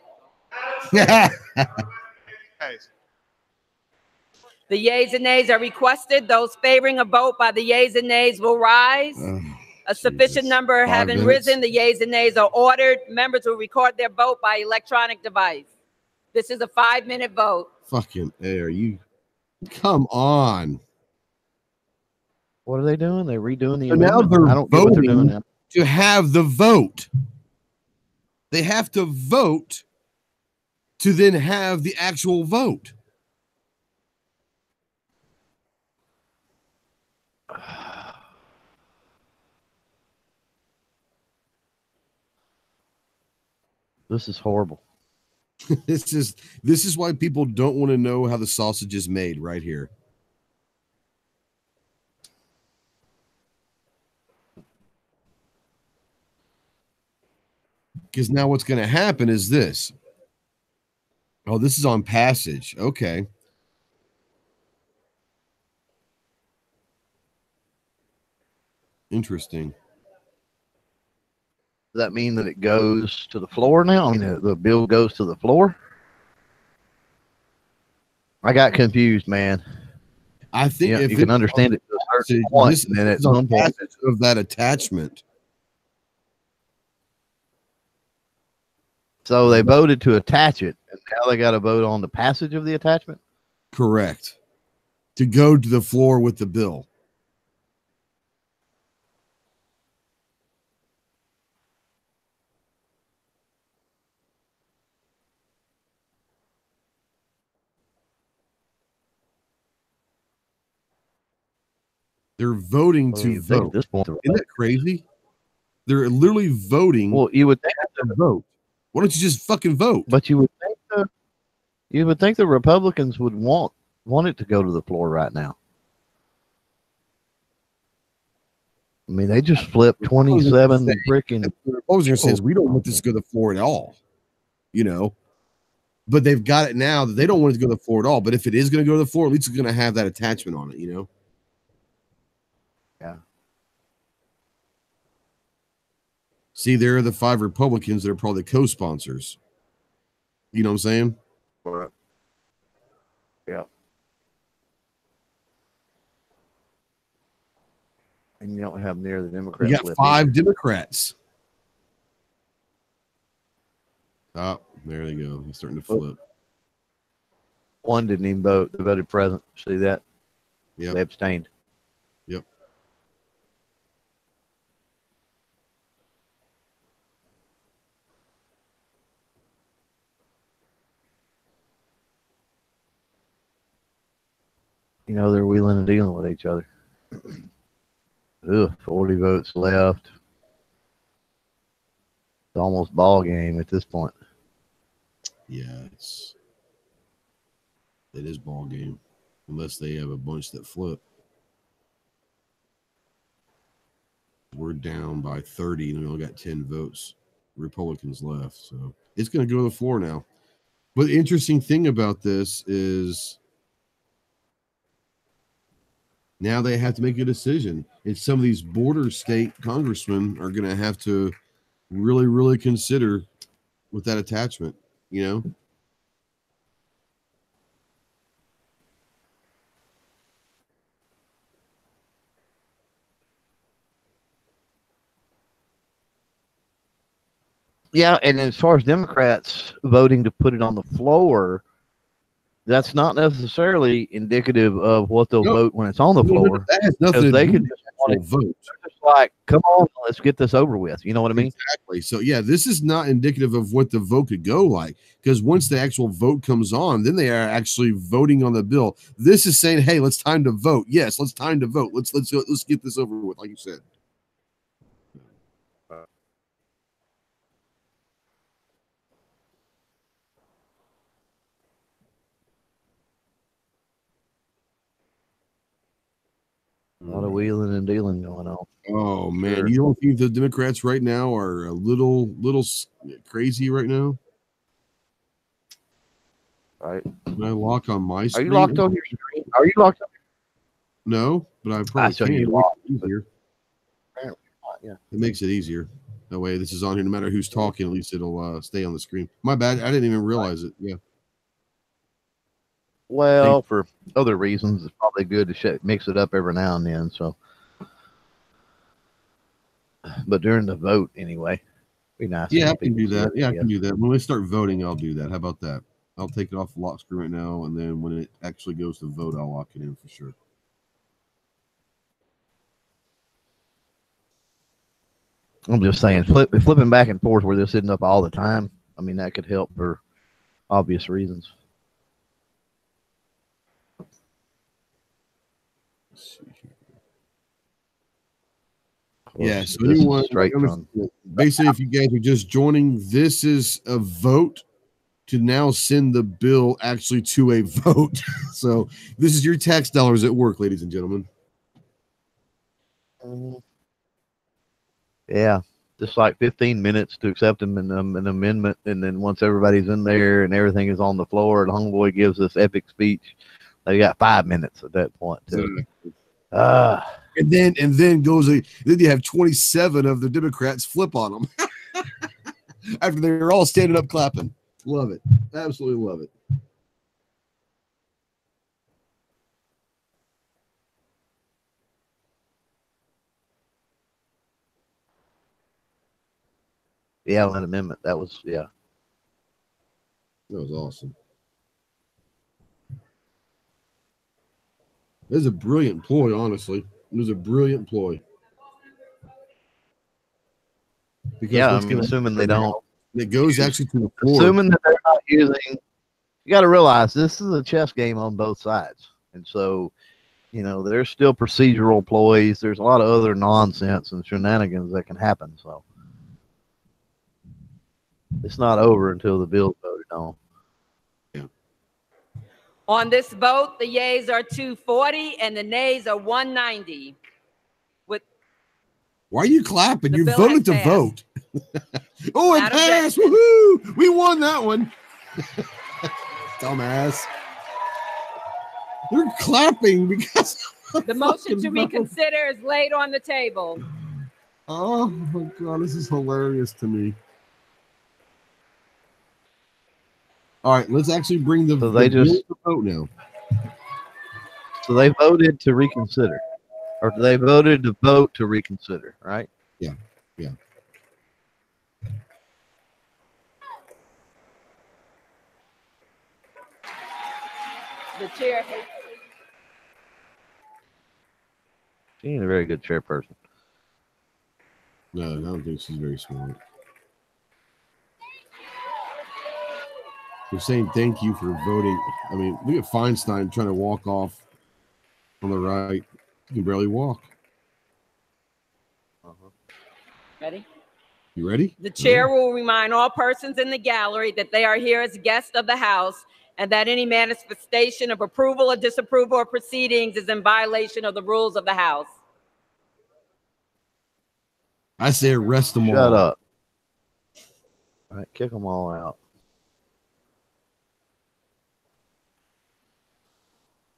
Speaker 14: The yeas and nays are requested. Those favoring a vote by the yeas and nays will rise. A sufficient number having risen, the yeas and nays are ordered. Members will record their vote by electronic device. This is a 5-minute vote.
Speaker 12: Fucking A, are you? Come on.
Speaker 13: What are they doing? They're redoing the
Speaker 12: So now
Speaker 13: amendment?
Speaker 12: they're
Speaker 13: I don't get what they're doing
Speaker 12: voting
Speaker 13: now.
Speaker 12: to have the vote. They have to vote to then have the actual vote.
Speaker 13: This is horrible.
Speaker 12: This is why people don't want to know how the sausage is made right here. Because now what's going to happen is this. Oh, this is on passage. Okay. Interesting.
Speaker 13: Does that mean that it goes to the floor now? I mean, the bill goes to the floor? I got confused, man.
Speaker 12: I think if
Speaker 13: you can understand it to a certain point, and then at some point
Speaker 12: of that attachment.
Speaker 13: So they voted to attach it, and now they got to vote on the passage of the attachment?
Speaker 12: Correct. To go to the floor with the bill. They're voting to vote.
Speaker 13: At this point,
Speaker 12: isn't that crazy? They're literally voting.
Speaker 13: Well, you would think
Speaker 12: to vote. Why don't you just fucking vote?
Speaker 13: But you would think the Republicans would want it to go to the floor right now. I mean, they just flipped 27 freaking.
Speaker 12: The Republicans says we don't want this to go to the floor at all, you know. But they've got it now that they don't want it to go to the floor at all. But if it is going to go to the floor, at least it's going to have that attachment on it, you know.
Speaker 13: Yeah.
Speaker 12: See, there are the 5 Republicans that are probably co-sponsors. You know what I'm saying?
Speaker 13: Yeah. And you don't have near the Democrats.
Speaker 12: You got 5 Democrats. Oh, there they go. He's starting to flip.
Speaker 13: One didn't even vote. They voted present. See that?
Speaker 12: Yeah.
Speaker 13: They abstained.
Speaker 12: Yep.
Speaker 13: You know, they're wheeling and dealing with each other. Ugh, 40 votes left. It's almost ball game at this point.
Speaker 12: Yeah, it is ball game, unless they have a bunch that flip. We're down by 30, and we only got 10 votes. Republicans left, so it's going to go to the floor now. But the interesting thing about this is now they have to make a decision. And some of these border state congressmen are going to have to really, really consider with that attachment, you know?
Speaker 13: Yeah, and as far as Democrats voting to put it on the floor, that's not necessarily indicative of what they'll vote when it's on the floor.
Speaker 12: That has nothing to
Speaker 13: they
Speaker 12: do
Speaker 13: could
Speaker 12: with
Speaker 13: just
Speaker 12: the
Speaker 13: want
Speaker 12: actual vote.
Speaker 13: Just like, come on, let's get this over with. You know what I mean?
Speaker 12: Exactly. So yeah, this is not indicative of what the vote could go like, because once the actual vote comes on, then they are actually voting on the bill. This is saying, hey, let's time to vote. Yes, let's time to vote. Let's get this over with, like you said.
Speaker 13: A lot of wheeling and dealing going on.
Speaker 12: Oh man,
Speaker 13: Sure.
Speaker 12: you don't think the Democrats right now are a little crazy right now?
Speaker 13: Right.
Speaker 12: Can I lock on my
Speaker 13: Are
Speaker 12: screen?
Speaker 13: you locked on your screen? Are you locked on?
Speaker 12: No, but I probably
Speaker 13: saw
Speaker 12: can.
Speaker 13: you
Speaker 12: It makes
Speaker 13: locked,
Speaker 12: it easier.
Speaker 13: Apparently not, yeah.
Speaker 12: It makes it easier. That way, this is on here. No matter who's talking, at least it'll stay on the screen. My bad. I didn't even realize it. Yeah.
Speaker 13: Well, for other reasons, it's probably good to mix it up every now and then. So, but during the vote, anyway, be nice.
Speaker 12: Yeah, I can do that. Yeah, I can do that. When we start voting, I'll do that. How about that? I'll take it off the lock screen right now, and then when it actually goes to vote, I'll lock it in for sure.
Speaker 13: I'm just saying, flipping back and forth where this isn't up all the time. I mean, that could help for obvious reasons.
Speaker 12: Yeah, so anyone, basically, if you guys are just joining, this is a vote to now send the bill actually to a vote. So this is your tax dollars at work, ladies and gentlemen.
Speaker 13: Yeah, just like 15 minutes to accept an amendment, and then once everybody's in there and everything is on the floor, and homeboy gives this epic speech, they got 5 minutes at that point.
Speaker 12: And then then you have 27 of the Democrats flip on them after they're all standing up clapping. Love it. Absolutely love it.
Speaker 13: Yeah, an amendment. That was, yeah.
Speaker 12: That was awesome. It was a brilliant ploy, honestly. It was a brilliant ploy. Because
Speaker 13: yeah, I mean, assuming they don't.
Speaker 12: It goes actually to the floor.
Speaker 13: Assuming that they're not using, you got to realize this is a chess game on both sides. And so, you know, there's still procedural ploys. There's a lot of other nonsense and shenanigans that can happen. So it's not over until the bill's voted on.
Speaker 14: On this vote, the yeas are 240 and the nays are 190.
Speaker 12: Why are you clapping? You voted to vote. Oh, it passed. Woohoo! We won that one. Dumbass. They're clapping because
Speaker 14: the motion to reconsider is laid on the table.
Speaker 12: Oh my God, this is hilarious to me. All right, let's actually bring the vote now.
Speaker 13: So they voted to reconsider, or they voted to vote to reconsider, right?
Speaker 12: Yeah, yeah.
Speaker 14: The chair.
Speaker 13: She ain't a very good chairperson.
Speaker 12: No, I don't think she's very smart. We're saying thank you for voting. I mean, look at Feinstein trying to walk off on the right. He can barely walk.
Speaker 14: Ready?
Speaker 12: You ready?
Speaker 14: The chair will remind all persons in the gallery that they are here as guests of the House and that any manifestation of approval or disapproval of proceedings is in violation of the rules of the House.
Speaker 12: I say arrest them all.
Speaker 13: Shut up. All right, kick them all out.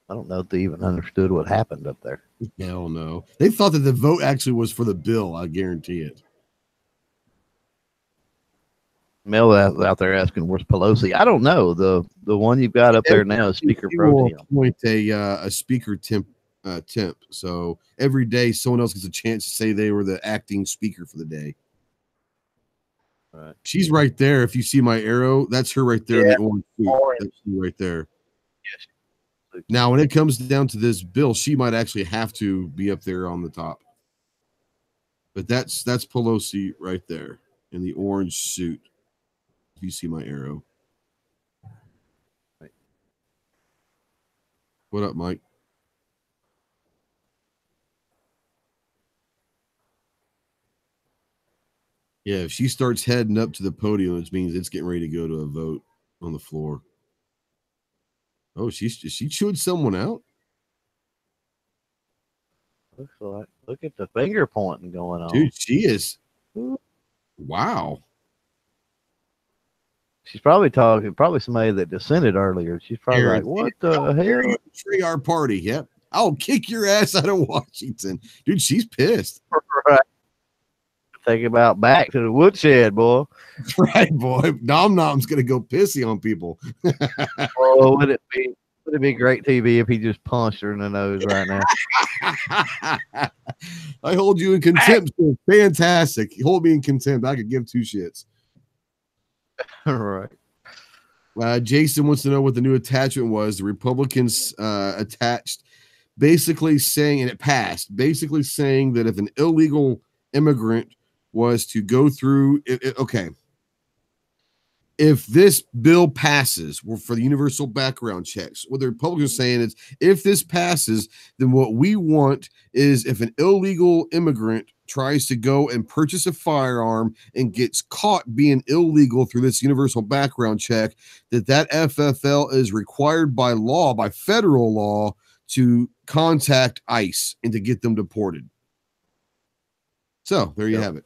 Speaker 13: I don't know if they even understood what happened up there.
Speaker 12: Hell no. They thought that the vote actually was for the bill. I guarantee it.
Speaker 13: Mel out there asking, where's Pelosi? I don't know. The one you've got up there now is Speaker Pro Tem.
Speaker 12: Appoint a speaker temp. So every day someone else gets a chance to say they were the acting speaker for the day.
Speaker 13: Right.
Speaker 12: She's right there. If you see my arrow, that's her right there.
Speaker 13: Yeah.
Speaker 12: In the orange suit. That's she right there. Yes. Now, when it comes down to this bill, she might actually have to be up there on the top. But that's Pelosi right there in the orange suit. If you see my arrow.
Speaker 13: Right.
Speaker 12: What up, Mike? Yeah, if she starts heading up to the podium, it means it's getting ready to go to a vote on the floor. Oh, she chewed someone out?
Speaker 13: Looks like, look at the finger pointing going on.
Speaker 12: Dude, she is. Wow.
Speaker 13: She's probably probably somebody that dissented earlier. She's probably like, what the hell?
Speaker 12: Free our party. Yep. I'll kick your ass out of Washington. Dude, she's pissed.
Speaker 13: Right. Think about back to the woodshed, boy.
Speaker 12: Right, boy. Nom Nom's gonna go pissy on people.
Speaker 13: Oh, would it be great TV if he just punched her in the nose right now?
Speaker 12: I hold you in contempt. Fantastic. You hold me in contempt. I could give two shits.
Speaker 13: Right.
Speaker 12: Jason wants to know what the new attachment was. The Republicans attached, basically saying, and it passed, basically saying that if an illegal immigrant was to go through, okay, if this bill passes for the universal background checks, what the Republicans are saying is, if this passes, then what we want is if an illegal immigrant tries to go and purchase a firearm and gets caught being illegal through this universal background check, that FFL is required by law, by federal law, to contact ICE and to get them deported. So there you have it.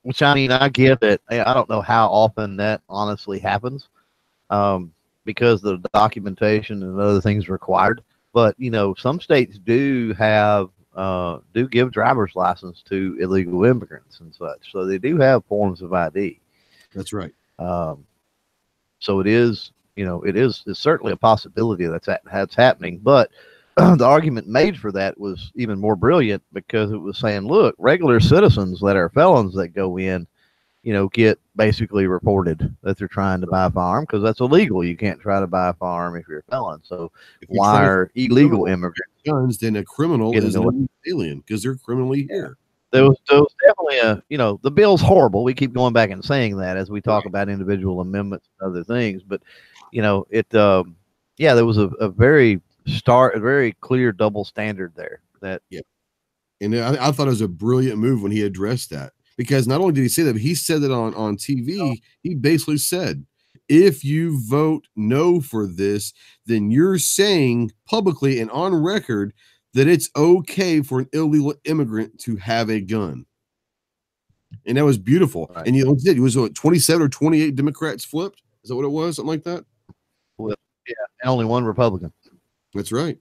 Speaker 13: Which, I mean, I get that. I don't know how often that honestly happens, because the documentation and other things required. But, you know, some states do give driver's license to illegal immigrants and such. So they do have forms of ID.
Speaker 12: That's right.
Speaker 13: So it is, you know, it's certainly a possibility that's happening. But the argument made for that was even more brilliant, because it was saying, look, regular citizens that are felons that go in, you know, get basically reported that they're trying to buy a firearm, because that's illegal. You can't try to buy a firearm if you're a felon. So why are illegal immigrants
Speaker 12: guns? Then a criminal is an alien, because they're criminally here.
Speaker 13: There was definitely you know, the bill's horrible. We keep going back and saying that as we talk about individual amendments and other things. But, you know, yeah, there was a very clear double standard there.
Speaker 12: And I thought it was a brilliant move when he addressed that, because not only did he say that, but he said that on TV. He basically said, if you vote no for this, then you're saying publicly and on record that it's okay for an illegal immigrant to have a gun. And that was beautiful. Right. And you know, it was what, 27 or 28 Democrats flipped? Is that what it was? Something like that?
Speaker 13: Well, yeah, and only one Republican.
Speaker 12: That's right.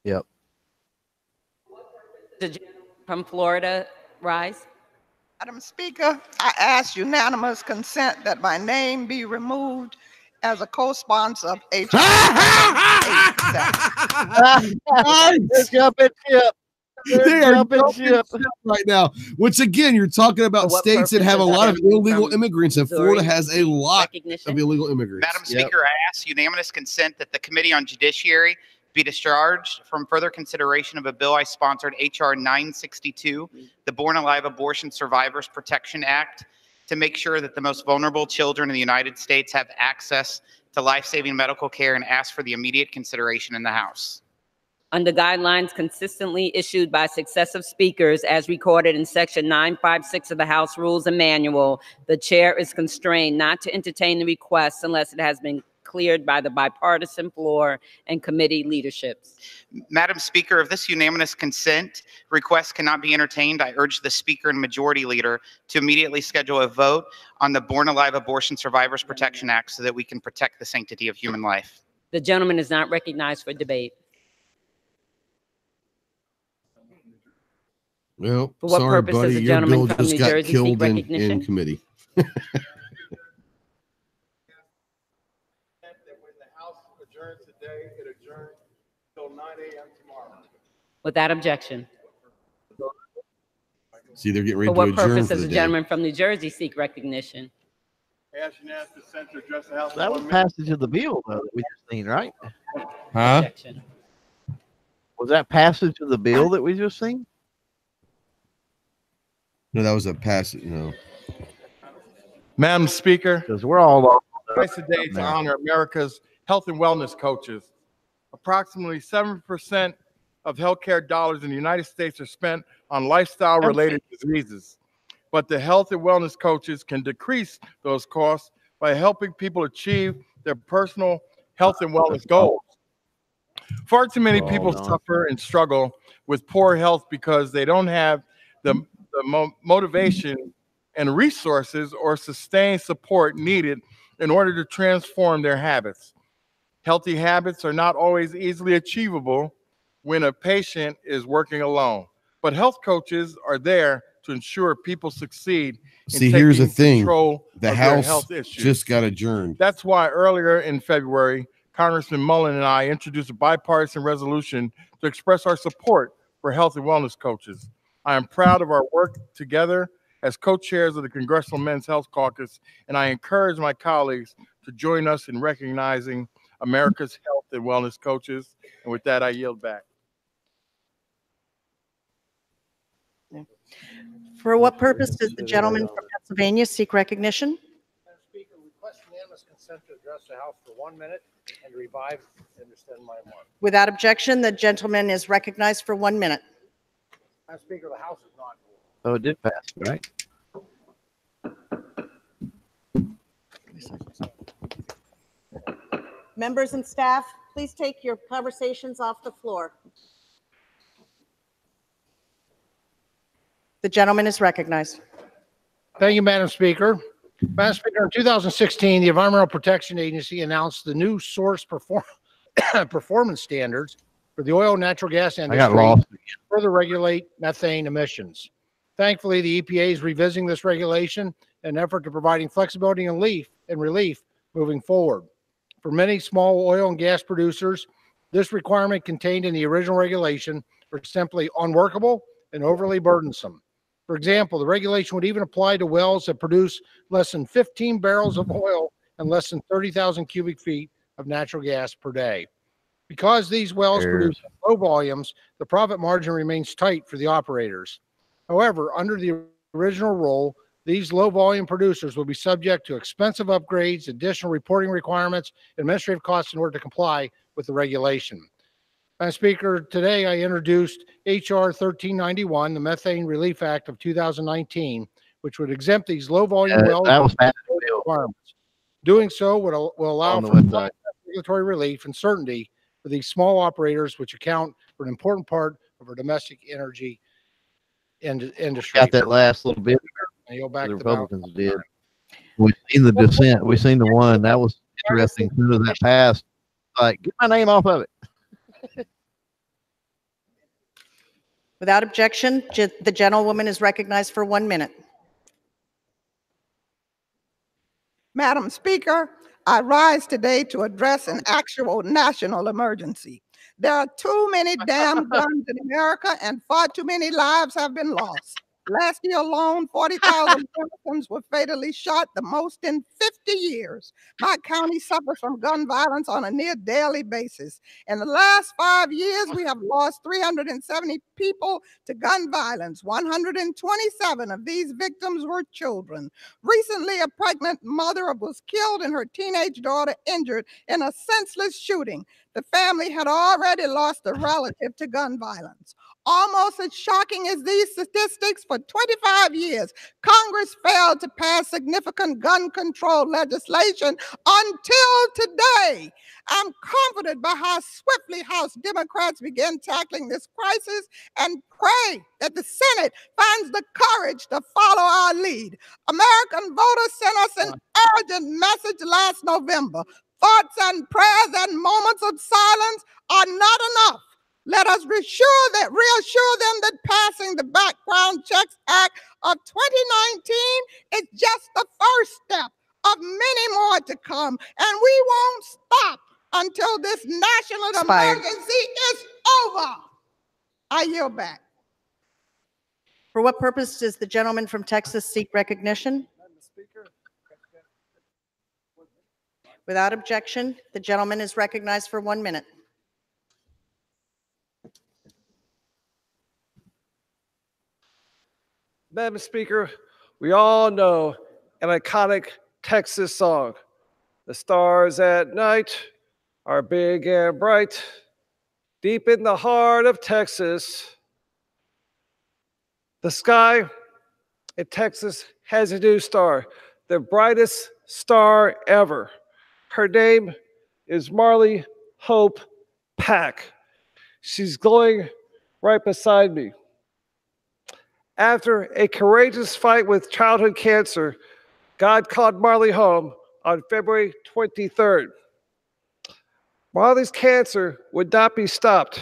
Speaker 13: Yep.
Speaker 14: From Florida, rise.
Speaker 22: Madam Speaker, I ask unanimous consent that my name be removed as a co-sponsor of HR.
Speaker 13: Jumping ship.
Speaker 12: They are jumping ship right now. Which again, you're talking about states that have a lot of illegal immigrants, and Florida has a lot of illegal immigrants.
Speaker 2: Madam Speaker, I ask unanimous consent that the Committee on Judiciary be discharged from further consideration of a bill I sponsored, HR 962, the Born Alive Abortion Survivors Protection Act, to make sure that the most vulnerable children in the United States have access to life-saving medical care, and ask for the immediate consideration in the House.
Speaker 14: Under guidelines consistently issued by successive speakers as recorded in Section 956 of the House Rules and Manual, the chair is constrained not to entertain the request unless it has been cleared by the bipartisan floor and committee leaderships.
Speaker 2: Madam Speaker, if this unanimous consent request cannot be entertained, I urge the Speaker and Majority Leader to immediately schedule a vote on the Born Alive Abortion Survivors Protection Act so that we can protect the sanctity of human life.
Speaker 14: The gentleman is not recognized for debate.
Speaker 12: Well,
Speaker 14: for what
Speaker 12: sorry,
Speaker 14: purpose
Speaker 12: buddy,
Speaker 14: does the
Speaker 12: your
Speaker 14: gentleman
Speaker 12: bill
Speaker 14: from
Speaker 12: just
Speaker 14: New
Speaker 12: got
Speaker 14: Jersey
Speaker 12: killed
Speaker 14: seek recognition?
Speaker 12: in committee.
Speaker 14: Without objection.
Speaker 12: See, they're getting ready
Speaker 14: For
Speaker 12: to
Speaker 14: what
Speaker 12: adjourn
Speaker 14: purpose
Speaker 12: for
Speaker 14: does
Speaker 12: the
Speaker 14: the
Speaker 12: day.
Speaker 14: gentleman from New Jersey seek recognition?
Speaker 13: That was passage of the bill, though, that we just seen, right?
Speaker 12: Huh?
Speaker 14: Objection.
Speaker 13: Was that passage of the bill that we just seen?
Speaker 12: No, that was a passage. No.
Speaker 18: Madam Speaker,
Speaker 13: because we're all
Speaker 18: twice a day to honor America's health and wellness coaches. Approximately 7% of healthcare dollars in the United States are spent on lifestyle-related diseases. But the health and wellness coaches can decrease those costs by helping people achieve their personal health and wellness goals. Far too many people suffer and struggle with poor health because they don't have the motivation and resources or sustained support needed in order to transform their habits. Healthy habits are not always easily achievable when a patient is working alone, but health coaches are there to ensure people succeed in
Speaker 12: See, here's the
Speaker 18: taking
Speaker 12: thing.
Speaker 18: control
Speaker 12: The
Speaker 18: of their
Speaker 12: House
Speaker 18: health issues.
Speaker 12: just got adjourned.
Speaker 18: That's why earlier in February, Congressman Mullen and I introduced a bipartisan resolution to express our support for health and wellness coaches. I am proud of our work together as co-chairs of the Congressional Men's Health Caucus, and I encourage my colleagues to join us in recognizing America's health and wellness coaches. And with that, I yield back.
Speaker 17: For what purpose does the gentleman from Pennsylvania seek recognition?
Speaker 6: Madam Speaker, request unanimous consent to address the House for 1 minute and revive and extend my remarks.
Speaker 17: Without objection, the gentleman is recognized for 1 minute.
Speaker 6: Madam Speaker, the House is not.
Speaker 13: Oh, it did pass, right?
Speaker 17: Members and staff, please take your conversations off the floor. The gentleman is recognized.
Speaker 1: Thank you, Madam Speaker. Madam Speaker, in 2016, the Environmental Protection Agency announced the new source performance standards for the oil and natural gas industry to further regulate methane emissions. Thankfully, the EPA is revisiting this regulation in an effort to providing flexibility and relief moving forward. For many small oil and gas producers, this requirement contained in the original regulation was simply unworkable and overly burdensome. For example, the regulation would even apply to wells that produce less than 15 barrels of oil and less than 30,000 cubic feet of natural gas per day. Because these wells produce low volumes, the profit margin remains tight for the operators. However, under the original rule, these low volume producers will be subject to expensive upgrades, additional reporting requirements, and administrative costs in order to comply with the regulation. Madam Speaker, today I introduced H.R. 1391, the Methane Relief Act of 2019, which would exempt these low volume wells from requirements. Doing so will allow for regulatory relief and certainty for these small operators, which account for an important part of our domestic energy industry.
Speaker 13: Got that last little bit.
Speaker 1: And you'll back
Speaker 13: the
Speaker 1: the
Speaker 13: Republicans did. We've seen the dissent. We've seen the one that was interesting. As soon as that passed, like, get my name off of it.
Speaker 17: Without objection, the gentlewoman is recognized for 1 minute.
Speaker 4: Madam Speaker, I rise today to address an actual national emergency. There are too many damn guns in America and far too many lives have been lost. Last year alone, 40,000 persons were fatally shot, the most in 50 years. My county suffers from gun violence on a near daily basis. In the last 5 years, we have lost 370 people to gun violence. 127 of these victims were children. Recently, a pregnant mother was killed and her teenage daughter injured in a senseless shooting. The family had already lost a relative to gun violence. Almost as shocking as these statistics, for 25 years, Congress failed to pass significant gun control legislation until today. I'm confident by how swiftly House Democrats began tackling this crisis and pray that the Senate finds the courage to follow our lead. American voters sent us an urgent message last November. Thoughts and prayers and moments of silence are not enough. Let us reassure them that passing the Background Checks Act of 2019 is just the first step of many more to come. And we won't stop until this national emergency is over. I yield back.
Speaker 17: For what purpose does the gentleman from Texas seek recognition? Without objection, the gentleman is recognized for 1 minute.
Speaker 21: Madam Speaker, we all know an iconic Texas song. The stars at night are big and bright. deep in the heart of Texas, the sky in Texas has a new star, the brightest star ever. Her name is Marley Hope Pack. She's glowing right beside me. After a courageous fight with childhood cancer, God called Marley home on February 23rd. Marley's cancer would not be stopped.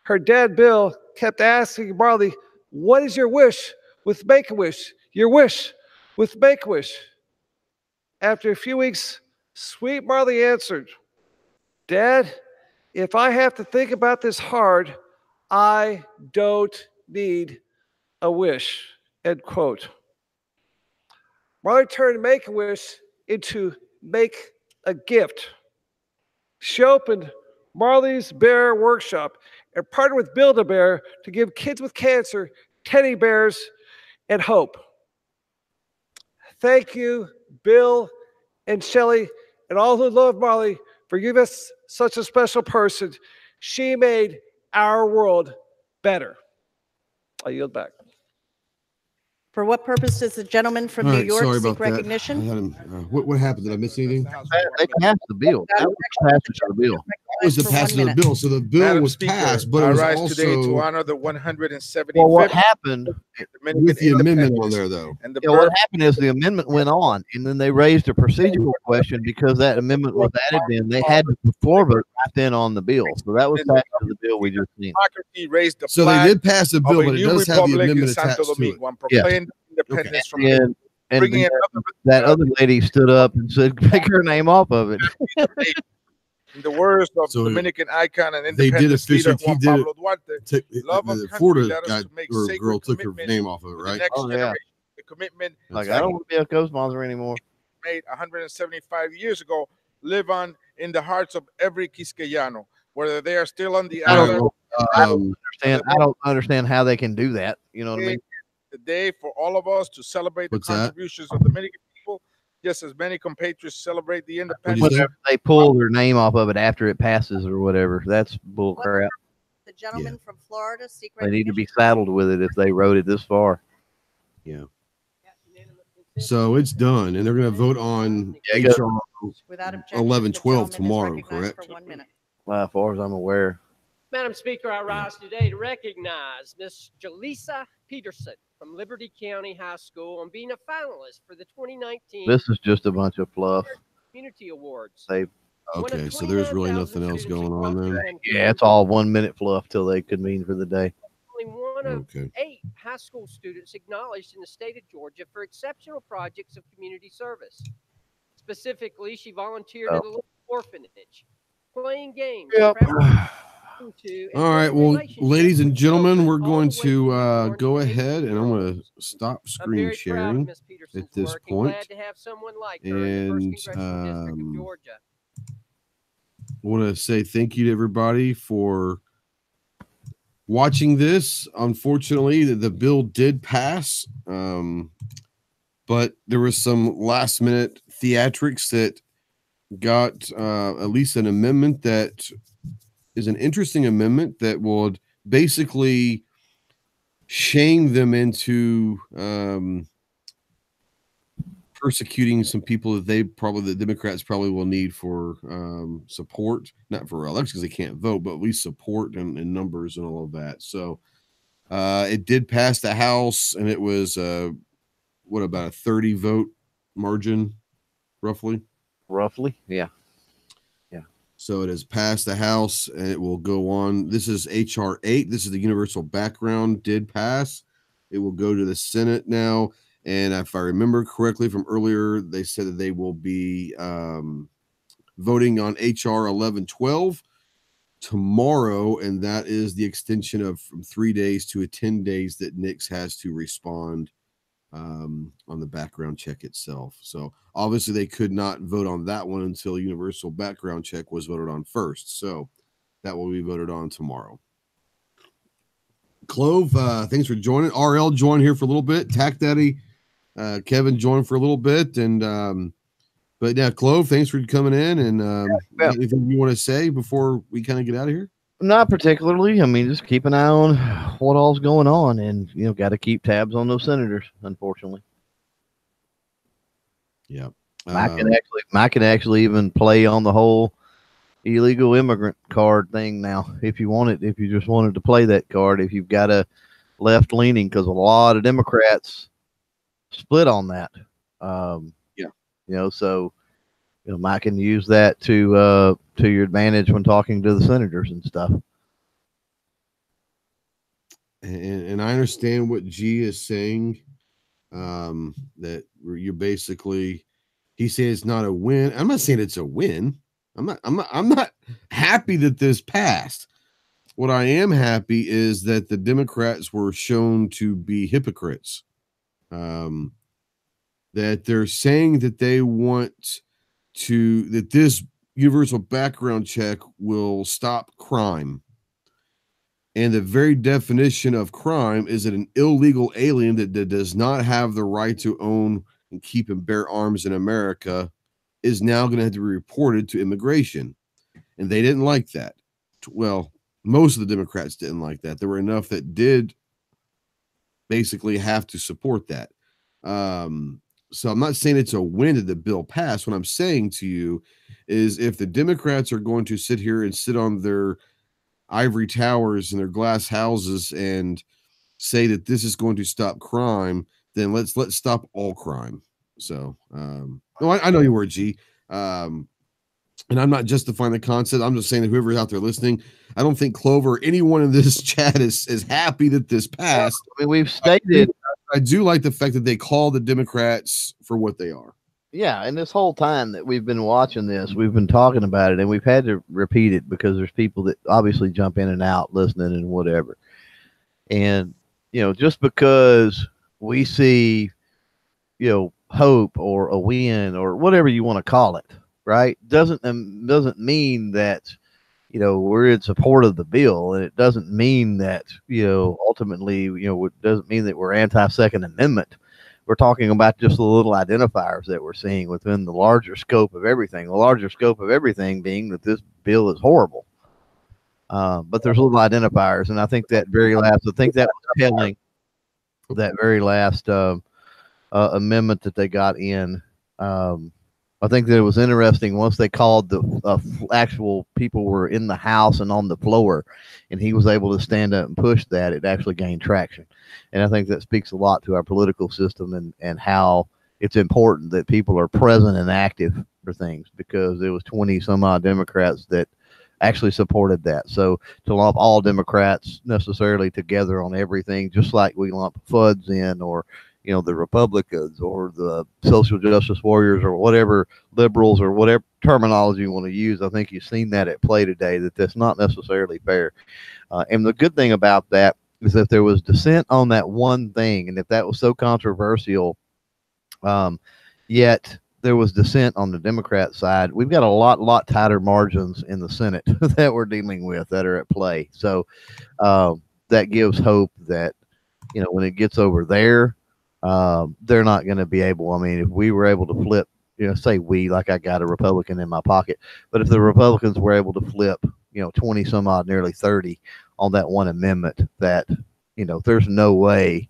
Speaker 21: Her dad, Bill, kept asking Marley, "What is your wish with Make-A-Wish? Your wish with Make-A-Wish?" After a few weeks, sweet Marley answered, "Dad, if I have to think about this hard, I don't need a wish." End quote. Marley turned Make-A-Wish into Make a Gift. She opened Marley's Bear Workshop and partnered with Build-A-Bear to give kids with cancer teddy bears and hope. Thank you, Bill and Shelley, and all who love Marley for giving us such a special person. She made our world better. I yield back.
Speaker 9: For what purpose does the gentleman from New York seek recognition?
Speaker 12: What happened? Did I miss anything?
Speaker 13: They passed the bill. That was the passage of the bill.
Speaker 12: That was the passage of the bill. So the bill was passed, but it was
Speaker 20: rise
Speaker 12: also
Speaker 20: today to honor the 175th.
Speaker 13: Well, what happened
Speaker 12: with the amendment on there, though?
Speaker 20: And
Speaker 13: what happened is the amendment went on, and then they raised a procedural question because that amendment was added in. They had the floor vote right then on the bill. So that was passed of the bill we just seen.
Speaker 20: Raised the
Speaker 12: So they did pass the bill, but it does have the amendment attached to it.
Speaker 13: Yeah.
Speaker 20: Independence from
Speaker 13: And
Speaker 20: bringing in
Speaker 13: that other lady stood up and said, "Take her name off of it."
Speaker 20: in the words of Dominican icon and
Speaker 12: They did
Speaker 20: independence leader
Speaker 12: officially.
Speaker 20: Juan
Speaker 12: He did
Speaker 20: Pablo Duarte,
Speaker 12: it.
Speaker 20: love of
Speaker 12: The
Speaker 20: country
Speaker 12: Florida
Speaker 20: led us
Speaker 12: guy
Speaker 20: to make
Speaker 12: or
Speaker 20: sacred
Speaker 12: girl took her
Speaker 20: commitment
Speaker 12: name off of it,
Speaker 20: to the
Speaker 12: right?
Speaker 20: next
Speaker 13: Oh, yeah.
Speaker 20: generation. The commitment
Speaker 13: Like, I don't want to be a co-sponsor anymore.
Speaker 20: made 175 years ago live on in the hearts of every Quisqueyano, whether they are still on the
Speaker 13: I
Speaker 20: island.
Speaker 13: don't understand how they can do that. You know what I mean?
Speaker 20: The day for all of us to celebrate
Speaker 12: What's
Speaker 20: the
Speaker 12: that?
Speaker 20: contributions of Dominican people, just as many compatriots celebrate the independence.
Speaker 13: Whenever they pull their name off of it after it passes or whatever, that's bull crap.
Speaker 9: The gentleman from Florida seek
Speaker 13: They need to
Speaker 9: recognition.
Speaker 13: be saddled with it if they wrote it this far.
Speaker 12: Yeah. So it's done, and they're going to vote on
Speaker 13: Yeah,
Speaker 12: HR
Speaker 9: Without objection,
Speaker 12: 1112
Speaker 9: the
Speaker 12: tomorrow,
Speaker 9: gentleman is recognized
Speaker 12: correct?
Speaker 9: for 1 minute.
Speaker 13: Well, as far as I'm aware.
Speaker 23: Madam Speaker, I rise today to recognize Miss Jaleesa Peterson from Liberty County High School on being a finalist for the 2019
Speaker 13: This is just a bunch of fluff.
Speaker 23: Community Awards.
Speaker 13: They,
Speaker 12: Okay, so there's really nothing else going on then.
Speaker 13: yeah, it's all 1 minute fluff till they convene for the day.
Speaker 23: Only one of
Speaker 12: Okay.
Speaker 23: 8 high school students acknowledged in the state of Georgia for exceptional projects of community service. Specifically, she volunteered at a local orphanage, playing games.
Speaker 12: Yep.
Speaker 23: To
Speaker 12: All right, well, ladies and gentlemen, we're going to go ahead, and I'm going to stop screen sharing at this point. And I want to say thank you to everybody for watching this. Unfortunately, the bill did pass, but there was some last-minute theatrics that got at least an amendment that is an interesting amendment that would basically shame them into persecuting some people that the Democrats probably will need for support, not for election because they can't vote, but at least support and numbers and all of that. So it did pass the House, and it was about a 30 vote margin, roughly.
Speaker 13: Yeah.
Speaker 12: So it has passed the House, and it will go on. This is HR 8. This is the universal background. Did pass. It will go to the Senate now. And if I remember correctly from earlier, they said that they will be voting on HR 1112 tomorrow, and that is the extension of from 3 days to 10 days that Nix has to respond on the background check itself. So obviously they could not vote on that one until universal background check was voted on first. So that will be voted on tomorrow. Clove, thanks for joining. RL joined here for a little bit. Tack Daddy, Kevin joined for a little bit. And but yeah, Clove, thanks for coming in. And anything you want to say before we kind of get out of here?
Speaker 13: Not particularly. I mean, just keep an eye on what all's going on, and got to keep tabs on those senators. Unfortunately.
Speaker 12: Yeah.
Speaker 13: Mike can actually even play on the whole illegal immigrant card thing now, if you just wanted to play that card, if you've got a left leaning, because a lot of Democrats split on that. So Mike can use that to your advantage when talking to the senators and stuff.
Speaker 12: And I understand what G is saying, that you're basically, he says it's not a win. I'm not saying it's a win. I'm not happy that this passed. What I am happy is that the Democrats were shown to be hypocrites. That they're saying that they want that this universal background check will stop crime. And the very definition of crime is that an illegal alien that does not have the right to own and keep and bear arms in America is now going to have to be reported to immigration. And they didn't like that. Well, most of the Democrats didn't like that. There were enough that did basically have to support that. So I'm not saying it's a win that the bill passed. What I'm saying to you is, if the Democrats are going to sit here and sit on their ivory towers and their glass houses and say that this is going to stop crime, then let's stop all crime. So I know you were, G. And I'm not justifying the concept. I'm just saying that whoever's out there listening, I don't think Clover or anyone in this chat is happy that this passed.
Speaker 13: I mean, we've stated.
Speaker 12: I do like the fact that they call the Democrats for what they are.
Speaker 13: Yeah, and this whole time that we've been watching this, we've been talking about it, and we've had to repeat it because there's people that obviously jump in and out listening and whatever. And, just because we see, hope or a win or whatever you want to call it, right, doesn't mean that, we're in support of the bill, and it doesn't mean that, ultimately, it doesn't mean that we're anti-Second Amendment. We're talking about just the little identifiers that we're seeing within the larger scope of everything. The larger scope of everything being that this bill is horrible. But there's little identifiers, and I think that was telling, that very last amendment that they got in. I think that it was interesting once they called the actual people were in the house and on the floor, and he was able to stand up and push that. It actually gained traction. And I think that speaks a lot to our political system and how it's important that people are present and active for things, because there was 20 some odd Democrats that actually supported that. So to lump all Democrats necessarily together on everything, just like we lump FUDs in, or the Republicans or the social justice warriors or whatever, liberals or whatever terminology you want to use, I think you've seen that at play today, that that's not necessarily fair. And the good thing about that is if there was dissent on that one thing, and if that was so controversial, yet there was dissent on the Democrat side, we've got a lot tighter margins in the Senate that we're dealing with that are at play. So that gives hope that, when it gets over there, they're not going to be able. I mean, if we were able to flip, say we, like I got a Republican in my pocket, but if the Republicans were able to flip, 20 some odd, nearly 30 on that one amendment, that, there's no way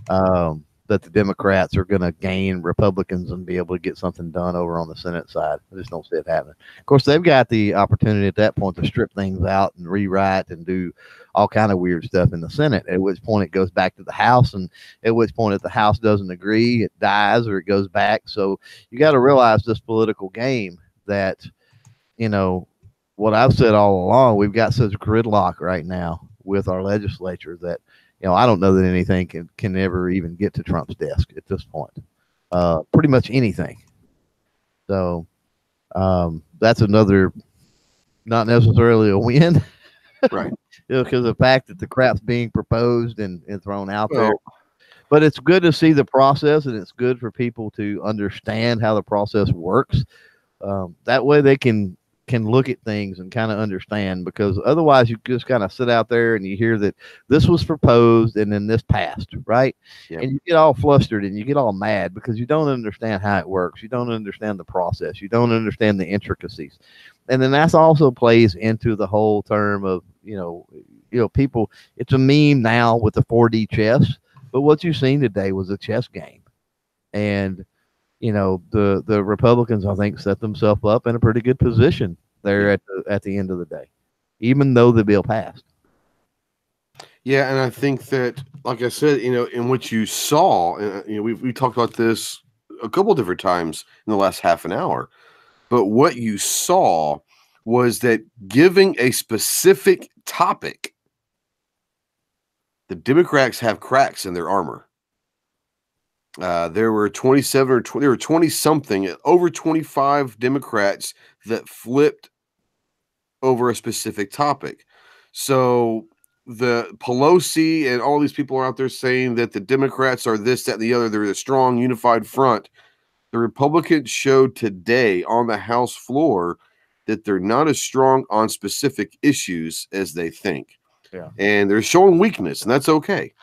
Speaker 13: that the Democrats are going to gain Republicans and be able to get something done over on the Senate side. I just don't see it happening. Of course, they've got the opportunity at that point to strip things out and rewrite and do all kind of weird stuff in the Senate, at which point it goes back to the House, and at which point if the House doesn't agree, it dies or it goes back. So you got to realize this political game that, what I've said all along, we've got such gridlock right now with our legislature that, I don't know that anything can ever even get to Trump's desk at this point. Pretty much anything. So that's another, not necessarily a win.
Speaker 12: Right.
Speaker 13: Because the fact that the crap's being proposed and thrown out there. But it's good to see the process, and it's good for people to understand how the process works. That way they can look at things and kind of understand, because otherwise you just kind of sit out there and you hear that this was proposed and then this passed, right? Yep. And you get all flustered and you get all mad because you don't understand how it works. You don't understand the process. You don't understand the intricacies. And then that's also plays into the whole term of, people, it's a meme now with the 4D chess, but what you've seen today was a chess game. And, the Republicans, I think, set themselves up in a pretty good position there at the end of the day, even though the bill passed.
Speaker 12: Yeah, and I think that, like I said, in what you saw, we talked about this a couple different times in the last half an hour, but what you saw was that giving a specific topic, the Democrats have cracks in their armor. There were 27 or 20, there were 20 something, over 25 Democrats that flipped over a specific topic. So the Pelosi and all these people are out there saying that the Democrats are this, that, and the other. They're a strong, unified front. The Republicans showed today on the House floor that they're not as strong on specific issues as they think.
Speaker 13: Yeah.
Speaker 12: And they're showing weakness, and that's okay.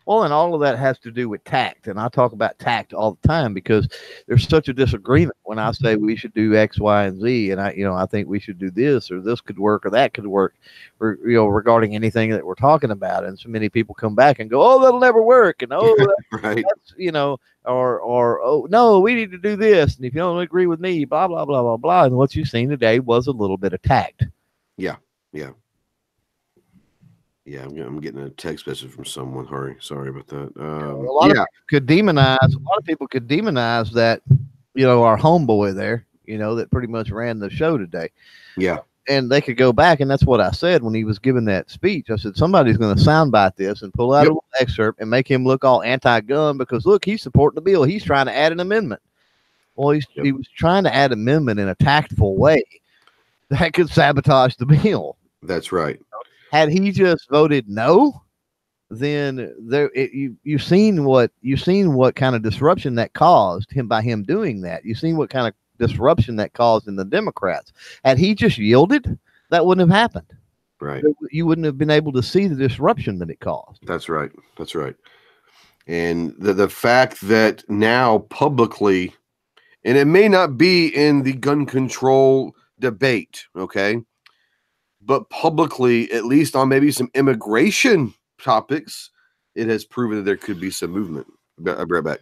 Speaker 13: Well, and all of that has to do with tact. And I talk about tact all the time because there's such a disagreement when I say we should do X, Y, and Z. And I think we should do this, or this could work, or that could work, or, regarding anything that we're talking about. And so many people come back and go, oh, that'll never work. And, oh,
Speaker 12: right.
Speaker 13: or, oh, no, we need to do this. And if you don't agree with me, blah, blah, blah, blah, blah. And what you've seen today was a little bit of tact.
Speaker 12: Yeah. Yeah. Yeah, I'm getting a text message from someone. Sorry about that.
Speaker 13: A lot of people could demonize that, our homeboy there, that pretty much ran the show today.
Speaker 12: Yeah.
Speaker 13: And they could go back, and that's what I said when he was giving that speech. I said, somebody's going to soundbite this and pull out a little excerpt and make him look all anti-gun because, look, he's supporting the bill. He's trying to add an amendment. Well, he was trying to add an amendment in a tactful way that could sabotage the bill.
Speaker 12: That's right.
Speaker 13: Had he just voted no, then you've seen what kind of disruption that caused him by him doing that. You've seen what kind of disruption that caused in the Democrats. Had he just yielded, that wouldn't have happened.
Speaker 12: Right.
Speaker 13: You wouldn't have been able to see the disruption that it caused.
Speaker 12: That's right. That's right. And the fact that now publicly, and it may not be in the gun control debate, okay, but publicly, at least on maybe some immigration topics, it has proven that there could be some movement. I'll be right back.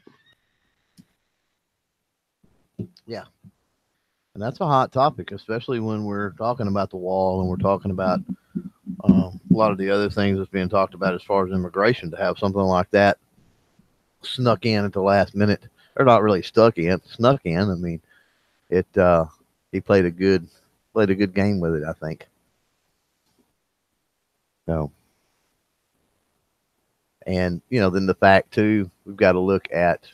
Speaker 13: Yeah. And that's a hot topic, especially when we're talking about the wall and we're talking about a lot of the other things that's being talked about as far as immigration. To have something like that snuck in at the last minute, or not really snuck in. I mean, he played a good game with it, I think. So, and then the fact too, we've got to look at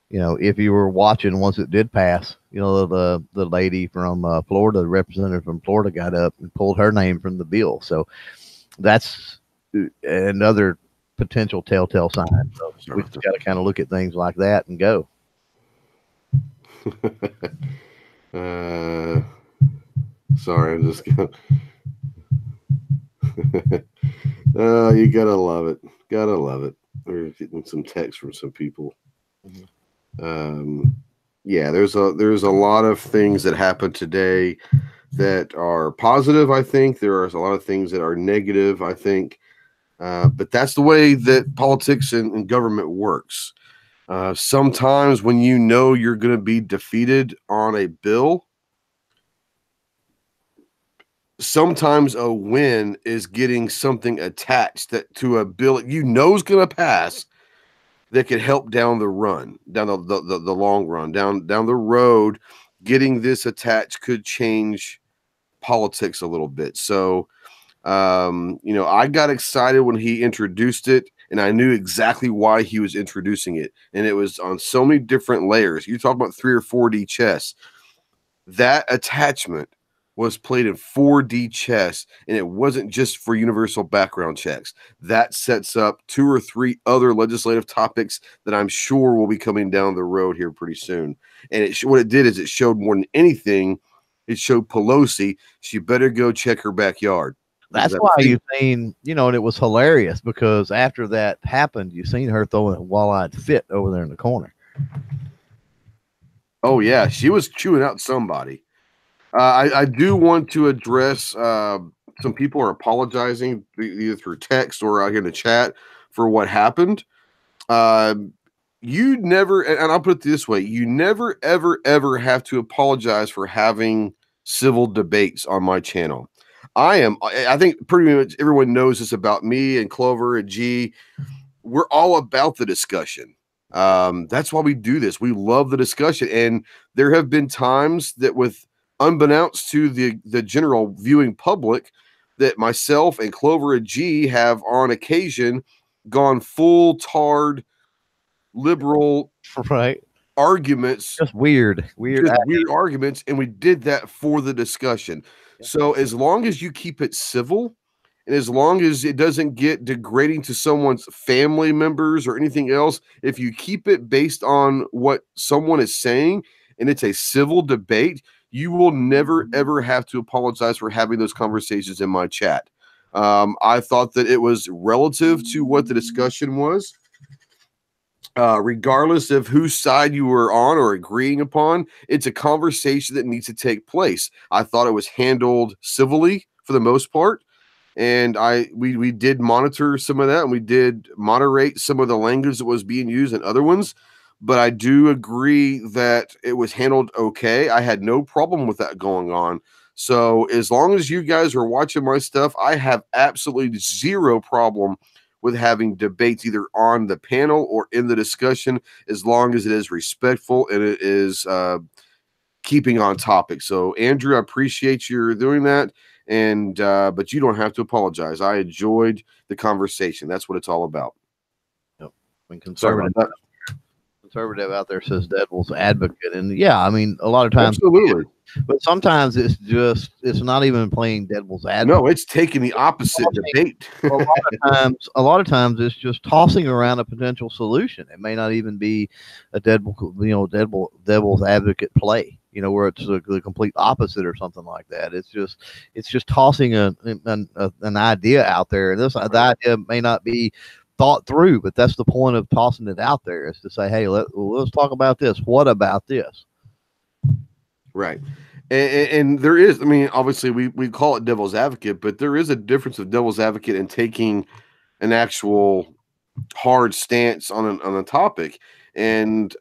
Speaker 13: if you were watching once it did pass, the lady from Florida, the representative from Florida, got up and pulled her name from the bill. So that's another potential telltale sign. So we just got to kind of look at things like that and go.
Speaker 12: Sorry, I'm just gonna. Oh, you gotta love it. Gotta love it. We're getting some text from some people. Yeah, there's a lot of things that happened today that are positive. I think there are a lot of things that are negative. I think, but that's the way that politics and government works. Sometimes when you're going to be defeated on a bill, sometimes a win is getting something attached to a bill is going to pass that could help down the long run, down the road. Getting this attached could change politics a little bit. So, I got excited when he introduced it, and I knew exactly why he was introducing it. And it was on so many different layers. You talk about 3 or 4D chess. That attachment was played in 4D chess, and it wasn't just for universal background checks. That sets up 2 or 3 other legislative topics that I'm sure will be coming down the road here pretty soon. And what it did is it showed more than anything, it showed Pelosi she better go check her backyard.
Speaker 13: That's why you've seen, and it was hilarious because after that happened, you seen her throwing a wall-eyed fit over there in the corner.
Speaker 12: Oh yeah, she was chewing out somebody. I do want to address some people are apologizing either through text or out here in the chat for what happened. You never, and I'll put it this way, you never, ever, ever have to apologize for having civil debates on my channel. I think pretty much everyone knows this about me and Clover and G. We're all about the discussion. That's why we do this. We love the discussion. And there have been times that unbeknownst to the general viewing public, that myself and Clover and G have on occasion gone full tarred liberal arguments,
Speaker 13: just weird
Speaker 12: arguments, and we did that for the discussion. So as long as you keep it civil, and as long as it doesn't get degrading to someone's family members or anything else, if you keep it based on what someone is saying and it's a civil debate, you will never ever have to apologize for having those conversations in my chat. I thought that it was relative to what the discussion was. Regardless of whose side you were on or agreeing upon, it's a conversation that needs to take place. I thought it was handled civilly for the most part, and we did monitor some of that, and we did moderate some of the language that was being used in other ones. But I do agree that it was handled okay. I had no problem with that going on. So as long as you guys are watching my stuff, I have absolutely zero problem with having debates either on the panel or in the discussion, as long as it is respectful and it is keeping on topic. So Andrew, I appreciate you doing that. And but you don't have to apologize. I enjoyed the conversation. That's what it's all about.
Speaker 13: Yep. When conservative out there says devil's advocate, and yeah, I mean, a lot of times,
Speaker 12: absolutely.
Speaker 13: But sometimes it's not even playing devil's advocate.
Speaker 12: No, it's taking the opposite debate.
Speaker 13: a lot of times it's just tossing around a potential solution. It may not even be a devil's advocate play, where it's the complete opposite or something like that. It's just tossing an idea out there, and the idea may not be thought through, but that's the point of tossing it out there, is to say, hey, let's talk about this. What about this?
Speaker 12: Right. And there is, I mean, obviously we call it devil's advocate, but there is a difference of devil's advocate and taking an actual hard stance on a topic. And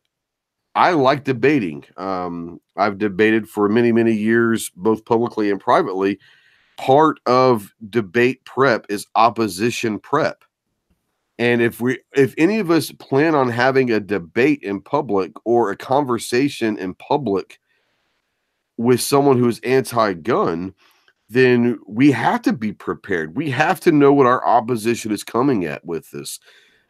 Speaker 12: I like debating. I've debated for many, many years, both publicly and privately. Part of debate prep is opposition prep. And if any of us plan on having a debate in public or a conversation in public with someone who's anti-gun, then we have to be prepared. We have to know what our opposition is coming at with this.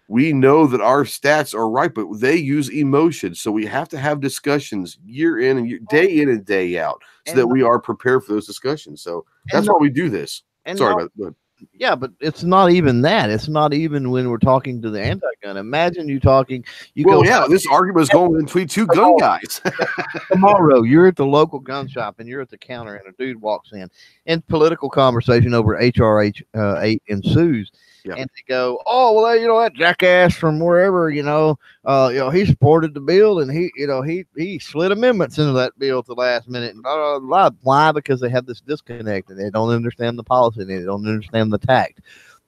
Speaker 12: We know that our stats are right, but they use emotion. So we have to have discussions year in and day out, so that we are prepared for those discussions. So that's why we do this. Sorry about that.
Speaker 13: Yeah, but it's not even that. It's not even when we're talking to the anti-gun. Imagine you talking.
Speaker 12: This argument is going between two gun guys.
Speaker 13: Tomorrow, you're at the local gun shop and you're at the counter, and a dude walks in, and political conversation over HR 8 ensues. Yeah. And they go, oh, well, that jackass from wherever, he supported the bill, and he slid amendments into that bill at the last minute. And blah, blah, blah. Why? Because they have this disconnect, and they don't understand the policy, and they don't understand the tact.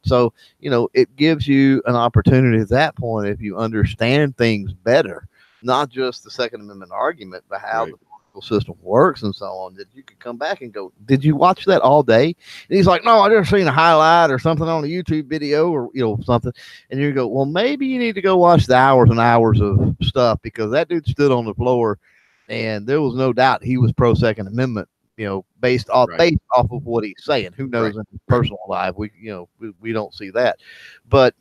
Speaker 13: So, it gives you an opportunity at that point, if you understand things better, not just the Second Amendment argument, but how the system works and so on, that you could come back and go, did you watch that all day? And he's like, no, I just seen a highlight or something on a YouTube video or something. And you go, well, maybe you need to go watch the hours and hours of stuff, because that dude stood on the floor and there was no doubt he was pro Second Amendment, based off of what he's saying. Who knows in his personal life? We don't see that, but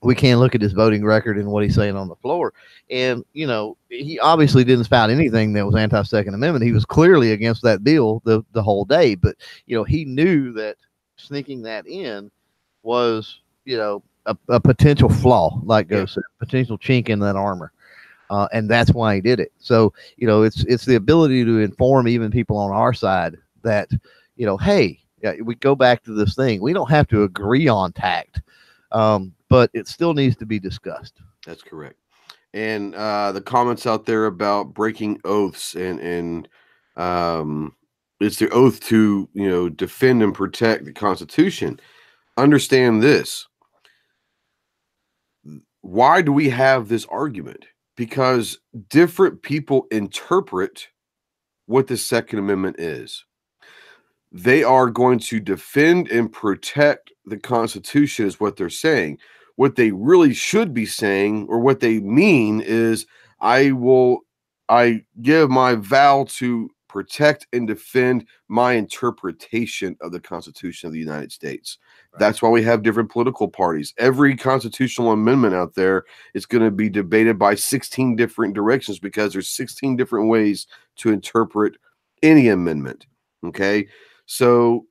Speaker 13: we can look at his voting record and what he's saying on the floor. And, he obviously didn't spout anything that was anti-Second Amendment. He was clearly against that bill the whole day. But, he knew that sneaking that in was, a potential flaw, like Go said, potential chink in that armor. And that's why he did it. So, it's the ability to inform even people on our side that, hey, we go back to this thing. We don't have to agree on tact. But it still needs to be discussed.
Speaker 12: That's correct. And the comments out there about breaking oaths and It's their oath to, defend and protect the Constitution. Understand this. Why do we have this argument? Because different people interpret what the Second Amendment is. They are going to defend and protect the Constitution is what they're saying. What they really should be saying, or what they mean, is I give my vow to protect and defend my interpretation of the Constitution of the United States. Right. That's why we have different political parties. Every constitutional amendment out there is going to be debated by 16 different directions, because there's 16 different ways to interpret any amendment. Okay. So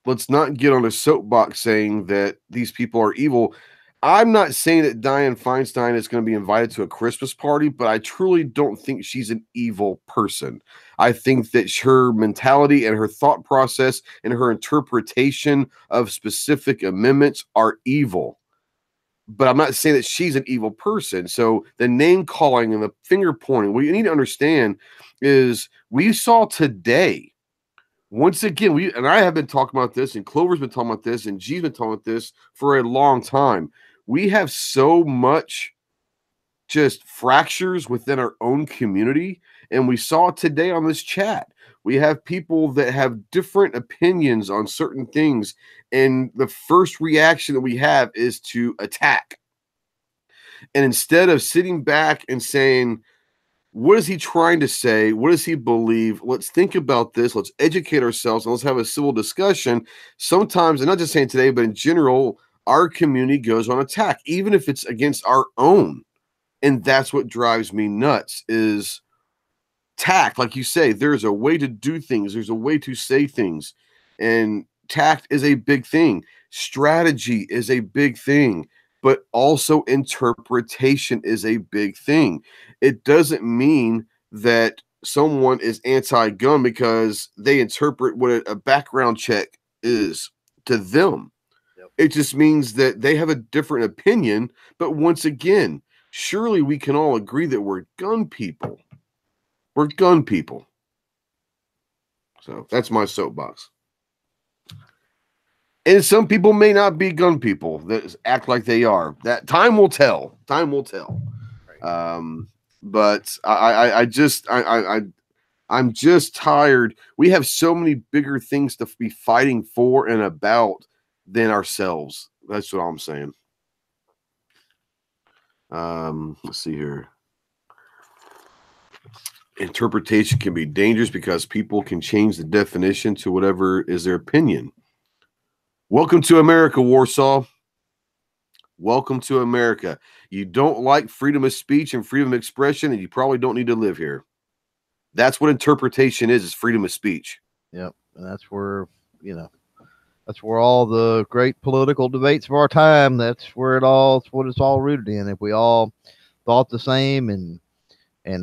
Speaker 12: let's not get on a soapbox saying that these people are evil. I'm not saying that Dianne Feinstein is going to be invited to a Christmas party, but I truly don't think she's an evil person. I think that her mentality and her thought process and her interpretation of specific amendments are evil. But I'm not saying that she's an evil person. So the name calling and the finger pointing, what you need to understand is we saw today, once again, and I have been talking about this, and Clover's been talking about this, and G's been talking about this for a long time. We have so much just fractures within our own community. And we saw today on this chat, we have people that have different opinions on certain things. And the first reaction that we have is to attack. And instead of sitting back and saying, what is he trying to say? What does he believe? Let's think about this. Let's educate ourselves, and let's have a civil discussion. Sometimes, and not just saying today, but in general, our community goes on attack, even if it's against our own. And that's what drives me nuts is tact. Like you say, there's a way to do things. There's a way to say things. And tact is a big thing. Strategy is a big thing. But also interpretation is a big thing. It doesn't mean that someone is anti-gun because they interpret what a background check is to them. Yep. It just means that they have a different opinion. But once again, surely we can all agree that we're gun people. We're gun people. So that's my soapbox. And some people may not be gun people that act like they are. That time will tell. Time will tell. Right. But I'm just tired. We have so many bigger things to be fighting for and about than ourselves. That's what I'm saying. Let's see here. Interpretation can be dangerous because people can change the definition to whatever is their opinion. Welcome to America, Warsaw. Welcome to America. You don't like freedom of speech and freedom of expression, and you probably don't need to live here. That's what interpretation is freedom of speech.
Speaker 13: Yep. And that's where, that's where all the great political debates of our time, that's what it's all rooted in. If we all thought the same and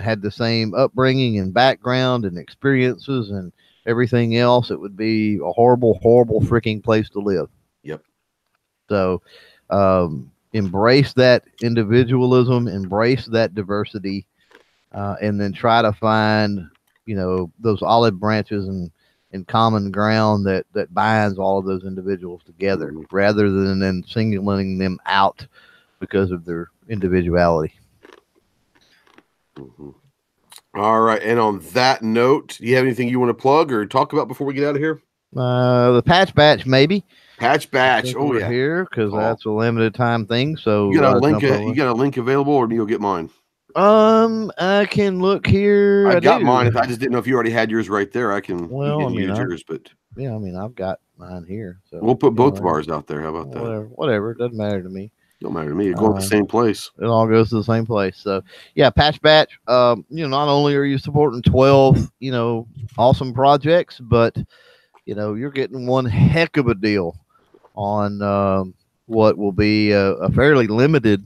Speaker 13: had the same upbringing and background and experiences and everything else, it would be a horrible, horrible freaking place to live.
Speaker 12: Yep.
Speaker 13: So embrace that individualism, embrace that diversity, and then try to find, those olive branches and common ground that binds all of those individuals together, rather than singling them out because of their individuality.
Speaker 12: Mm-hmm. All right. And on that note, do you have anything you want to plug or talk about before we get out of here?
Speaker 13: The patch batch, maybe.
Speaker 12: Patch batch. Oh, yeah.
Speaker 13: Here, because that's a limited time thing. So
Speaker 12: you got a link. You got a link available, or do you get mine?
Speaker 13: I can look here.
Speaker 12: I got mine. I just didn't know if you already had yours right there. I can.
Speaker 13: Well,
Speaker 12: use yours, but
Speaker 13: yeah, I've got mine here. So
Speaker 12: we'll put both of ours out there. How about that?
Speaker 13: Whatever. It doesn't matter to me.
Speaker 12: Don't matter to me. It goes to the same place.
Speaker 13: It all goes to the same place. So yeah, patch batch. Not only are you supporting 12, awesome projects, but you're getting one heck of a deal on what will be a fairly limited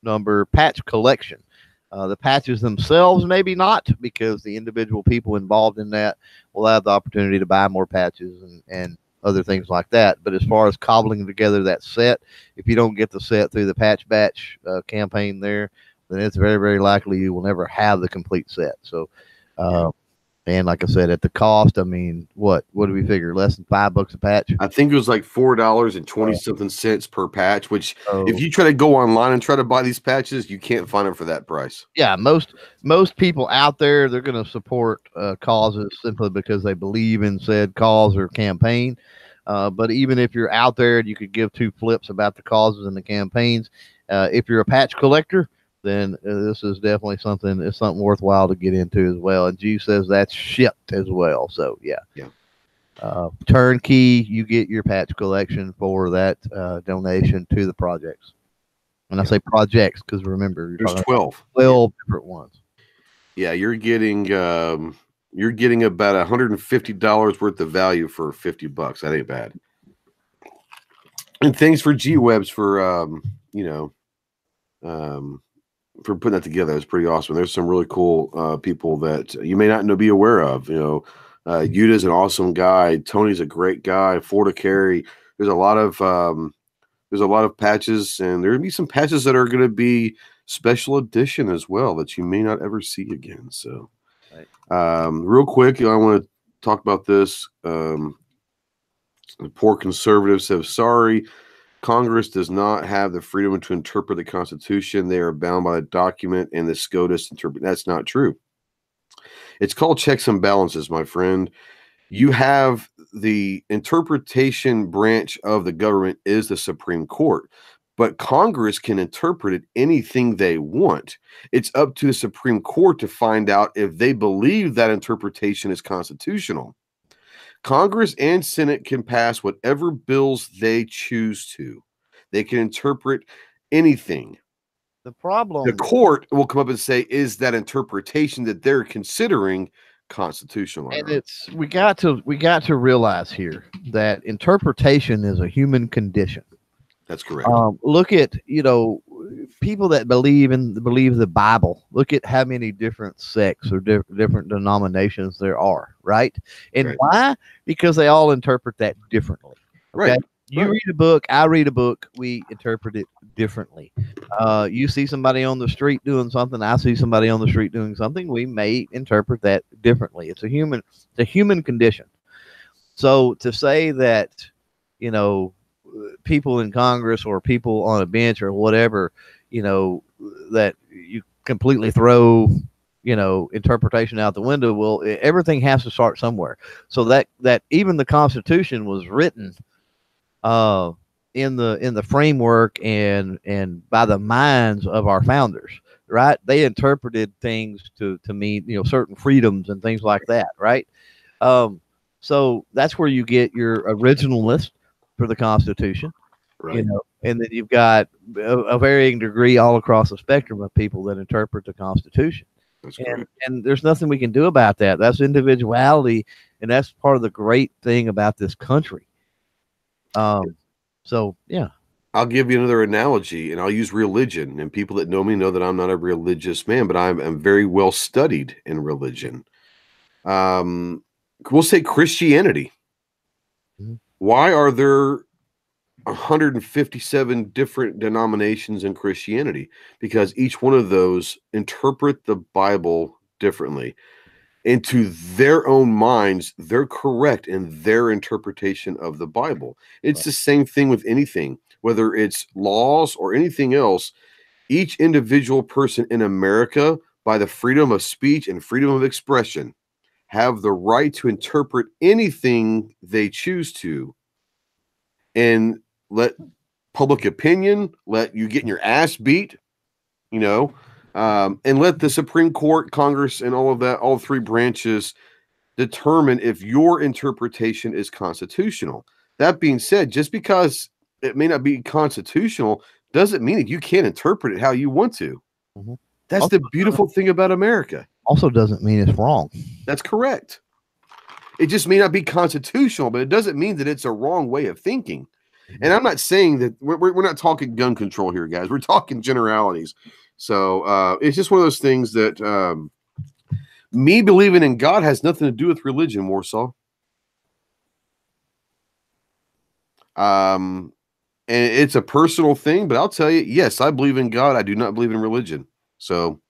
Speaker 13: number patch collection. The patches themselves, maybe not, because the individual people involved in that will have the opportunity to buy more patches and other things like that. But as far as cobbling together that set, if you don't get the set through the patch batch campaign there, then it's very, very likely you will never have the complete set. So And like I said, at the cost, I mean, what do we figure? Less than $5 a patch?
Speaker 8: I think it was like $4.20 per patch, which if you try to go online and try to buy these patches, you can't find them for that price.
Speaker 13: Yeah, most people out there, they're going to support causes simply because they believe in said cause or campaign. But even if you're out there, you could give two flips about the causes and the campaigns. If you're a patch collector, then this is definitely something. It's something worthwhile to get into as well. And G says that's shipped as well. So yeah. Turnkey, you get your patch collection for that donation to the projects. And I say projects because remember,
Speaker 8: there's 12
Speaker 13: different ones.
Speaker 8: Yeah, you're getting about $150 worth of value for $50. That ain't bad. And thanks for G-Webs for for putting that together. It's pretty awesome. There's some really cool people that you may not be aware of. Yuta's an awesome guy. Tony's a great guy. Florida Carry. There's a lot of patches, and there will be some patches that are going to be special edition as well that you may not ever see again. So, real quick, I want to talk about this. The poor conservatives have sorry. Congress does not have the freedom to interpret the Constitution. They are bound by the document and the SCOTUS interpret. That's not true. It's called checks and balances, my friend. You have the interpretation branch of the government is the Supreme Court, but Congress can interpret it anything they want. It's up to the Supreme Court to find out if they believe that interpretation is constitutional. Congress and Senate can pass whatever bills they choose to. They can interpret anything.
Speaker 13: The problem,
Speaker 8: the court will come up and say, is that interpretation that they're considering constitutional?
Speaker 13: And we got to realize here that interpretation is a human condition.
Speaker 8: That's correct.
Speaker 13: Look at people that believe the Bible. Look at how many different sects or different denominations there are, right? And why? Because they all interpret that differently. Okay?
Speaker 8: Right.
Speaker 13: You read a book, I read a book, we interpret it differently. You see somebody on the street doing something, I see somebody on the street doing something, we may interpret that differently. It's a human condition. So to say that, people in Congress or people on a bench or whatever, that you completely throw, interpretation out the window. Well, everything has to start somewhere. So that even the Constitution was written in the framework and by the minds of our founders, right? They interpreted things to mean, certain freedoms and things like that, right? So that's where you get your originalist for the Constitution,
Speaker 8: right?
Speaker 13: And then you've got a varying degree all across the spectrum of people that interpret the Constitution. And there's nothing we can do about that. That's individuality, and that's part of the great thing about this country. So yeah.
Speaker 8: I'll give you another analogy, and I'll use religion. And people that know me know that I'm not a religious man, but I'm very well studied in religion. We'll say Christianity. Why are there 157 different denominations in Christianity? Because each one of those interpret the Bible differently. And to their own minds, they're correct in their interpretation of the Bible. It's the same thing with anything, whether it's laws or anything else. Each individual person in America, by the freedom of speech and freedom of expression, have the right to interpret anything they choose to, and let public opinion, let you get in your ass beat, and let the Supreme Court, Congress, and all of that, all three branches, determine if your interpretation is constitutional. That being said, just because it may not be constitutional doesn't mean that you can't interpret it how you want to. That's also the beautiful thing about America.
Speaker 13: Also doesn't mean it's wrong.
Speaker 8: That's correct. It just may not be constitutional, but it doesn't mean that it's a wrong way of thinking. And I'm not saying that we're not talking gun control here, guys. We're talking generalities. So it's just one of those things that me believing in God has nothing to do with religion, Warsaw. And it's a personal thing, but I'll tell you, yes, I believe in God. I do not believe in religion. So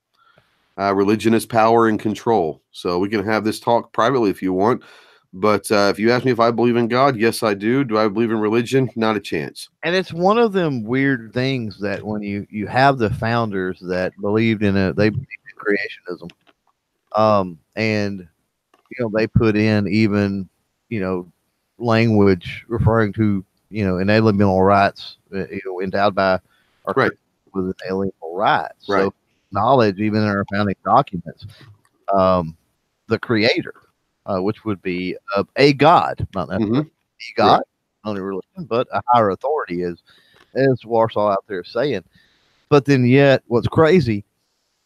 Speaker 8: Religion is power and control. So we can have this talk privately if you want. But if you ask me if I believe in God, yes, I do. Do I believe in religion? Not a chance.
Speaker 13: And it's one of them weird things that when you have the founders that believed in they believed in creationism, and they put in even language referring to inalienable rights, endowed by our
Speaker 8: right
Speaker 13: with inalienable rights.
Speaker 8: Right.
Speaker 13: So knowledge, even in our founding documents, the Creator. Which would be a God, not necessarily a God, not a religion, but a higher authority, as Warsaw out there saying. But then yet, what's crazy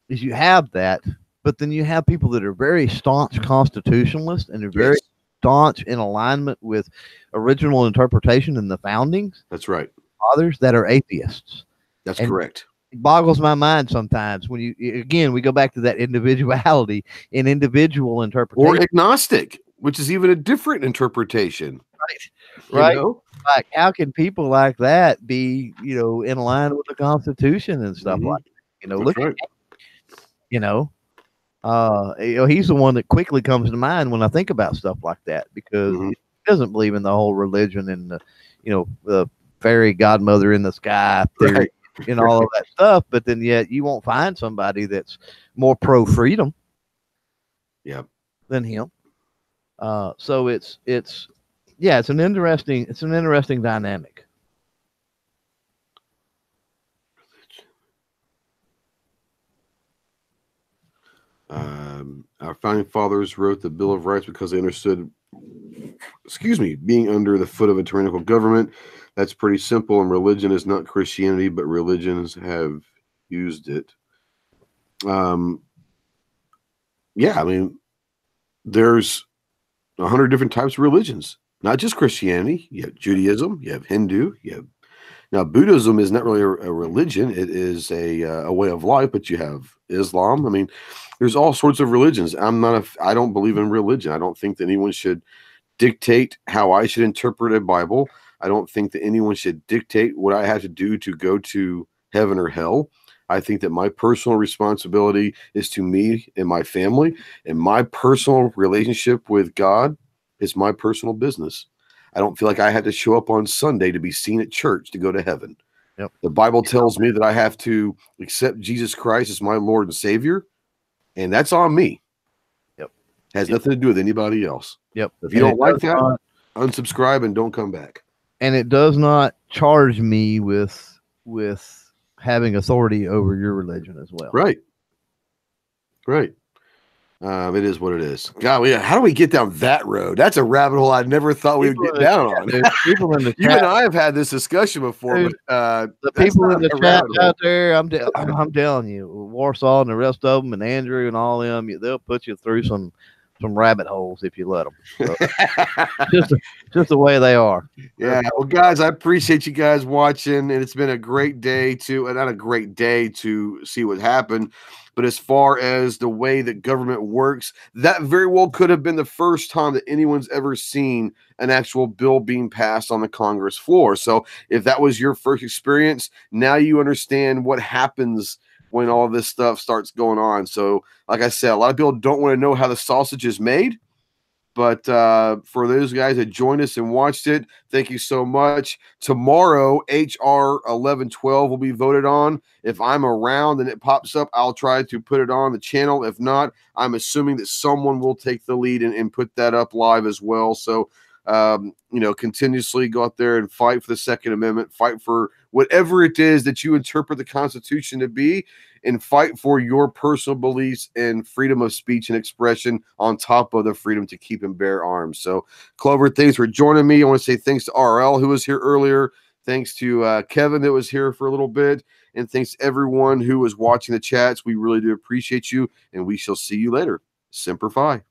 Speaker 13: is you have that, but then you have people that are very staunch constitutionalists and are very staunch in alignment with original interpretation in the foundings.
Speaker 8: That's right.
Speaker 13: Others that are atheists.
Speaker 8: That's correct.
Speaker 13: It boggles my mind sometimes when we go back to that individuality in individual interpretation.
Speaker 8: Or agnostic, which is even a different interpretation.
Speaker 13: Right. Like, how can people like that be, in line with the Constitution and stuff like that? Look at he's the one that quickly comes to mind when I think about stuff like that, because he doesn't believe in the whole religion and the fairy godmother in the sky theory. And all of that stuff, but then yet you won't find somebody that's more pro freedom, than him. So it's an interesting dynamic.
Speaker 8: Our founding fathers wrote the Bill of Rights because they understood, being under the foot of a tyrannical government. That's pretty simple, and religion is not Christianity, but religions have used it. There's 100 different types of religions, not just Christianity. You have Judaism, you have Hindu, now Buddhism is not really a religion; it is a way of life. But you have Islam. There's all sorts of religions. I don't believe in religion. I don't think that anyone should dictate how I should interpret a Bible. I don't think that anyone should dictate what I have to do to go to heaven or hell. I think that my personal responsibility is to me and my family, and my personal relationship with God is my personal business. I don't feel like I had to show up on Sunday to be seen at church to go to heaven. The Bible tells me that I have to accept Jesus Christ as my Lord and Savior, and that's on me. Has nothing to do with anybody else. If you don't like that, unsubscribe and don't come back.
Speaker 13: And it does not charge me with having authority over your religion as well.
Speaker 8: Right. It is what it is. God, how do we get down that road? That's a rabbit hole I never thought we would get down on.
Speaker 13: People in the
Speaker 8: you and I have had this discussion before, but
Speaker 13: the people in the chat out there, I'm telling you, Warsaw and the rest of them, and Andrew and all them, they'll put you through some rabbit holes if you let them. So, just the way they are.
Speaker 8: Yeah. Well, guys, I appreciate you guys watching, and it's been a great day not a great day to see what happened, but as far as the way that government works, that very well could have been the first time that anyone's ever seen an actual bill being passed on the Congress floor. So if that was your first experience, now you understand what happens when all this stuff starts going on. So like I said, a lot of people don't want to know how the sausage is made, but for those guys that joined us and watched it, thank you so much. Tomorrow, HR 1112 will be voted on. If I'm around and it pops up, I'll try to put it on the channel. If not, I'm assuming that someone will take the lead and put that up live as well. So continuously go out there and fight for the Second Amendment, fight for whatever it is that you interpret the Constitution to be, and fight for your personal beliefs and freedom of speech and expression on top of the freedom to keep and bear arms. So, Clover, thanks for joining me. I want to say thanks to RL, who was here earlier. Thanks to Kevin that was here for a little bit. And thanks to everyone who was watching the chats. We really do appreciate you, and we shall see you later. Semper Fi.